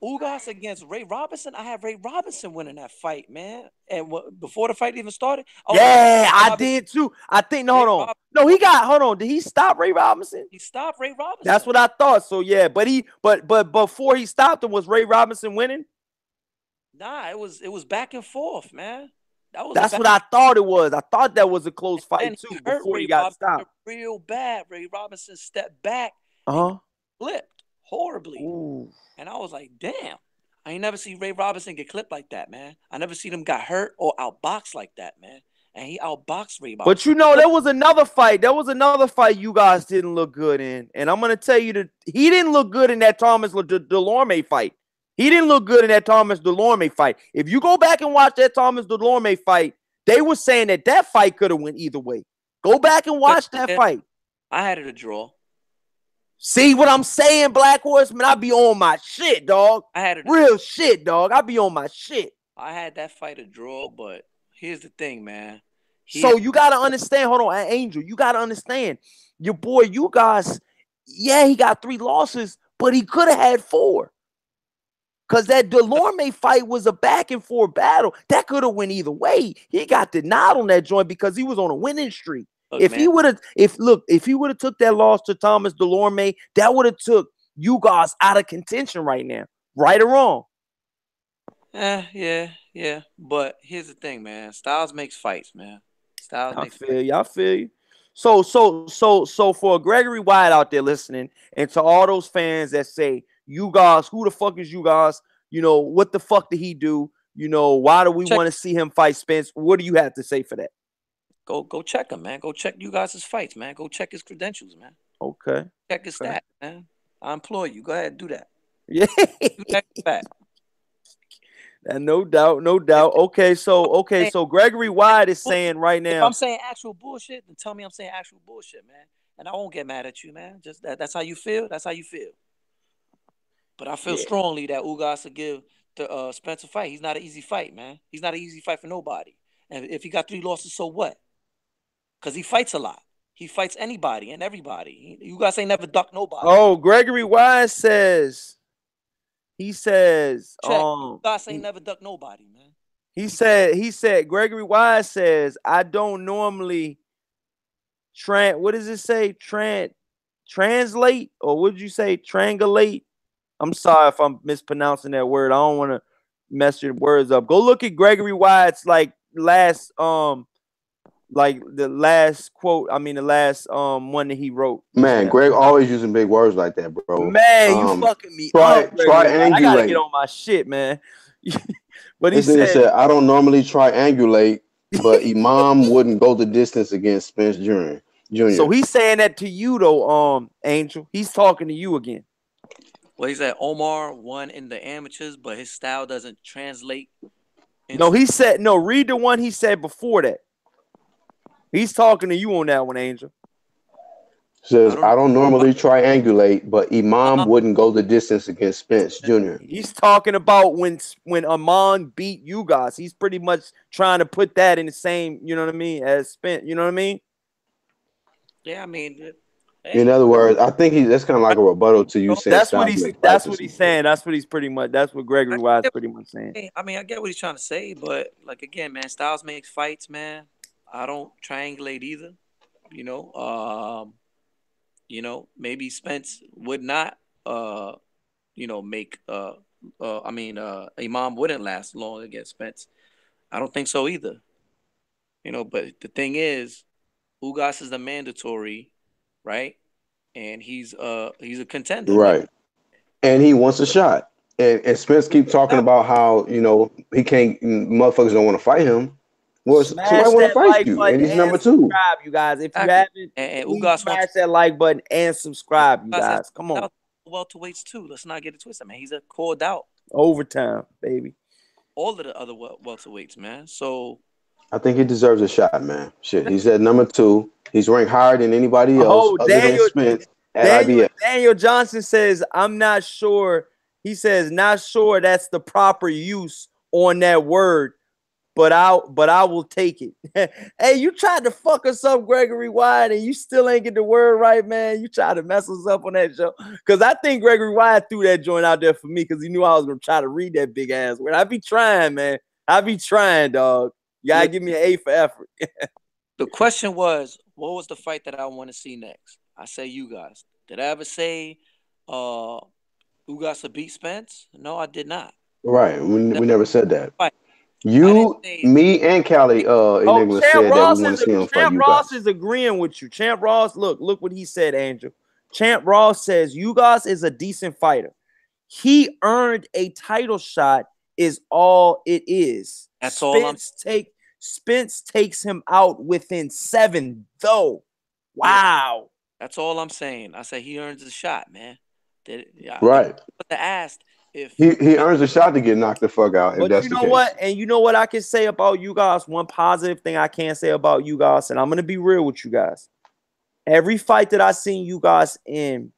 Ugas against Ray Robinson, I have Ray Robinson winning that fight, man. And before the fight even started, I did too. I think hold on. No, hold on. Did he stop Ray Robinson? He stopped Ray Robinson. That's what I thought. So yeah, but before he stopped him, was Ray Robinson winning? Nah, it was back and forth, man. That's what I thought it was. I thought that was a close fight too. Before he got stopped, real bad. Ray Robinson stepped back, flipped horribly. Ooh. And I was like, damn, I ain't never seen Ray Robinson get clipped like that, man. I never seen him got hurt or outboxed like that, man. And he outboxed Ray Robinson. But there was another fight. You guys didn't look good in. And I'm going to tell you that he didn't look good in that Thomas Delorme fight. He didn't look good in that Thomas Delorme fight. If you go back and watch that Thomas Delorme fight, they were saying that fight could have went either way. Go back and watch that fight. I had it a draw. See what I'm saying, Black Horseman? I be on my shit, dog. I had it real shit, dog. I be on my shit. I had that fight a draw, but here's the thing, man. So you gotta understand. Hold on, Angel. You gotta understand. Your boy, you guys. Yeah, he got 3 losses, but he could have had 4. Cause that Delorme fight was a back and forth battle. That could have went either way. He got denied on that joint because he was on a winning streak. Look, if he would have took that loss to Thomas Delorme, that would have took you guys out of contention right now. Right or wrong? Yeah. But here's the thing, man. Styles makes fights, man. I feel you. So for Gregory Wyatt out there listening, and to all those fans that say, you guys, who the fuck is you guys? What the fuck did he do? Why do we want to see him fight Spence? What do you have to say for that? Go check him, man. Go check you guys' fights, man. Go check his credentials, man. Okay. Check his stats, man. I implore you. Go ahead and do that. Yeah. Check that. No doubt. Okay, so Gregory Wyatt is saying right now. If I'm saying actual bullshit, then tell me I'm saying actual bullshit, man. And I won't get mad at you, man. Just that's how you feel. That's how you feel. But I feel strongly that Ugas will give the Spence a fight. He's not an easy fight, man. He's not an easy fight for nobody. And if he got 3 losses, so what? Because he fights a lot. He fights anybody and everybody. Ugas ain't never ducked nobody. Oh, Gregory Wyatt says. He says. Ugas ain't never ducked nobody, man. He said. Gregory Wyatt says, I don't normally. What does it say? Translate, or would you say triangulate? I'm sorry if I'm mispronouncing that word. I don't want to mess your words up. Go look at Gregory Wyatt's last the last quote. I mean the last one that he wrote. Man, Greg always using big words like that, bro. Man, you fucking me up. Triangulate. I gotta get on my shit, man. But he said, I don't normally triangulate, but Imam wouldn't go the distance against Spence Jr. So he's saying that to you though, Angel. He's talking to you again. Well, he said Omar won in the amateurs, but his style doesn't translate. No, he said no. Read the one he said before that. He's talking to you on that one, Angel. Says I don't normally triangulate, but Imam wouldn't go the distance against Spence Jr. He's talking about when Amon beat you guys. He's pretty much trying to put that in the same, you know what I mean, as Spence. You know what I mean? Yeah, I mean. In other words, I think that's kind of like a rebuttal to you saying that's what he's saying. That's what he's pretty much. That's what Gregory Wyatt's pretty much saying. I mean, I get what he's trying to say, but like again, man, Styles makes fights, man. I don't triangulate either. Maybe Spence would not. Make. Imam wouldn't last long against Spence. I don't think so either. But the thing is, Ugas is the mandatory. Right? and he's a contender. Right. And he wants a shot. And Spence keep talking about how, he can't, motherfuckers don't want to fight him. Well, Smash somebody want to that fight like you, and button he's and number two. subscribe, you guys. If you Exactly. haven't, And please Ugas smash wants that like button and subscribe, you guys. Come on. welterweights too. Let's not get it twisted, man. He's a called out. Overtime, baby. All of the other welterweights, man. So I think he deserves a shot, man. Shit, he's at number two. He's ranked higher than anybody else Oh, other than Spence at IBF. Daniel Johnson says, I'm not sure. He says, not sure that's the proper use on that word, but I will take it. Hey, you tried to fuck us up, Gregory Wyatt, and you still ain't get the word right, man. You tried to mess us up on that show. Because I think Gregory Wyatt threw that joint out there for me because he knew I was going to try to read that big ass word. I be trying, man. I be trying, dog. You got to give me an A for effort. The question was, what was the fight that I want to see next? I say you guys. Did I ever say Ugas to beat Spence? No, I did not. Right. We never said that. Right. You, me, and Callie Enigma said that we want to see him fight you guys. Champ Ross is agreeing with you. Champ Ross, look what he said, Angel. Champ Ross says Ugas is a decent fighter. He earned a title shot is all it is. That's all I'm saying. Spence takes him out within 7, though. Wow. That's all I'm saying. I say he earns a shot, man. Right. But asked if he earns a shot to get knocked the fuck out. But you know what? And you know what I can say about you guys? One positive thing I can say about you guys, and I'm gonna be real with you guys. Every fight that I've seen you guys in,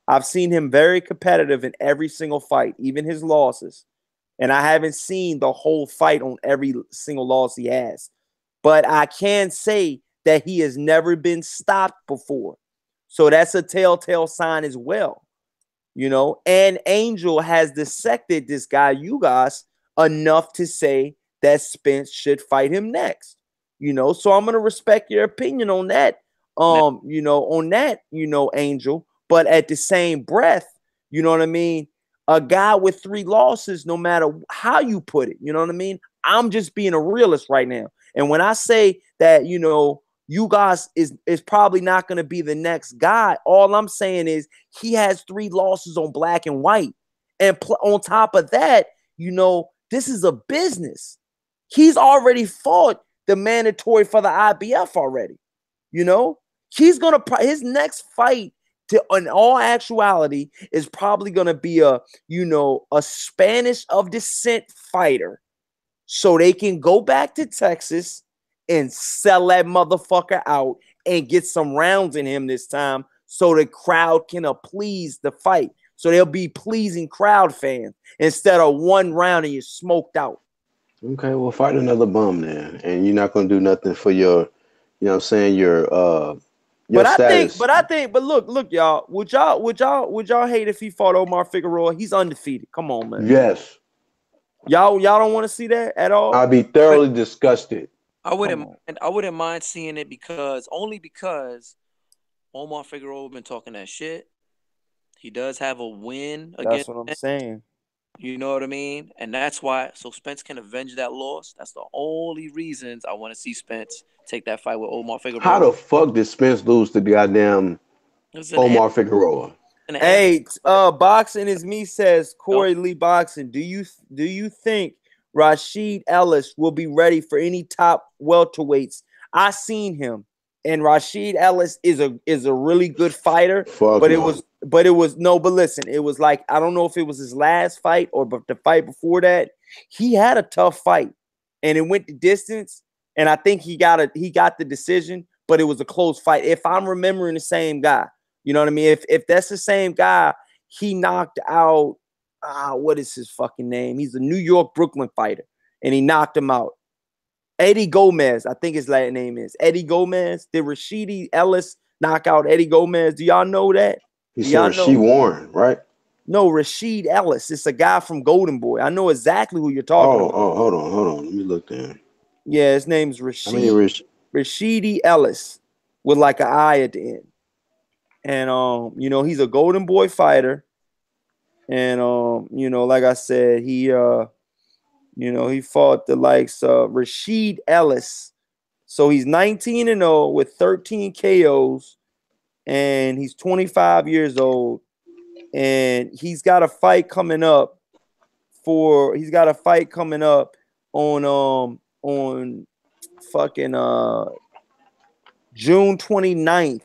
I've seen him very competitive in every single fight, even his losses. And I haven't seen the whole fight on every single loss he has. But I can say that he has never been stopped before. So that's a telltale sign as well. And Angel has dissected this guy, Ugas, enough to say that Spence should fight him next. So I'm going to respect your opinion on that. Angel. But at the same breath, you know what I mean? A guy with 3 losses, no matter how you put it, you know what I mean? I'm just being a realist right now. And when I say that, Ugas is probably not going to be the next guy, all I'm saying is he has 3 losses on black and white. And on top of that, this is a business. He's already fought the mandatory for the IBF already. He's going to his next fight in all actuality is probably going to be a Spanish of descent fighter, so they can go back to Texas and sell that motherfucker out and get some rounds in him this time, so the crowd can please the fight. So they'll be pleasing crowd fans instead of 1 round and you're smoked out. Okay, well, fight another bum then, and you're not going to do nothing for your, your status. But look, y'all. Would y'all hate if he fought Omar Figueroa? He's undefeated. Come on, man. Yes. Y'all don't want to see that at all? I'd be thoroughly disgusted. I wouldn't mind seeing it because Omar Figueroa been talking that shit. He does have a win against. That's what I'm saying. You know what I mean? And that's why, so Spence can avenge that loss. That's the only reasons I want to see Spence take that fight with Omar Figueroa. How the fuck did Spence lose to goddamn Omar Figueroa? Hey, Boxing is Me says, Corey Lee Boxing, do you think Rashid Ellis will be ready for any top welterweights? I seen him, and Rashid Ellis is a really good fighter. But listen, it was like, I don't know if it was his last fight or the fight before that. He had a tough fight, and it went the distance, and I think he got the decision, but it was a close fight. If I'm remembering the same guy, you know what I mean? If that's the same guy, he knocked out what is his fucking name? He's a New York Brooklyn fighter, and he knocked him out. Eddie Gomez, I think his last name is Eddie Gomez. Did Rashidi Ellis knock out Eddie Gomez? Do y'all know that? He said Rasheed Warren, right? No, Rashid Ellis. It's a guy from Golden Boy. I know exactly who you're talking about. Oh, hold on. Let me look there. Yeah, his name's Rashidi Ellis with like an I at the end. And he's a Golden Boy fighter. And like I said, he fought the likes of Rashid Ellis. So he's 19-0 with 13 KOs. and he's 25 years old, and he's got a fight coming up on fucking June 29th,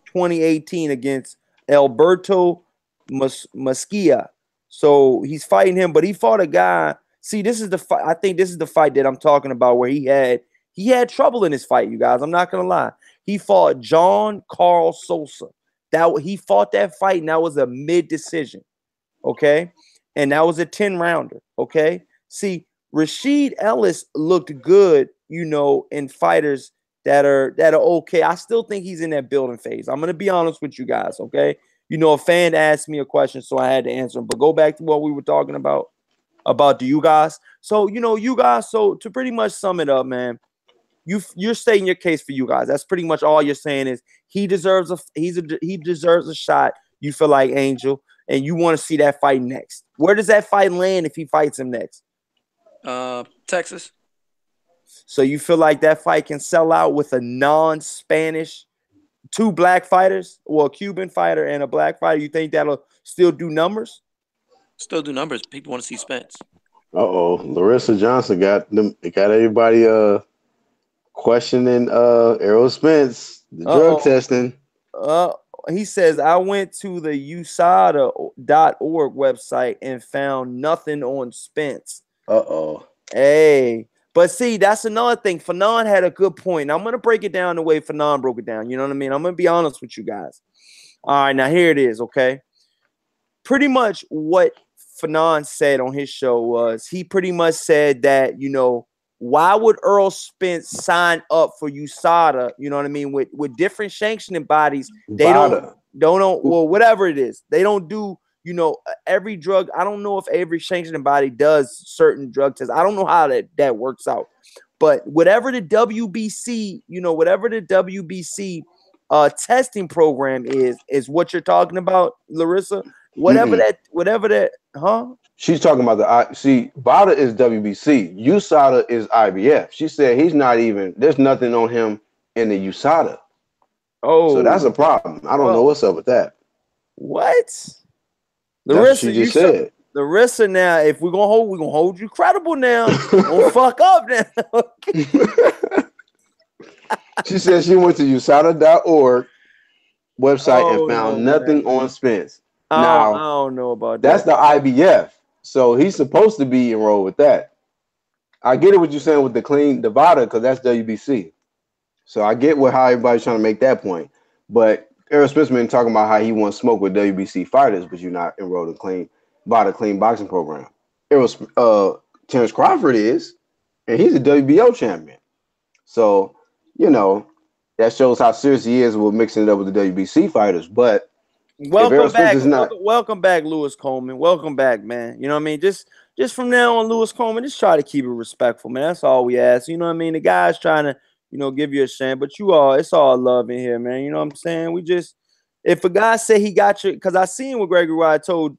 2018 against Alberto Musquia. So he's fighting him, but he fought a guy. See, this is the fight. I think this is the fight that I'm talking about where he had trouble in his fight, you guys. I'm not gonna lie. He fought John Carl Sosa. He fought that fight, and that was a mid-decision. Okay. And that was a 10-rounder. Okay. See, Rashid Ellis looked good, in fighters that are okay. I still think he's in that building phase. I'm gonna be honest with you guys, okay? A fan asked me a question, so I had to answer him. But go back to what we were talking about the you guys. So, you guys, so to pretty much sum it up, man, you're stating your case for you guys. That's pretty much all you're saying is he deserves a shot. You feel like Angel, and you want to see that fight next. Where does that fight land if he fights him next? Texas. So you feel like that fight can sell out with a non-Spanish, 2 black fighters, or a Cuban fighter and a black fighter? You think that'll still do numbers? Still do numbers. People want to see Spence. Larissa Johnson got everybody questioning Errol Spence, the drug testing. He says, I went to the USADA.org website and found nothing on Spence. Hey. But see, that's another thing. Fanon had a good point. Now, I'm going to break it down the way Fanon broke it down. You know what I mean? I'm going to be honest with you guys. All right, now here it is, okay? Pretty much what Fanon said on his show was he pretty much said that, why would Errol Spence sign up for USADA, you know what I mean, with different sanctioning bodies? They don't well, whatever it is. They don't do, every drug. I don't know if every sanctioning body does certain drug tests. I don't know how that works out. But whatever the WBC, testing program is what you're talking about, Larissa. Whatever that, huh? She's talking about VADA is WBC. USADA is IBF. She said there's nothing on him in the USADA. Oh. So that's a problem. I don't know what's up with that. What? Larissa, she just said. Larissa, now, if we're gonna hold you credible now. Don't fuck up now. She said she went to USADA.org website and found nothing on Spence. Now, I don't know about that. That's the IBF. So he's supposed to be enrolled with that. I get it what you're saying with the VADA, because that's WBC. So I get how everybody's trying to make that point. But Errol Spence been talking about how he wants smoke with WBC fighters, but you're not enrolled in VADA clean boxing program. Terrence Crawford is, and he's a WBO champion. So, that shows how serious he is with mixing it up with the WBC fighters. But welcome back, Lewis Coleman. Welcome back, man. You know what I mean? Just from now on, Lewis Coleman, just try to keep it respectful, man. That's all we ask. You know what I mean? The guy's trying to, give you a chance, but it's all love in here, man. You know what I'm saying? If a guy said he got you, because I seen what Gregory Wyatt told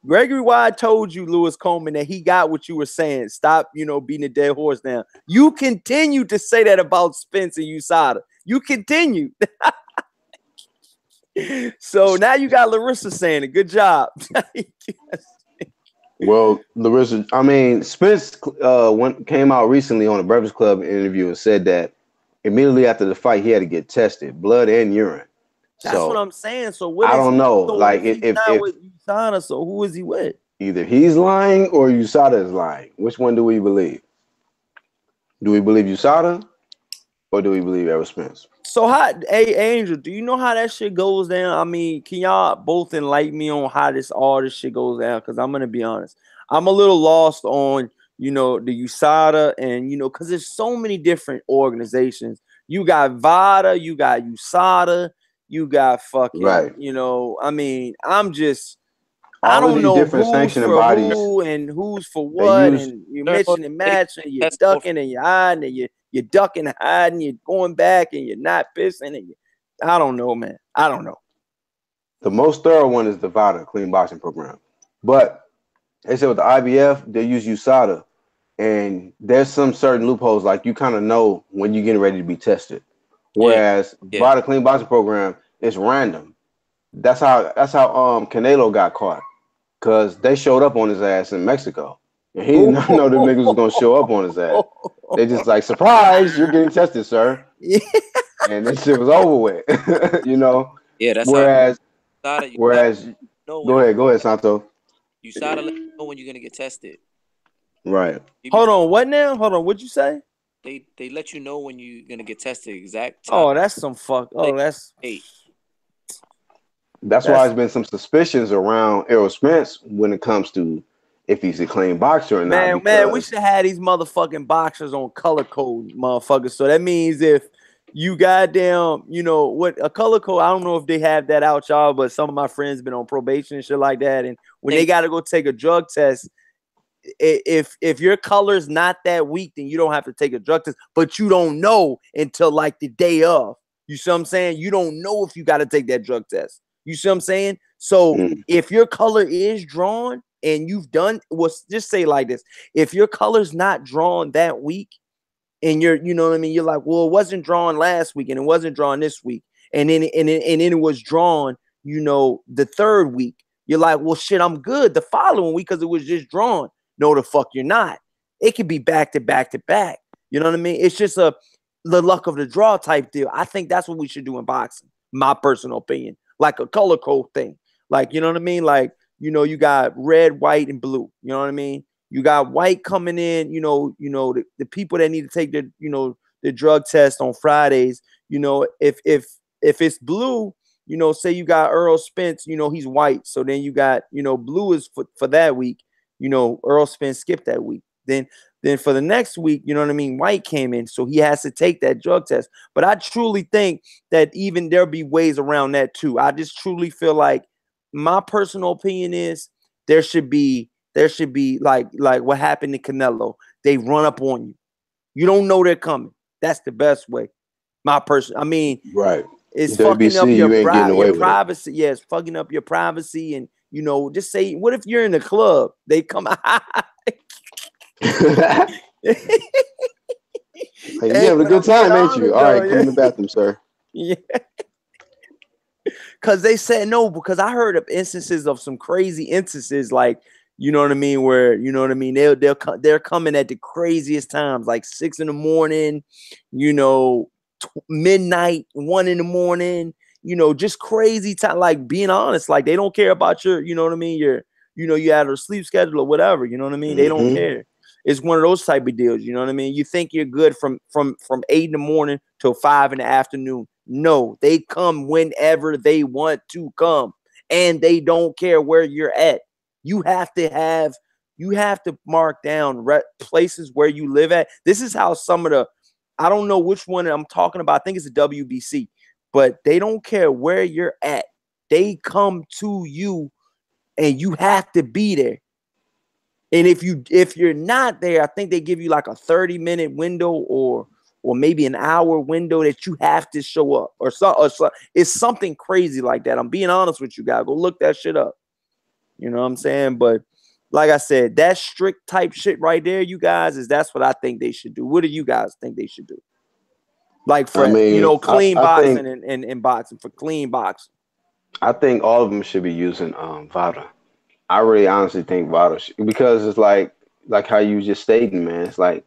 Gregory Wyatt told you, Lewis Coleman, that he got what you were saying. Stop, beating a dead horse down. You continue to say that about Spence and USADA. You continue. So now you got Larissa saying it. Good job. Well, Larissa, Spence came out recently on a Breakfast Club interview and said that immediately after the fight, he had to get tested, blood and urine. That's what I'm saying. So what? I don't know. So like if not with USADA, so who is he with? Either he's lying or USADA is lying. Which one do we believe? Do we believe USADA or do we believe Errol Spence? So hey Angel, do you know how that shit goes down? Can y'all both enlighten me on how all this shit goes down? Because I'm gonna be honest, I'm a little lost on the USADA and because there's so many different organizations. You got VADA, you got USADA, you got fucking right. I'm just I don't know who's for bodies. Who and who's for what, and you're mixing and matching, you're ducking and you're hiding, and you're ducking and hiding, you're going back and you're not pissing, and I don't know, man. I don't know. The most thorough one is the VADA clean boxing program, but they said with the IBF they use USADA, and there's some certain loopholes, like you kind of know when you're getting ready to be tested. Whereas Yeah. Vada Clean Boxing Program is random. That's how Canelo got caught. Cause they showed up on his ass in Mexico. And he did not know them niggas was gonna show up on his ass. They just like, surprise, you're getting tested, sir. Yeah. And this shit was over with. You know? Yeah, that's how Whereas you know when go ahead, Santo. you gotta let you know when you're gonna get tested. Right. Hold on, what now? Hold on, what'd you say? They let you know when you're gonna get tested exact time. Oh, that's some fuck. Oh, that's That's why there's been some suspicions around Errol Spence when it comes to if he's a clean boxer or not. Man, we should have these motherfucking boxers on color code, motherfuckers. So that means if you goddamn, you know what, a color code, I don't know if they have that out, y'all, but some of my friends been on probation and shit like that. And when they gotta go take a drug test, if your color's not that weak, then you don't have to take a drug test, but you don't know until like the day of. You see what I'm saying? You don't know if you got to take that drug test. You see what I'm saying? So if your color is drawn and you've done, just say like this: if your color's not drawn that week, and you know what I mean, you're like, well, it wasn't drawn last week, and it wasn't drawn this week, and then it was drawn, you know, the third week. You're like, well, shit, I'm good the following week because it was just drawn. No, the fuck you're not. It could be back to back to back. You know what I mean? It's just the luck of the draw type deal. I think that's what we should do in boxing. My personal opinion, like a color code thing. Like, you know what I mean? Like, you know, you got red, white, and blue. You know what I mean? You got white coming in. You know, the people that need to take the, you know, the drug test on Fridays. You know, if it's blue, you know, say you got Earl Spence. You know, he's white. So then you got, you know, blue is for that week. You know, Earl Spence skipped that week. Then for the next week, you know what I mean, White came in, so he has to take that drug test. But I truly think that even there'll be ways around that too. I just truly feel like my personal opinion is there should be like what happened to Canelo. They run up on you. You don't know they're coming. That's the best way. I mean, right. It's WBC, fucking up you ain't getting away your with privacy. Yeah, it's fucking up your privacy. And, you know, just say, what if you're in the club? They come out. Like, you having a good time, ain't you? All right, come in the bathroom, sir. Yeah. Because they said no, because I heard of instances of some crazy instances, like, you know what I mean, where, you know what I mean, they're coming at the craziest times, like 6 a.m, you know, midnight, 1 a.m, you know, just crazy time. Like, being honest, like, they don't care about your, you know what I mean, you had a sleep schedule or whatever, you know what I mean? They don't care. It's one of those type of deals, you know what I mean? You think you're good from 8 a.m. till 5 p.m. No, they come whenever they want to come, and they don't care where you're at. You have to mark down places where you live at. This is how some of the, I don't know which one I'm talking about. I think it's a WBC, but they don't care where you're at. They come to you, and you have to be there. And if you're not there, I think they give you like a 30-minute window or maybe an hour window that you have to show up, or it's something crazy like that. I'm being honest with you guys. Go look that shit up. You know what I'm saying? But like I said, that strict type shit right there, you guys, that's what I think they should do. What do you guys think they should do? Like for, you know, clean boxing and boxing, for clean boxing. I think all of them should be using VADA. I really honestly think VADA because it's like how you just stating, man. It's like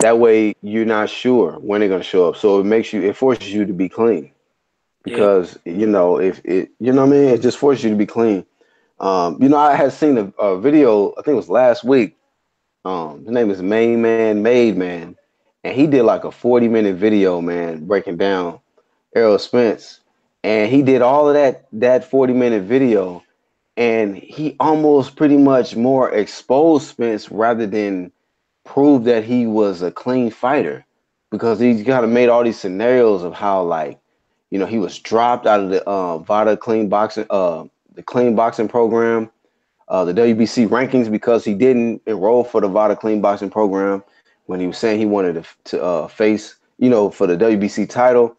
that way you're not sure when they're gonna show up, so it forces you to be clean. Because you know, if it, you know what I mean, it just forces you to be clean. You know, I had seen a video, I think it was last week. His name is Made Man, and he did like a 40-minute video, man, breaking down Errol Spence, and he did all of that 40-minute video, and he almost pretty much more exposed Spence rather than prove that he was a clean fighter, because he kind of made all these scenarios of how, like, you know, he was dropped out of the VADA clean boxing, the clean boxing program, the WBC rankings, because he didn't enroll for the VADA clean boxing program when he was saying he wanted to face, you know, for the WBC title.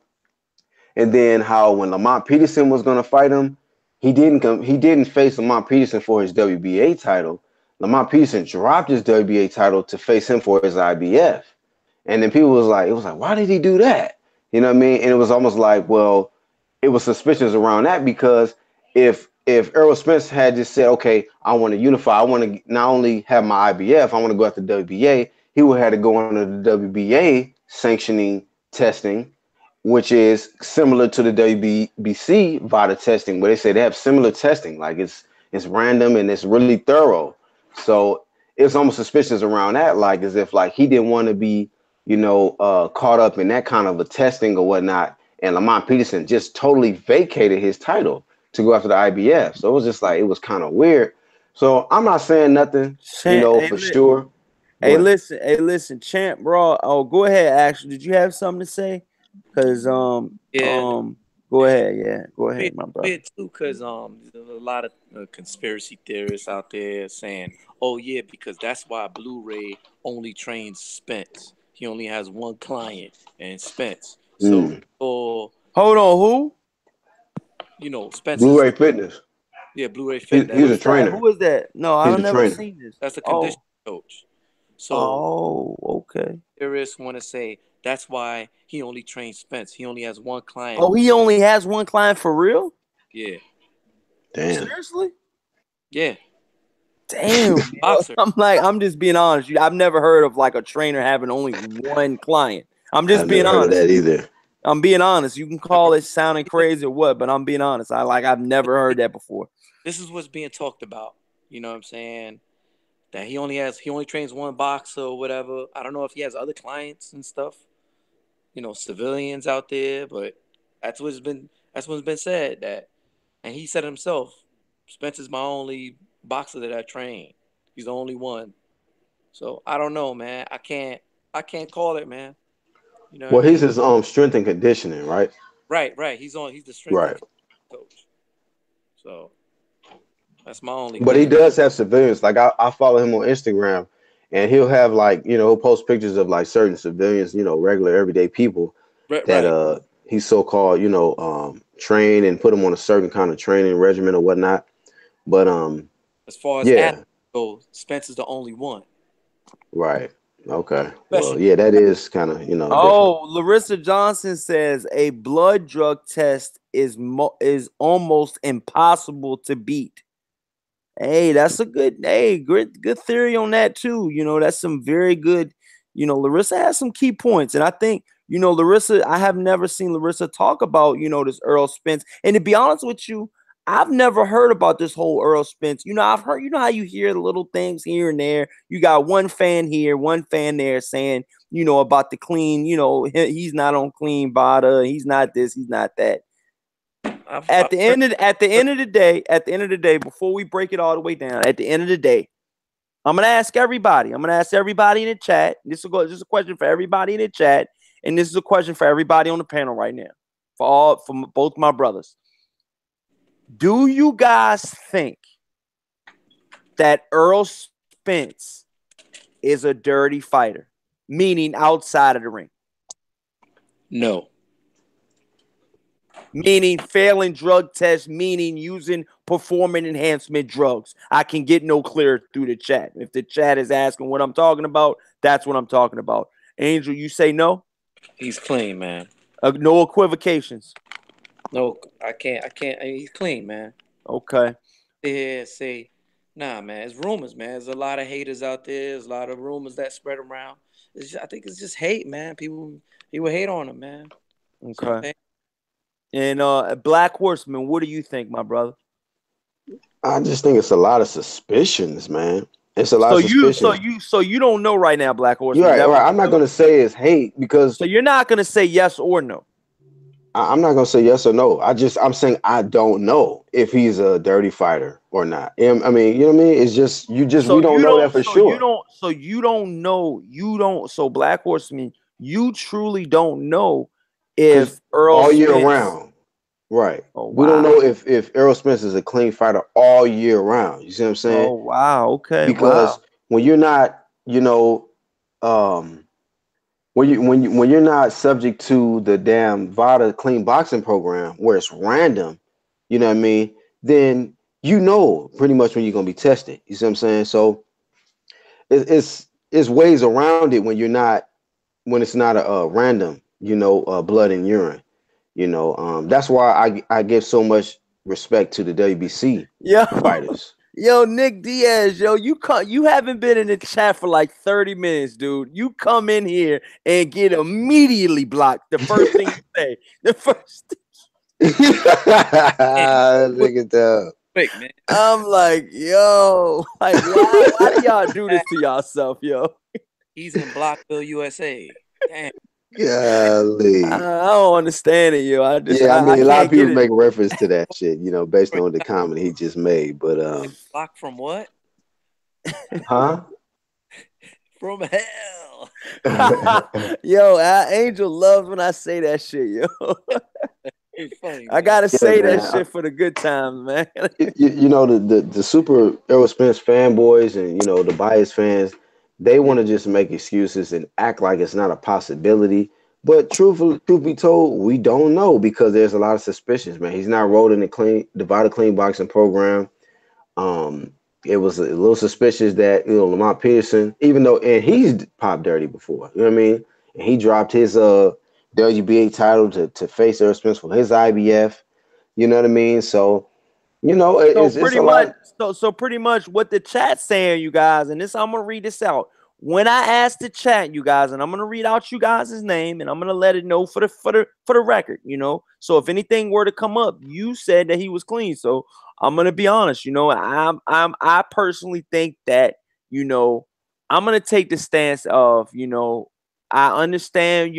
And then how when Lamont Peterson was going to fight him, he didn't face Lamont Peterson for his WBA title. Lamont Peterson dropped his WBA title to face him for his IBF. And then people it was like, why did he do that? You know what I mean? And it was almost like, well, it was suspicious around that because if Errol Spence had just said, okay, I want to unify, I want to not only have my IBF, I want to go after WBA, he would have to go under the WBA sanctioning testing, which is similar to the WBC VADA testing, where they say they have similar testing, like it's random and it's really thorough. So it's almost suspicious around that, like as if like he didn't want to be, caught up in that kind of a testing or whatnot. And Lamont Peterson just totally vacated his title to go after the IBF. So it was just like it was kind of weird. So I'm not saying nothing, Hey, for sure. hey, listen, champ, bro. Oh, go ahead. Actually, did you have something to say? Cause Yeah. go ahead. Yeah, go ahead, my brother. Weird too, because there's a lot of conspiracy theorists out there saying, "Oh yeah, because that's why Blu-ray only trains Spence. He only has one client, and Spence. So, or Hold on, who? Spence is Blu-ray Fitness. Blu-ray He's, Fit. he's a What's that? trainer. Who is that? No, He's I've the never trainer. seen this. That's the conditioning coach. So, Okay. theorists want to say that's why he only trains Spence. He only has one client. Oh, he only has one client for real? Yeah. Damn. Seriously? Yeah. Damn. Boxer. I'm just being honest. I've never heard of like a trainer having only one client. I'm just I've being never heard of honest. that either. I'm being honest. You can call it sounding crazy or what, but I'm being honest. I've never heard that before. This is what's being talked about. You know what I'm saying? That he only trains one boxer or whatever. I don't know if he has other clients and stuff. Civilians out there, but that's what's been said. And he said himself, Spence is my only boxer that I train. He's the only one. So I don't know, man. I can't call it, man. You know what Well, I he's mean? his strength and conditioning, right? Right. He's the strength and Right. conditioning coach. So that's my only But he thing. does have civilians. Like I follow him on Instagram, and he'll have like he'll post pictures of like certain civilians, regular everyday people that Right. he's so called train and put them on a certain kind of training regimen or whatnot. But As far as yeah, athletes go, Spence is the only one. right, okay. Well, Especially yeah, that is kind of different. Oh, Larissa Johnson says a blood drug test is almost impossible to beat. Hey, that's a good good theory on that too. That's some very good. Larissa has some key points, and I think Larissa. I have never seen Larissa talk about this Earl Spence. And to be honest with you, I've never heard about this whole Earl Spence. I've heard. How you hear the little things here and there. You got one fan here, one fan there saying about the clean. He's not on clean Bada. He's not this. He's not that. At the end of the day, before we break it all the way down, at the end of the day, I'm gonna ask everybody. I'm gonna ask everybody in the chat. This is a question for everybody in the chat, and this is a question for everybody on the panel right now. For both my brothers. Do you guys think that Earl Spence is a dirty fighter, meaning outside of the ring? no. Meaning failing drug tests, meaning using performance enhancement drugs. I can get no clearer through the chat. If the chat is asking what I'm talking about, that's what I'm talking about. Angel, you say no? He's clean, man. No equivocations. No, I can't. He's clean, man. Okay. Yeah, say, nah, man. It's rumors, man. There's a lot of haters out there. There's a lot of rumors that spread around. I think it's just hate, man. People hate on him, man. Okay. And Black Horseman, what do you think, my brother? I just think it's a lot of suspicions, man. It's a lot of suspicions. So you don't know right now, Black Horseman. You're right. I'm not going to say it's hate because. So you're not going to say yes or no. I'm not gonna say yes or no. I'm saying I don't know if he's a dirty fighter or not. I mean, you know what I mean? It's just we don't know that for sure. You don't know. So Black Horseman, you truly don't know if Earl all year Spence, round, right? Oh, wow. We don't know if Errol Spence is a clean fighter all year round. You see what I'm saying? Oh wow, okay. Because when you're not, when you're not subject to the damn VADA clean boxing program where it's random, you know what I mean? Then pretty much when you're gonna be tested. You see what I'm saying? So it's ways around it when it's not a random blood and urine. That's why I give so much respect to the WBC Yo, fighters. yo, Nick Diaz, yo, you haven't been in the chat for like 30 minutes, dude. You come in here and get immediately blocked. The first thing you say, the first. Nigga dumb. Quick, man. I'm like, yo, like, why do y'all do this to yourself, yo? He's in Blockville, USA. Damn. Golly. I don't understand it, yo. I A lot of can't people get make it. reference to that shit, based on the comment he just made. But Block from what? huh? From hell. Yo, Angel loves when I say that shit, yo. It's funny. I gotta say man. that shit for the good times, man. The super Errol Spence fanboys and the biased fans, they want to just make excuses and act like it's not a possibility. But truth be told, we don't know because there's a lot of suspicions, man. He's not enrolled in the divided clean boxing program. It was a little suspicious that Lamont Peterson, even though and he's popped dirty before, you know what I mean, and he dropped his WBA title to face Errol Spence for his IBF. You know what I mean? So it's a lot. So pretty much what the chat's saying, you guys, and I'm gonna read this out. When I asked the chat, you guys, and I'm gonna read out you guys' name, and I'm gonna let it know for the record, So if anything were to come up, you said that he was clean. So I'm gonna be honest, I personally think that, I'm gonna take the stance of, I understand,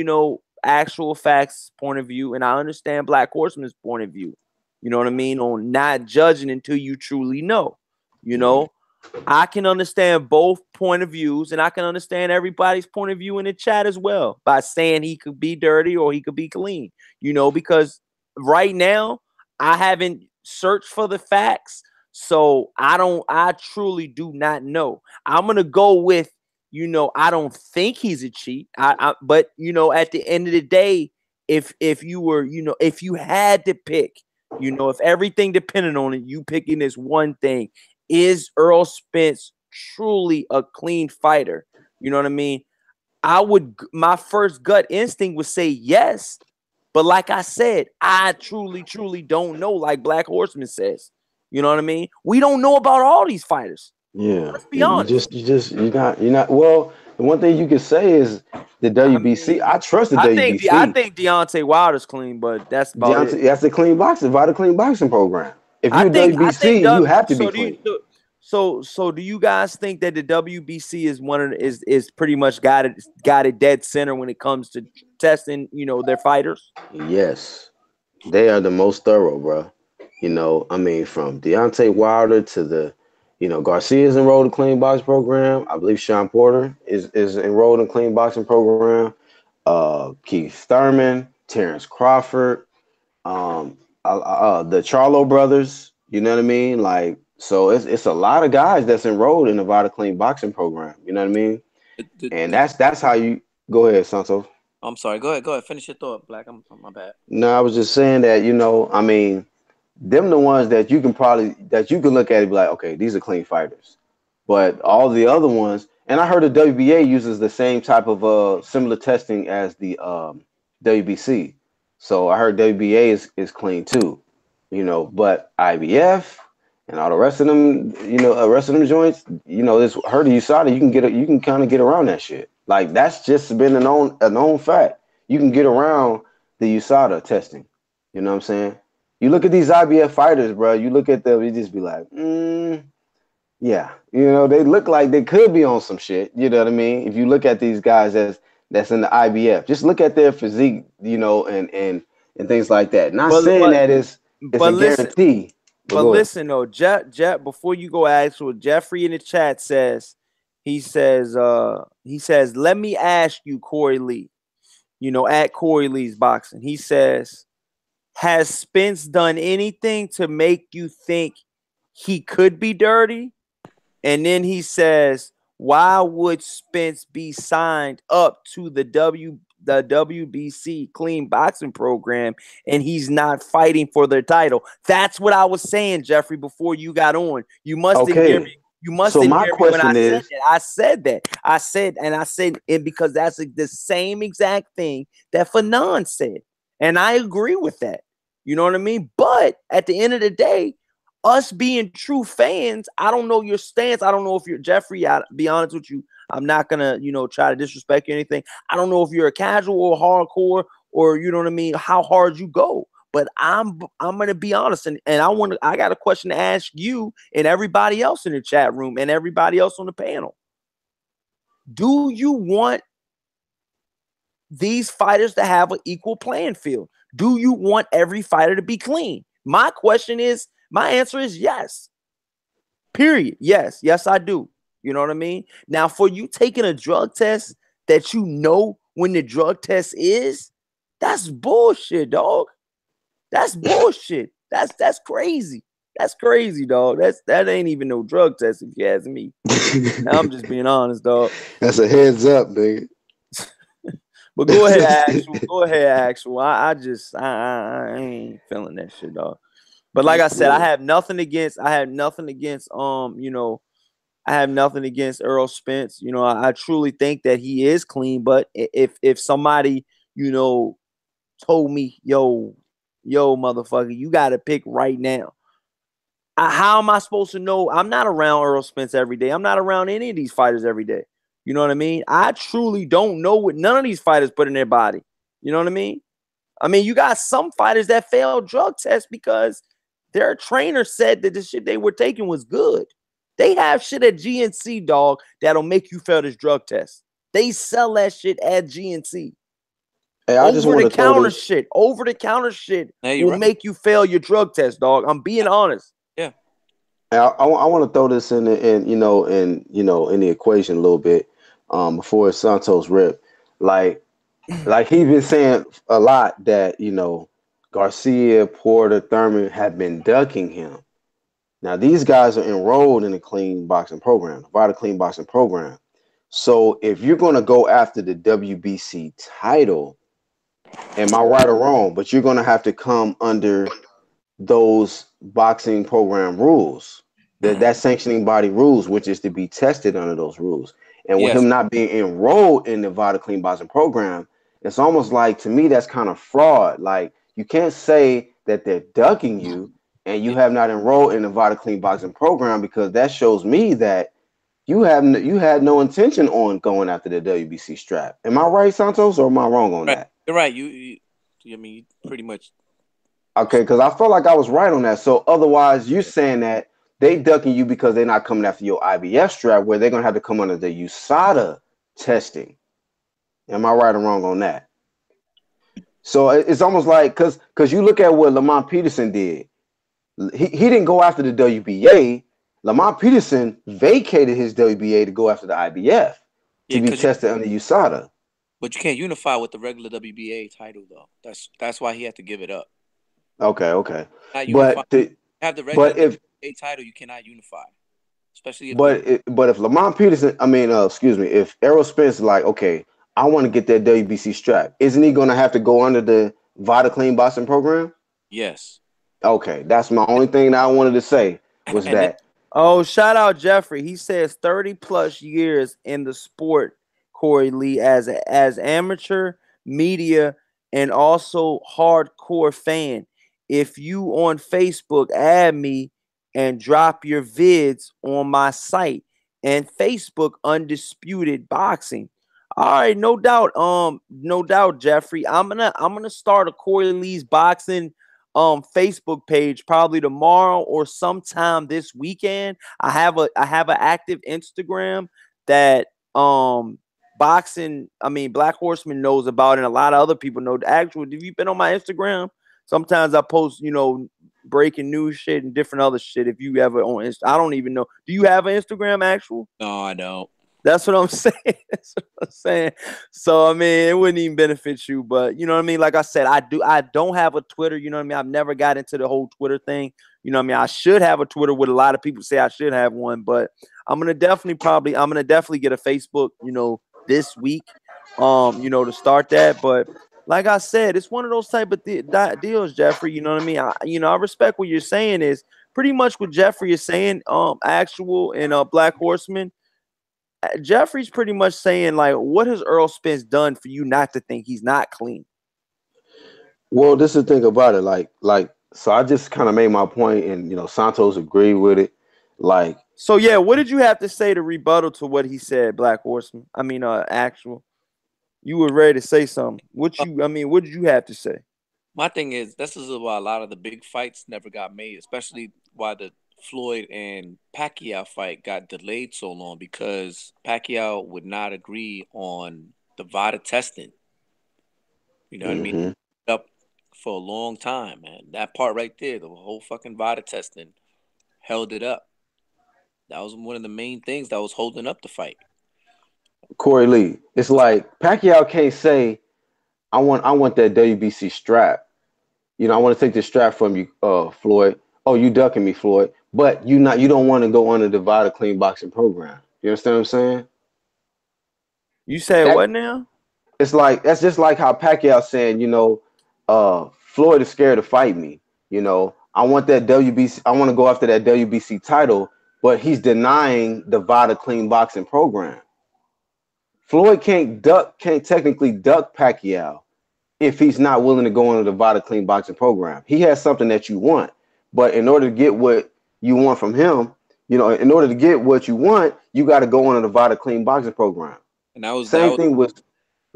actual facts point of view, and I understand Black Horseman's point of view. You know what I mean? On not judging until you truly know. I can understand both point of views, and I can understand everybody's point of view in the chat as well by saying he could be dirty or he could be clean, because right now I haven't searched for the facts. So I truly do not know. I'm going to go with, I don't think he's a cheat. But at the end of the day, if you were, if you had to pick, if everything depended on it, you picking this one thing, is Errol Spence truly a clean fighter? You know what I mean? My first gut instinct would say yes. But like I said, I truly, truly don't know, like Black Horseman says. You know what I mean? We don't know about all these fighters. Yeah. Let's be honest. You're not. Well, the one thing you can say is the WBC. I trust the WBC. I think Deontay Wilder's clean, but that's about it. That's the clean boxing, Vital Clean Boxing program. If you're WBC, you have to be clean. So do you guys think that the WBC is pretty much got it dead center when it comes to testing, their fighters? Yes, they are the most thorough, bro. From Deontay Wilder to the, Garcia is enrolled in clean boxing program. I believe Sean Porter is enrolled in clean boxing program. Keith Thurman, Terrence Crawford, the Charlo brothers. You know what I mean? Like, so it's a lot of guys that's enrolled in the Nevada Clean Boxing program. You know what I mean? And that's how you go ahead, Santos. I'm sorry. Go ahead. Finish your thought, Black. I'm my bad. No, I was just saying that, them the ones that you can look at and be like, okay, these are clean fighters. But all the other ones, and I heard the WBA uses the same type of similar testing as the WBC. So I heard WBA is clean too. But IBF and all the rest of them, rest of them joints, this heard of USADA, you can kind of get around that shit. Like, that's just been a known fact. You can get around the USADA testing. You know what I'm saying? You look at these IBF fighters, bro. You look at them, you just be like, yeah. They look like they could be on some shit. You know what I mean? If you look at these guys that's in the IBF, just look at their physique, and things like that. Not saying that it's a guarantee. But listen, though, Jeff, before you go actual, Jeffrey in the chat he says, let me ask you, Corey Lee, at Corey Lee's Boxing. He says, has Spence done anything to make you think he could be dirty? And then he says, why would Spence be signed up to the WBC clean boxing program and he's not fighting for their title? That's what I was saying, Jeffrey, before you got on. You must have You must So have my heard me when I question said is, that. I said it because that's the same exact thing that Fanon said. And I agree with that. You know what I mean? But at the end of the day, us being true fans, I don't know your stance. I don't know if you're Jeffrey. I'll be honest with you. I'm not gonna, try to disrespect you or anything. I don't know if you're a casual or hardcore or you know what I mean, how hard you go. But I'm gonna be honest, and I got a question to ask you and everybody else in the chat room and everybody else on the panel. Do you want these fighters to have an equal playing field? Do you want every fighter to be clean? My answer is yes. Period. Yes, I do. You know what I mean? Now, for you taking a drug test that you know when the drug test is, that's bullshit, dog. That's bullshit. That's crazy. That's crazy, dog. That ain't even no drug test if you ask me. I'm just being honest, dog. that's a heads up, nigga. But go ahead, actual. Go ahead, actual. I ain't feeling that shit, dog. But like I said, I have nothing against I have nothing against Earl Spence. I truly think that he is clean. But if somebody, told me, yo, motherfucker, you got to pick right now. How am I supposed to know? I'm not around Earl Spence every day. I'm not around any of these fighters every day. You know what I mean? I truly don't know what none of these fighters put in their body. You know what I mean? You got some fighters that failed drug tests because their trainer said that the shit they were taking was good. They have shit at GNC, dog, that'll make you fail this drug test. They sell that shit at GNC. Hey, I just want to throw this. Over the counter shit will right. make you fail your drug test, dog. I'm being honest. Yeah. I want to throw this in the equation a little bit before Santos rip. Like he's been saying a lot that Garcia, Porter, Thurman have been ducking him. Now these guys are enrolled in the clean boxing program, the Vita Clean Boxing program. So if you're going to go after the WBC title, am I right or wrong? But you're going to have to come under those boxing program rules, that sanctioning body rules, which is to be tested under those rules. And with him not being enrolled in the Vita Clean Boxing program, it's almost like, to me, that's kind of fraud. Like, you can't say that they're ducking you and you have not enrolled in the Vita Clean Boxing program, because that shows me that you had no intention on going after the WBC strap. Am I right, Santos, or am I wrong on that? You're right. You pretty much. Okay, because I felt like I was right on that. So otherwise, you're saying that they ducking you because they're not coming after your IBF strap, where they're gonna have to come under the USADA testing. Am I right or wrong on that? So it's almost like, because you look at what Lamont Peterson did. He didn't go after the WBA. Lamont Peterson vacated his WBA to go after the IBF to be tested under USADA. But you can't unify with the regular WBA title, though. That's why he had to give it up. Okay. But have the regular WBA title, you cannot unify, especially if. But if Lamont Peterson, if Errol Spence is like, okay, I want to get that WBC strap, isn't he going to have to go under the Vita Clean Boxing program? Yes. Okay, that's my only thing that I wanted to say was that. Oh, shout out Jeffrey. He says 30 plus years in the sport, Corey Lee, as amateur, media, and also hardcore fan. If you on Facebook, add me and drop your vids on my site and Facebook Undisputed Boxing. All right, no doubt, Jeffrey. I'm gonna start a Corey Lee's Boxing Facebook page probably tomorrow or sometime this weekend. I have an active Instagram that Black Horseman knows about, and a lot of other people know. Actually, have you been on my Instagram? Sometimes I post, breaking news shit and different other shit. If you ever on I don't even know. Do you have an Instagram, actual? No, I don't. That's what I'm saying. So it wouldn't even benefit you, but you know what I mean? Like I said, I don't have a Twitter, you know what I mean? I've never got into the whole Twitter thing. You know what I mean? I should have a Twitter, what a lot of people say I should have one, but I'm gonna definitely get a Facebook, this week, to start that. But like I said, it's one of those type of deals, Jeffrey. You know what I mean? I respect what you're saying is pretty much what Jeffrey is saying, actual and Black Horseman. Jeffrey's pretty much saying like, what has Earl Spence done for you not to think he's not clean? Well, this is the thing about it. So I just kind of made my point, and Santos agreed with it. Like, so yeah, what did you have to say to rebuttal to what he said, Black Horseman? I mean, actual. You were ready to say something. What did you have to say? My thing is, this is why a lot of the big fights never got made, especially why the Floyd and Pacquiao fight got delayed so long, because Pacquiao would not agree on the VADA testing. You know what I mean? Up for a long time, man. That part right there, the whole fucking VADA testing, held it up. That was one of the main things that was holding up the fight. Corey Lee, it's like Pacquiao can't say, I want that WBC strap. I want to take this strap from you, Floyd. Oh, you ducking me, Floyd. But you don't want to go under the VADA clean boxing program. You understand what I'm saying? You say what now? It's like, that's just like how Pacquiao saying, Floyd is scared to fight me. I want that WBC. I want to go after that WBC title, but he's denying the VADA clean boxing program. Floyd can't technically duck Pacquiao if he's not willing to go under the VADA clean boxing program. He has something that you want, but in order to get what you want from him, in order to get what you want, you got to go under the VADA clean boxing program. And that was same thing with.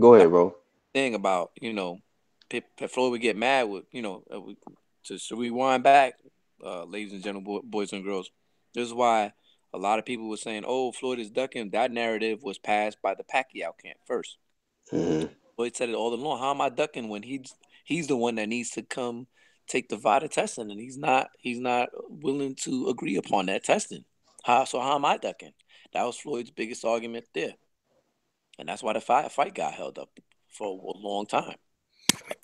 Go ahead, bro. Thing about Floyd would get mad with to rewind back, ladies and gentlemen, boys and girls. This is why a lot of people were saying, "Oh, Floyd is ducking." That narrative was passed by the Pacquiao camp first. Floyd said it all along. How am I ducking when he's the one that needs to come take the VADA testing, and he's not willing to agree upon that testing. How am I ducking? That was Floyd's biggest argument there, and that's why the fight got held up for a long time.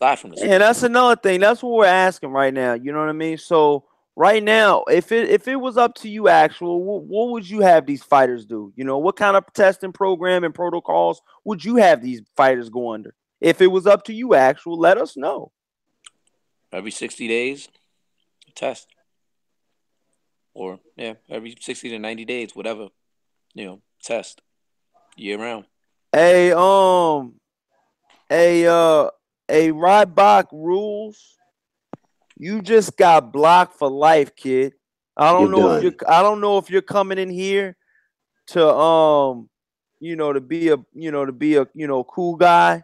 Aside from and that's another thing. That's what we're asking right now. You know what I mean? So right now, if it was up to you, actual, what would you have these fighters do? What kind of testing program and protocols would you have these fighters go under? If it was up to you, actual, let us know. Every 60 days, test. Or every 60 to 90 days, whatever, test year round. Ryback rules. You just got blocked for life, kid. I don't know if you're coming in here to to be a cool guy,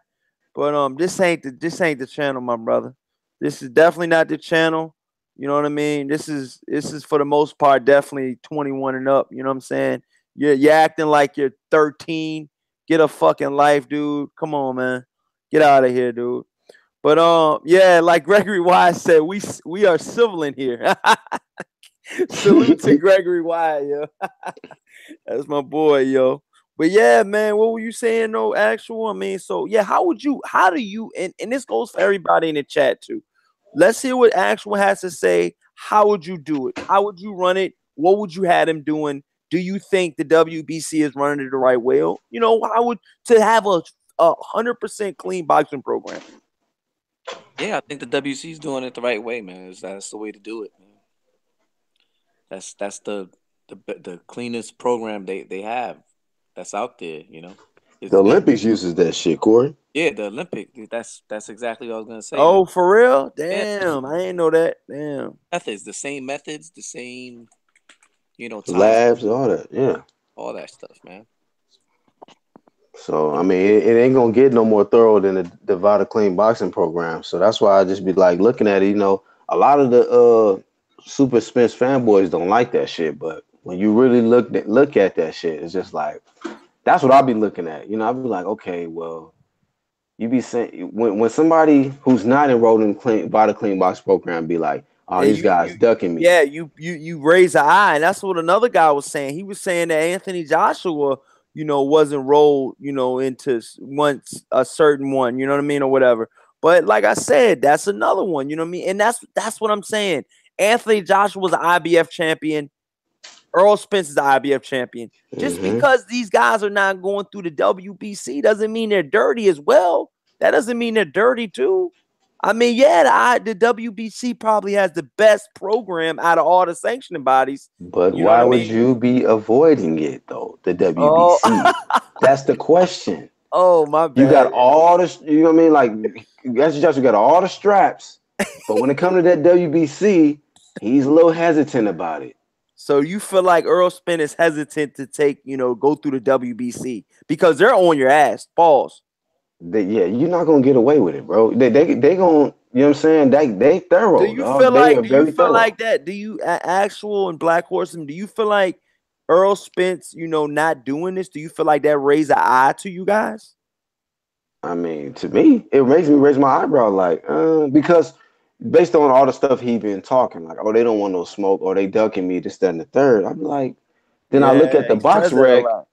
but this ain't the channel, my brother. This is definitely not the channel. You know what I mean? This is for the most part definitely 21 and up. You know what I'm saying? You're acting like you're 13. Get a fucking life, dude. Come on, man. Get out of here, dude. But like Gregory Wise said, we are civil in here. Salute to Gregory Wise, yo. That's my boy, yo. But yeah, man, what were you saying though? Actual, I mean, so yeah, how do you and this goes for everybody in the chat too. Let's hear what Actual has to say. How would you do it? How would you run it? What would you have him doing? Do you think the WBC is running it the right way? How would to have a 100% clean boxing program? Yeah, I think the WC is doing it the right way, man. That's the way to do it, man. That's the cleanest program they have that's out there, The Olympics uses that shit, Corey. Yeah, the Olympic. That's exactly what I was gonna say. Oh, man. For real? Damn, I didn't know that. Damn. Methods, the same methods, the same, labs, all that. Yeah. All that stuff, man. So I mean, it ain't gonna get no more thorough than the VADA clean boxing program. So that's why I just be like looking at it. A lot of the Super Spence fanboys don't like that shit, but when you really look at that shit, it's just like that's what I'll be looking at. I'll be like, okay, well, you be saying when somebody who's not enrolled in VADA clean box program be like, oh, these guys ducking me. Yeah, you raise an eye, and that's what another guy was saying. He was saying that Anthony Joshua, was enrolled, into once a certain one, you know what I mean, or whatever. But like I said, that's another one, you know what I mean? And that's what I'm saying. Anthony Joshua was an IBF champion. Earl Spence is the IBF champion. Just because these guys are not going through the WBC doesn't mean they're dirty as well. That doesn't mean they're dirty too. I mean, yeah, the WBC probably has the best program out of all the sanctioning bodies. But You know what why I would mean? you be avoiding it though? The Oh, WBC. That's the question. oh, my You got bad. all the, you know what I mean? Like, that's just, you got all the straps. But when it comes to that WBC, he's a little hesitant about it. So you feel like Earl Spence is hesitant to go through the WBC because they're on your ass. Pause. Yeah, you're not gonna get away with it, bro. They gonna, you know what I'm saying? They Do thorough, you dog. feel They like? are Do you very feel thorough. like that? Do you actual and Black Horseman? Do you feel like Earl Spence, not doing this? Do you feel like that raised an eye to you guys? I mean, to me, it makes me raise my eyebrow, like, because based on all the stuff he been talking, like, oh, they don't want no smoke, or they ducking me, this, that, and the third. I'm like, then I look Yeah, at the he box says that a rec. lot.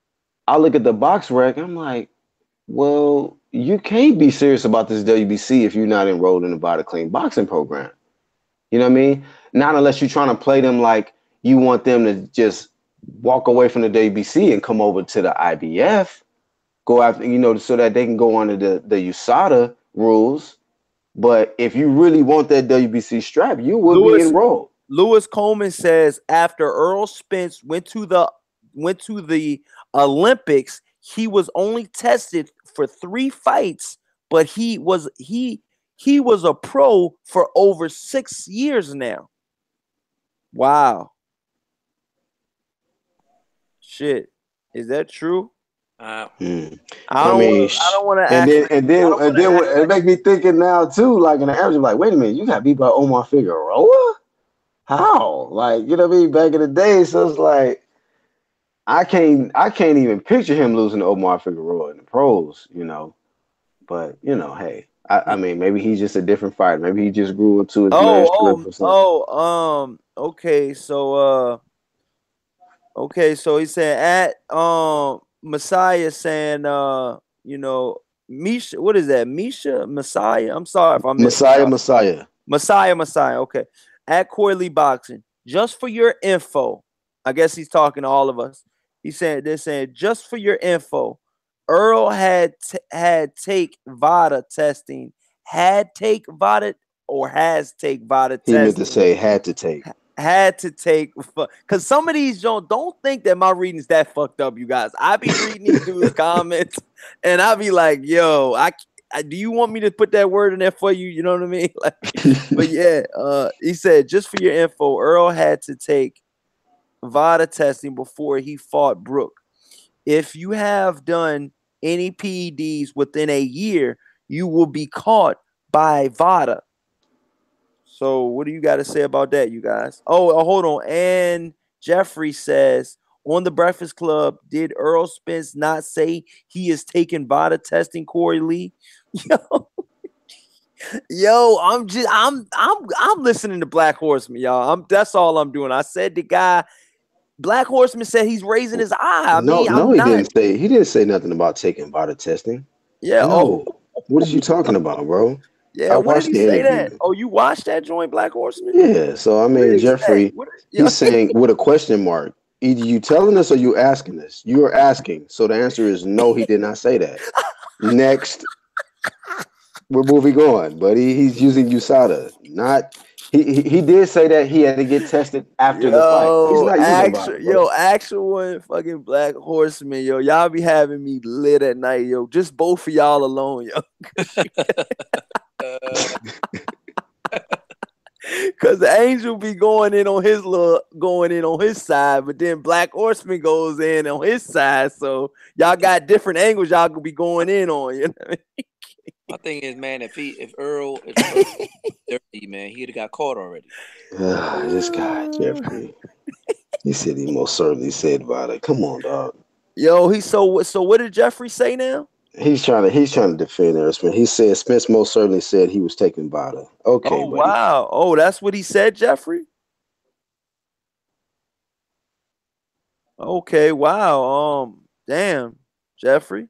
I look at the box rec. I'm like, well, you can't be serious about this WBC if you're not enrolled in the Body Clean boxing program. You know what I mean? Not unless you're trying to play them like you want them to just walk away from the WBC and come over to the IBF, go after, so that they can go under the USADA rules. But if you really want that WBC strap, you would be Lewis enrolled. Lewis Coleman says after Earl Spence went to the Olympics, he was only tested for 3 fights, but he was a pro for over 6 years now. Wow. Shit. Is that true? Uh, I I don't mean, want to and act then like and then and then it make me thinking now too, like in the average, like, wait a minute, you got beat by Omar Figueroa? How? Like, you know what I mean? Back in the day, so it's like I can't even picture him losing to Omar Figueroa in the pros. But hey, I mean, maybe he's just a different fighter. Maybe he just grew into his man strip or something. okay, so he said at Messiah saying Misha, what is that? Misha Messiah? I'm sorry if I mispronounced. Messiah, okay. At Corey Lee Boxing, just for your info, I guess he's talking to all of us. They're saying, just for your info, Earl had take VADA testing, had take VADA or has take VADA He meant to testing. say had to take. Had to take, because some of these don't think that my reading's that fucked up, you guys. I be reading these dudes' comments, and I be like, yo, do you want me to put that word in there for you? You know what I mean? Like, but yeah, he said, just for your info, Earl had to take VADA testing before he fought Brooke. If you have done any PEDs within a year, you will be caught by VADA. So what do you got to say about that, you guys? Oh, hold on. And Jeffrey says, on the Breakfast Club, did Earl Spence not say he is taking VADA testing, Corey Lee? I'm listening to Black Horseman, y'all. That's all I'm doing. I said the guy, Black Horseman said he's raising his eye. He didn't say nothing about taking VADA testing. Yeah. No. What are you talking about, bro? Yeah, I where did watched he the say interview. that? Oh, you watched that joint, Black Horseman? Yeah, so I mean, Jeffrey, he's saying with a question mark. Either you telling us or you asking us. You are asking. So the answer is no, he did not say that. Next, we're moving on, but he's using USADA. Not he did say that he had to get tested after the fight. He's not using VADA, bro. Actual one fucking Black Horseman, yo. Y'all be having me lit at night, yo. Just both of y'all alone, yo. Cause the Angel be going in on his side, but then Black Horseman goes in on his side. So y'all got different angles y'all could be going in on, you know what I mean? My thing is, man, if Earl dirty, man, he'd have got caught already. This guy, Jeffrey. He said he most certainly said VADA. Come on, dog. Yo, so what did Jeffrey say now? He's trying to defend Earl Spence. He said Spence most certainly said he was taking VADA. Okay, oh, buddy. Wow. Oh, that's what he said, Jeffrey? Okay, wow. Damn, Jeffrey.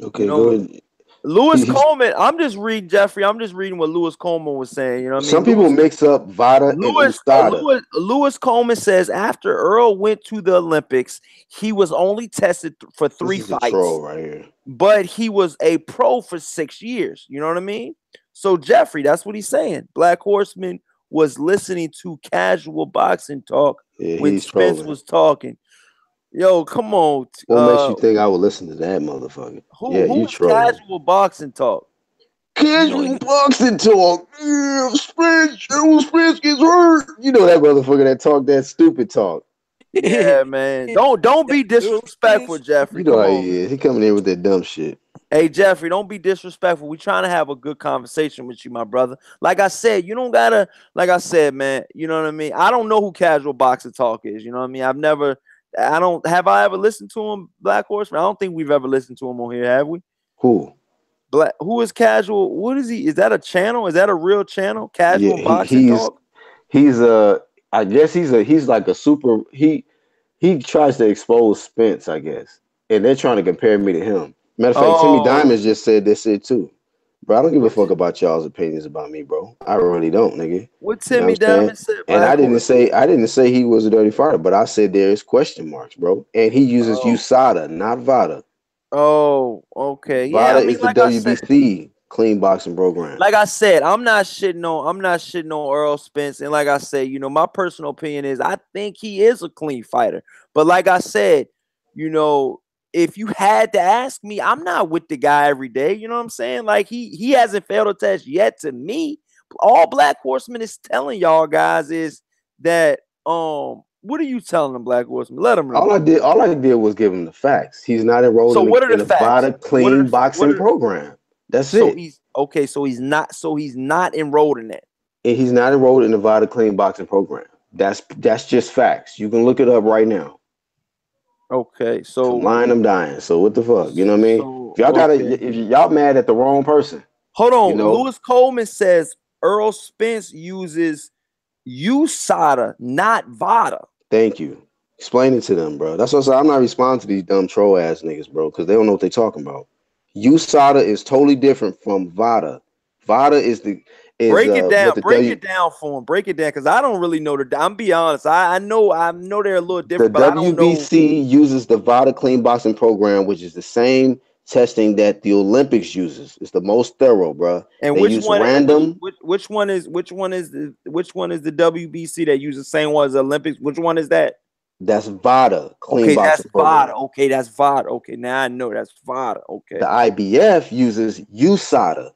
Okay, go ahead. Lewis Coleman, I'm just reading, Jeffrey. I'm just reading what Lewis Coleman was saying. You know what I mean? Some people mix up VADA and USADA. Lewis Coleman says after Earl went to the Olympics, he was only tested for 3 fights. A troll right here. But he was a pro for 6 years. You know what I mean? So Jeffrey, that's what he's saying. Black Horseman was listening to casual boxing talk when he's Spence trolling. was talking. Yo, come on. What makes you think I would listen to that motherfucker? Who you is trolling. casual boxing talk? Casual boxing talk. Yeah, Spence gets hurt. You know that motherfucker that talk that stupid talk. Yeah, man. Don't be disrespectful, Jeffrey. You know Come how on. he is. He coming in with that dumb shit. Hey, Jeffrey, don't be disrespectful. We're trying to have a good conversation with you, my brother. Like I said, you don't gotta, like I said, man, you know what I mean? I don't know who casual boxer talk is, you know what I mean? Have I ever listened to him, Black Horseman? I don't think we've ever listened to him on here, have we? Who? Who is casual? What is he? Is that a channel? Is that a real channel? Casual boxing talk? He's I guess he's like a super, he tries to expose Spence, I guess. And they're trying to compare me to him. Matter of fact, Timmy Diamonds just said this shit too. Bro, I don't give a fuck about y'all's opinions about me, bro. I really don't, nigga. What Timmy Diamonds said? And I didn't say he was a dirty fighter, but I said there is question marks, bro. And he uses USADA, not VADA. Oh, okay. VADA Yeah, is the WBC clean boxing program. Like I said, I'm not shitting on Earl Spence. And like I said, you know, my personal opinion is I think he is a clean fighter. But like I said, you know, if you had to ask me, I'm not with the guy every day. You know what I'm saying? Like he hasn't failed a test yet to me. All Black Horseman is telling y'all guys is that what are you telling them, Black Horseman? Let them know. All I did was give him the facts. He's not enrolled in the VADA clean boxing program. That's it. So he's not enrolled in that. And he's not enrolled in the VADA clean boxing program. That's just facts. You can look it up right now. Okay, so I'm lying, I'm dying. So what the fuck? You know what I mean? If y'all mad at the wrong person. Hold on. You know? Lewis Coleman says Earl Spence uses USADA, not VADA. Thank you. Explain it to them, bro. That's what I'm saying. I'm not responding to these dumb troll ass niggas, bro, because they don't know what they're talking about. USADA is totally different from VADA. VADA is break it down for him. Break it down, because I don't really know I'm be honest. I know they're a little different. The WBC uses the VADA clean boxing program, which is the same testing that the Olympics uses. It's the most thorough, bro. And which one is the WBC that uses the same one as the Olympics? Which one is that? That's VADA clean boxing program. Okay, that's VADA. Okay, now I know that's VADA. Okay. The IBF uses USADA,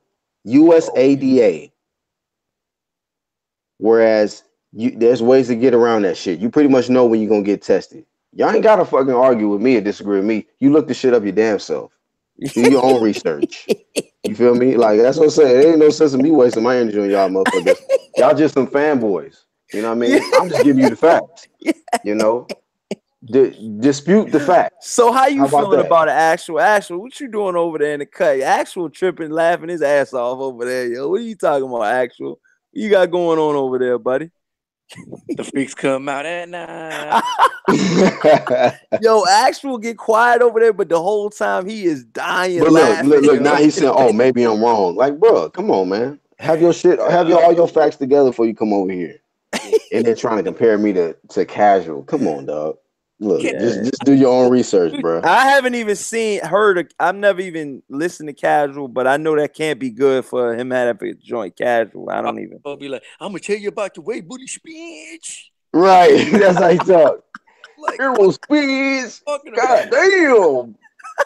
USADA. Whereas there's ways to get around that shit. You pretty much know when you're gonna get tested. Y'all ain't gotta fucking argue with me or disagree with me. You look the shit up your damn self. Do your own research. You feel me? Like, that's what I'm saying. There ain't no sense of me wasting my energy on y'all motherfuckers. Y'all just some fanboys. You know what I mean? I'm just giving you the facts. You know? Dispute the facts. So how you feeling about an actual? What you doing over there in the cut? Actual tripping, laughing his ass off over there, yo. What are you talking about, actual? What you got going on over there, buddy? The freaks come out at night. Yo, actual get quiet over there, but the whole time he is dying. But look, now he's saying, "Oh, maybe I'm wrong." Like, bro, come on, man. Have your shit, all your facts together before you come over here, and then trying to compare me to casual. Come on, dog. Look, just do your own research, bro. I haven't even I've never even listened to casual, but I know that can't be good for him having a joint casual. I'll be like, I'm gonna tell you about the way booty speech. Right, that's how he talk. Like, Errol Spence. God damn.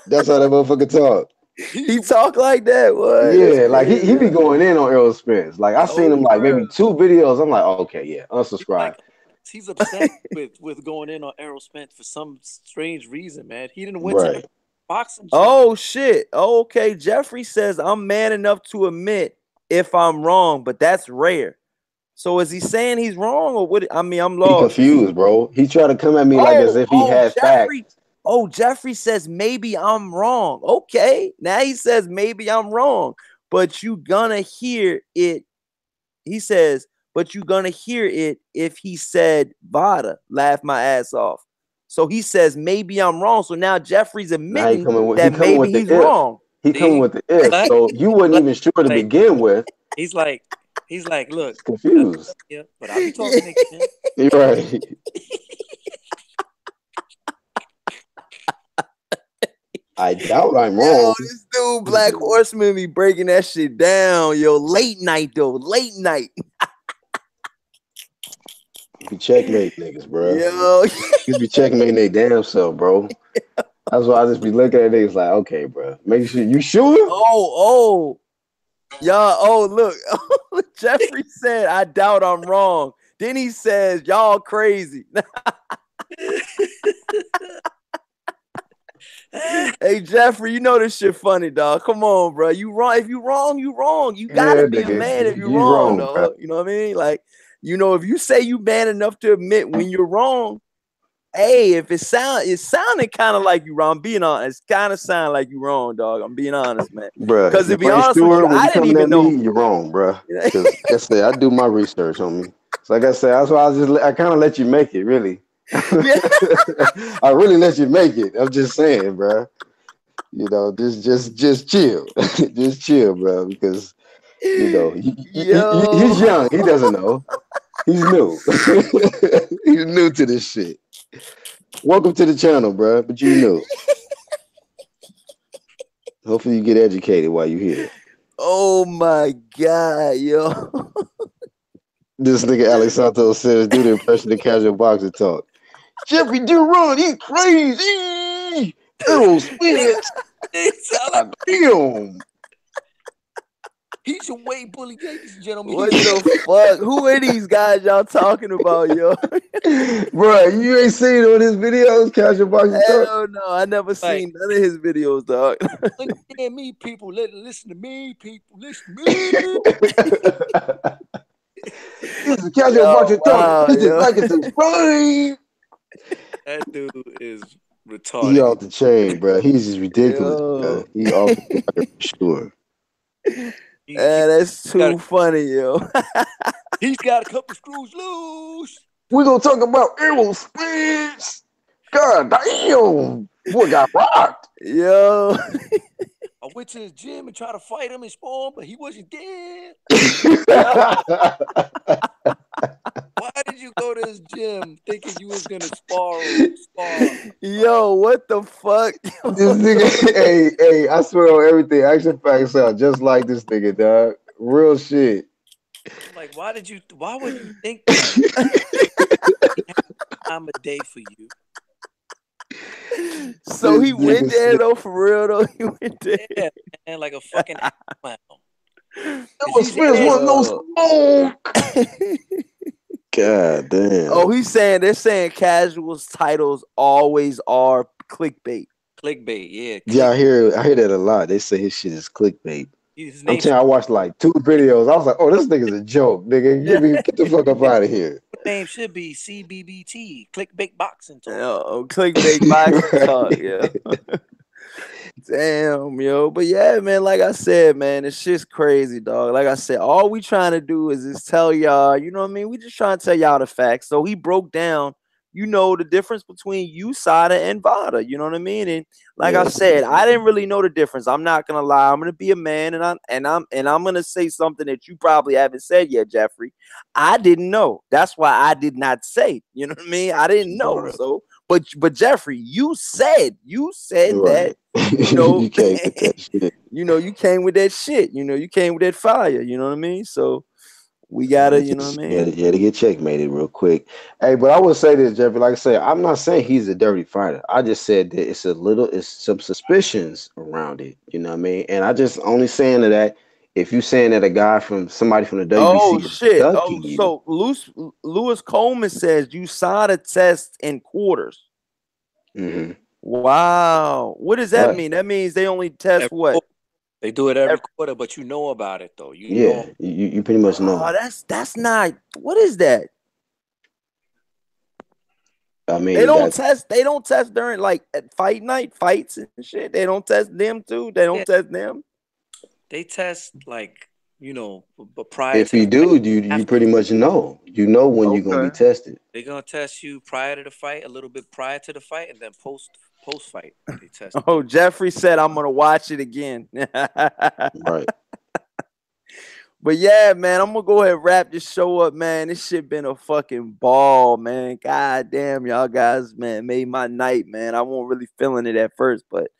That's how that motherfucker talk. He talk like that. What? Yeah, like he be going in on Errol Spence. Like I seen him like maybe 2 videos. I'm like, okay, yeah, unsubscribe. He's upset with going in on Errol Spence for some strange reason, man. He didn't win to boxing. Oh shit. Oh, okay. Jeffrey says I'm man enough to admit if I'm wrong, but that's rare. So is he saying he's wrong or what? I mean, I'm lost. He confused, bro. He tried to come at me like as if he had facts. Oh, Jeffrey says maybe I'm wrong. Okay. Now he says maybe I'm wrong, but you gonna hear it. He says, but you gonna hear it if he said VADA, laugh my ass off. So he says maybe I'm wrong. So now Jeffrey's admitting that maybe he's wrong. He coming with the if. So you wasn't even sure to begin with. He's like, look, confused. Yeah, but I'll be talking again. You're right. I doubt I'm Yo, wrong. this dude, Black Horseman, be breaking that shit down. Yo, late night though, late night. You be checkmate niggas, bro. Yo, You be checkmating they damn self, bro. That's why I just be looking at niggas like, okay, bro. Make sure you sure? oh, y'all. Oh, look, Jeffrey said, "I doubt I'm wrong." Then he says, "Y'all crazy." Hey Jeffrey, you know this shit funny, dog. Come on, bro. You wrong. If you wrong, you wrong. You gotta be a man if you're wrong, dog. Bro. You know what I mean? Like, you know, if you say you man enough to admit when you're wrong, hey, if it sounded kind of like you wrong. I'm being honest. It's kind of sound like you wrong, dog. I'm being honest, man. Bro, because to be honest with you, I didn't even know. You're wrong, bro. Because like I said, I do my research on me. So like I said, that's why I kind of let you make it, really. I really let you make it. I'm just saying, bro. You know, just chill, just chill, bro. Because you know he's young. He doesn't know. He's new. He's new to this shit. Welcome to the channel, bro. But you new. Hopefully you get educated while you're here. Oh my God, yo. This nigga Alex Santos says, do the impression of casual boxer talk. Jeffrey Durant, he's crazy. Errol Spence. God damn. He's a way bully, ladies and gentlemen. What the fuck? Who are these guys y'all talking about, yo? Bro, you ain't seen on his videos, casual boxing talk? Hell no, I never seen none of his videos, dog. Understand me, people. Listen to me, people. Listen to me. This is casual boxing talk. This is like it's a right. That dude is retarded. He off the chain, bro. He's just ridiculous, bro. He off the water for sure. That's too funny, yo. He's got a couple screws loose. We're gonna talk about Errol Spence. God damn, boy got rocked. Yo. I went to his gym and tried to fight him and spawn, but he wasn't there. Why did you go to his gym thinking you was gonna spar? Yo, what the fuck? This nigga, hey, I swear on everything. Action facts sound just like this nigga, dog. Real shit. I'm like, why would you think that? I'm a day for you. So he went there though, for real though. He went there, yeah, man, like a fucking clown. Spence want no smoke. God damn. Oh, they're saying casuals titles always are clickbait. Clickbait, yeah. Yeah, I hear that a lot. They say his shit is clickbait. I'm telling you, I watched like 2 videos. I was like, oh, this nigga's a joke, nigga. Get the fuck up out of here. The name should be CBBT, clickbait boxing talk. Oh, clickbait boxing talk, yeah. Damn, yo. But yeah, man, like I said, man, it's just crazy, dog. Like I said, all we trying to do is just tell y'all, you know what I mean? We just trying to tell y'all the facts. So he broke down, you know, the difference between USADA and VADA, you know what I mean? And like I said, I didn't really know the difference. I'm not gonna lie. I'm gonna be a man, and I'm gonna say something that you probably haven't said yet, Jeffrey. I didn't know. That's why I did not say. You know what I mean? I didn't know. So, but Jeffrey, you said right. That you know you came with that shit. You know you came with that shit. You know you came with that fire. You know what I mean? So. We gotta, you know what I mean? Yeah, to get checkmated real quick. Hey, but I would say this, Jeffrey. Like I said, I'm not saying he's a dirty fighter. I just said that it's some suspicions around it. You know what I mean? And I just only saying that if you saying that somebody from the WBC. Oh shit! So Lewis Coleman says USADA test in quarters. Mm-hmm. Wow, what does that mean? That means they only test what? They do it every quarter, but you know about it though. You know. You pretty much know. Oh, that's not. What is that? I mean, they don't test. They don't test during like at fight night fights and shit. They don't test them too. They don't test them. They test like but prior. If you do, you pretty much know. You know when you're gonna be tested. They're gonna test you prior to the fight, a little bit prior to the fight, and then post fight. They test. Oh, Jeffrey said I'm gonna watch it again. Right. But yeah, man, I'm gonna go ahead and wrap this show up, man. This shit been a fucking ball, man. God damn, y'all guys, man, made my night, man. I wasn't really feeling it at first, but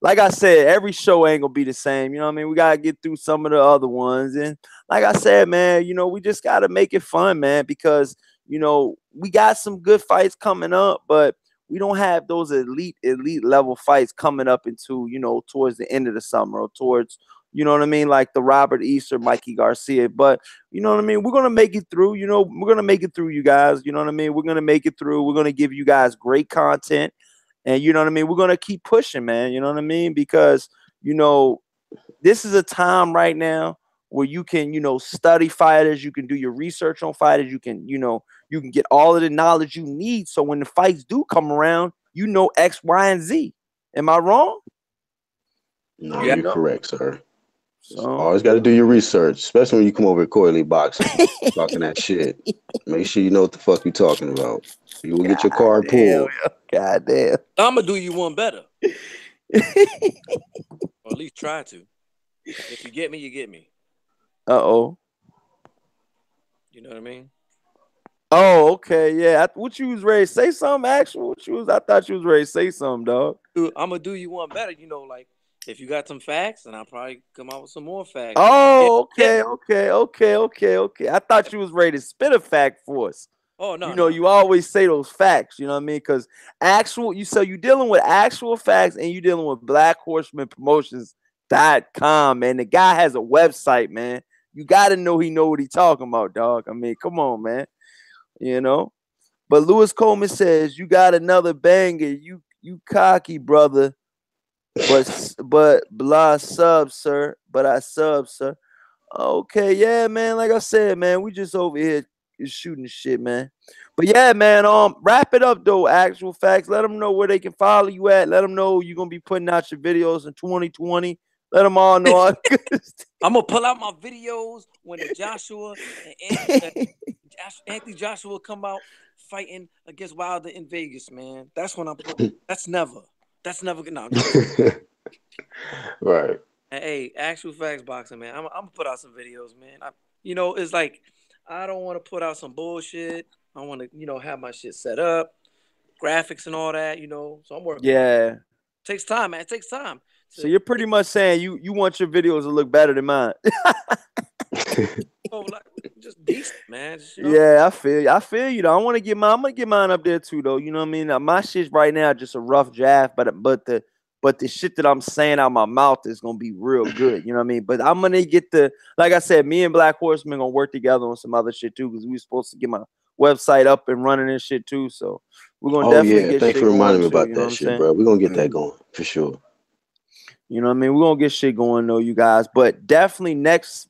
like I said, every show ain't gonna be the same. You know what I mean? We gotta get through some of the other ones. And like I said, man, we just gotta make it fun, man, because we got some good fights coming up, but we don't have those elite level fights coming up into, towards the end of the summer or towards, you know what I mean, like the Robert Easter, Mikey Garcia. But you know what I mean? We're gonna make it through, we're gonna make it through, you guys. You know what I mean? We're gonna make it through. We're gonna give you guys great content. And you know what I mean? We're gonna keep pushing, man. You know what I mean? Because, this is a time right now where you can, study fighters, you can do your research on fighters, you can get all of the knowledge you need. So when the fights do come around, X, Y, and Z. Am I wrong? No, you're correct, sir. So always got to do your research, especially when you come over to Corey Lee Boxing, talking that shit. Make sure you know what the fuck you talking about. You will get your card pulled. God damn. I'm gonna do you one better, or at least try to. If you get me, you get me. Uh-oh. You know what I mean? Oh, okay, yeah. What you was ready to say something? Actual? I thought you was ready to say something, dog. I'm gonna do you one better. Like if you got some facts, and I'll probably come out with some more facts. Oh, okay. I thought you was ready to spit a fact for us. Oh no, you always say those facts. You know what I mean? Because you dealing with actual facts, and you dealing with Black Horseman Promotions.com, man. The guy has a website, man. You got to know he know what he talking about, dog. I mean, come on, man. But Lewis Coleman says you got another banger. You cocky, brother. But blah sub, sir. But I sub, sir. Okay, yeah, man. Like I said, man, we just over here shooting shit, man. But yeah, man. Wrap it up though. Actual facts. Let them know where they can follow you at. Let them know you're gonna be putting out your videos in 2020. Let them all know. I'm gonna pull out my videos when the Joshua and Anthony Joshua come out fighting against Wilder in Vegas, man. That's when I'm putting. That's never good. No, right. Hey, actual facts boxing, man. I'm gonna put out some videos, man. It's like I don't want to put out some bullshit. I want to, have my shit set up, graphics and all that, So I'm working. Yeah. Takes time, man. It takes time. So you're pretty much saying you want your videos to look better than mine. Just decent, man. Yeah, I feel you though. I'm gonna get mine up there too, though. You know what I mean? Now, my shit's right now just a rough draft, but the shit that I'm saying out my mouth is gonna be real good. You know what I mean? But I'm gonna get like I said, me and Black Horseman gonna work together on some other shit too, because we were supposed to get my website up and running and shit too. So we're gonna definitely get thanks shit for reminding me going about too, you know that shit, bro. We're gonna get that going for sure. You know what I mean? We're gonna get shit going though, you guys. But definitely next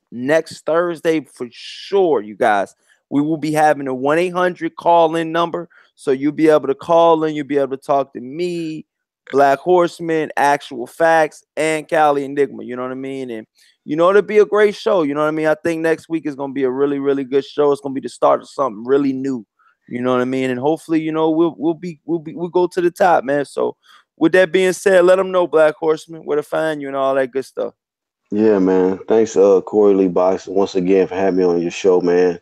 Thursday for sure, you guys. We will be having a 1-800 call-in number. So you'll be able to call in, you'll be able to talk to me, Black Horseman, Actual Facts, and Cali Enigma. You know what I mean? And it'll be a great show. You know what I mean? I think next week is gonna be a really, really good show. It's gonna be the start of something really new. You know what I mean? And hopefully, we'll go to the top, man. So with that being said, let them know, Black Horseman, where to find you and all that good stuff. Yeah, man. Thanks, Corey Lee Boxing, once again for having me on your show, man.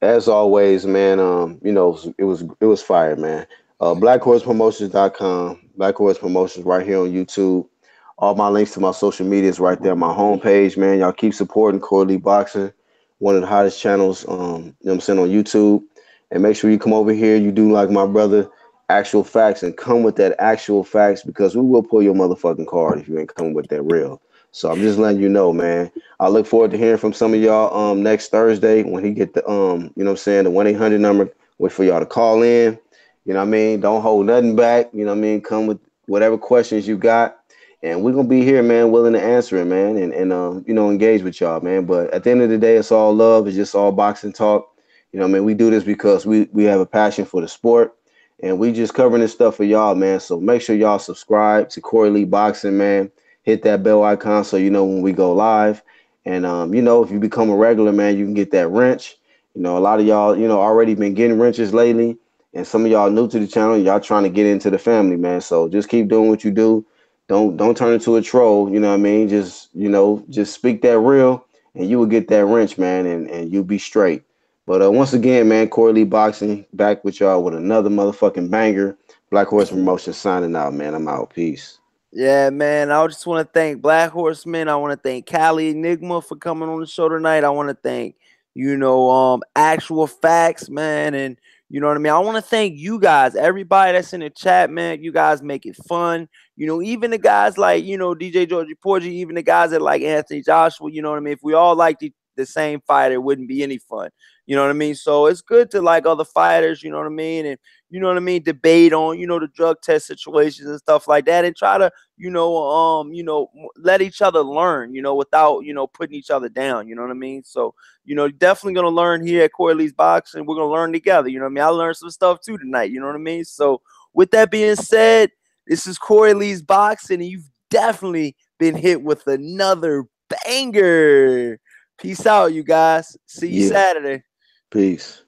As always, man, it was fire, man. BlackHorsePromotions.com, Black Horse Promotions right here on YouTube. All my links to my social media is right there on my homepage, man. Y'all keep supporting Corey Lee Boxing, one of the hottest channels, I'm saying, on YouTube. And make sure you come over here. You do like my brother, Actual Facts, and come with that actual facts, because we will pull your motherfucking card if you ain't coming with that real. So I'm just letting you know, man. I look forward to hearing from some of y'all next Thursday when he get the the 1-800 number. Wait for y'all to call in. You know what I mean? Don't hold nothing back. You know what I mean? Come with whatever questions you got. And we're gonna be here, man, willing to answer it, man, and engage with y'all, man. But at the end of the day, it's all love, it's just all boxing talk. You know what I mean? We do this because we have a passion for the sport, and we just covering this stuff for y'all, man. So make sure y'all subscribe to Corey Lee Boxing, man. Hit that bell icon so you know when we go live. And if you become a regular, man, you can get that wrench. A lot of y'all, already been getting wrenches lately. And some of y'all new to the channel, y'all trying to get into the family, man. So just keep doing what you do. Don't turn into a troll, you know what I mean? Just speak that real, and you will get that wrench, man, and you'll be straight. But once again, man, Corey Lee Boxing back with y'all with another motherfucking banger. Black Horse Promotion signing out, man. I'm out. Peace. Yeah, man. I just want to thank Black Horseman. I want to thank Cali Enigma for coming on the show tonight. I want to thank, Actual Facts, man. And you know what I mean? I want to thank you guys, everybody that's in the chat, man. You guys make it fun. Even the guys like, DJ Georgie Porgy, even the guys that like Anthony Joshua, you know what I mean? If we all liked the same fighter, it wouldn't be any fun. You know what I mean? So it's good to like other fighters, you know what I mean? And you know what I mean, debate on, the drug test situations and stuff like that, and try to, let each other learn, without, putting each other down. You know what I mean? So, definitely gonna learn here at Corey Lee's Boxing. We're gonna learn together. You know what I mean? I learned some stuff too tonight. You know what I mean? So, with that being said, this is Corey Lee's Boxing, and you've definitely been hit with another banger. Peace out, you guys. See you Saturday. Peace.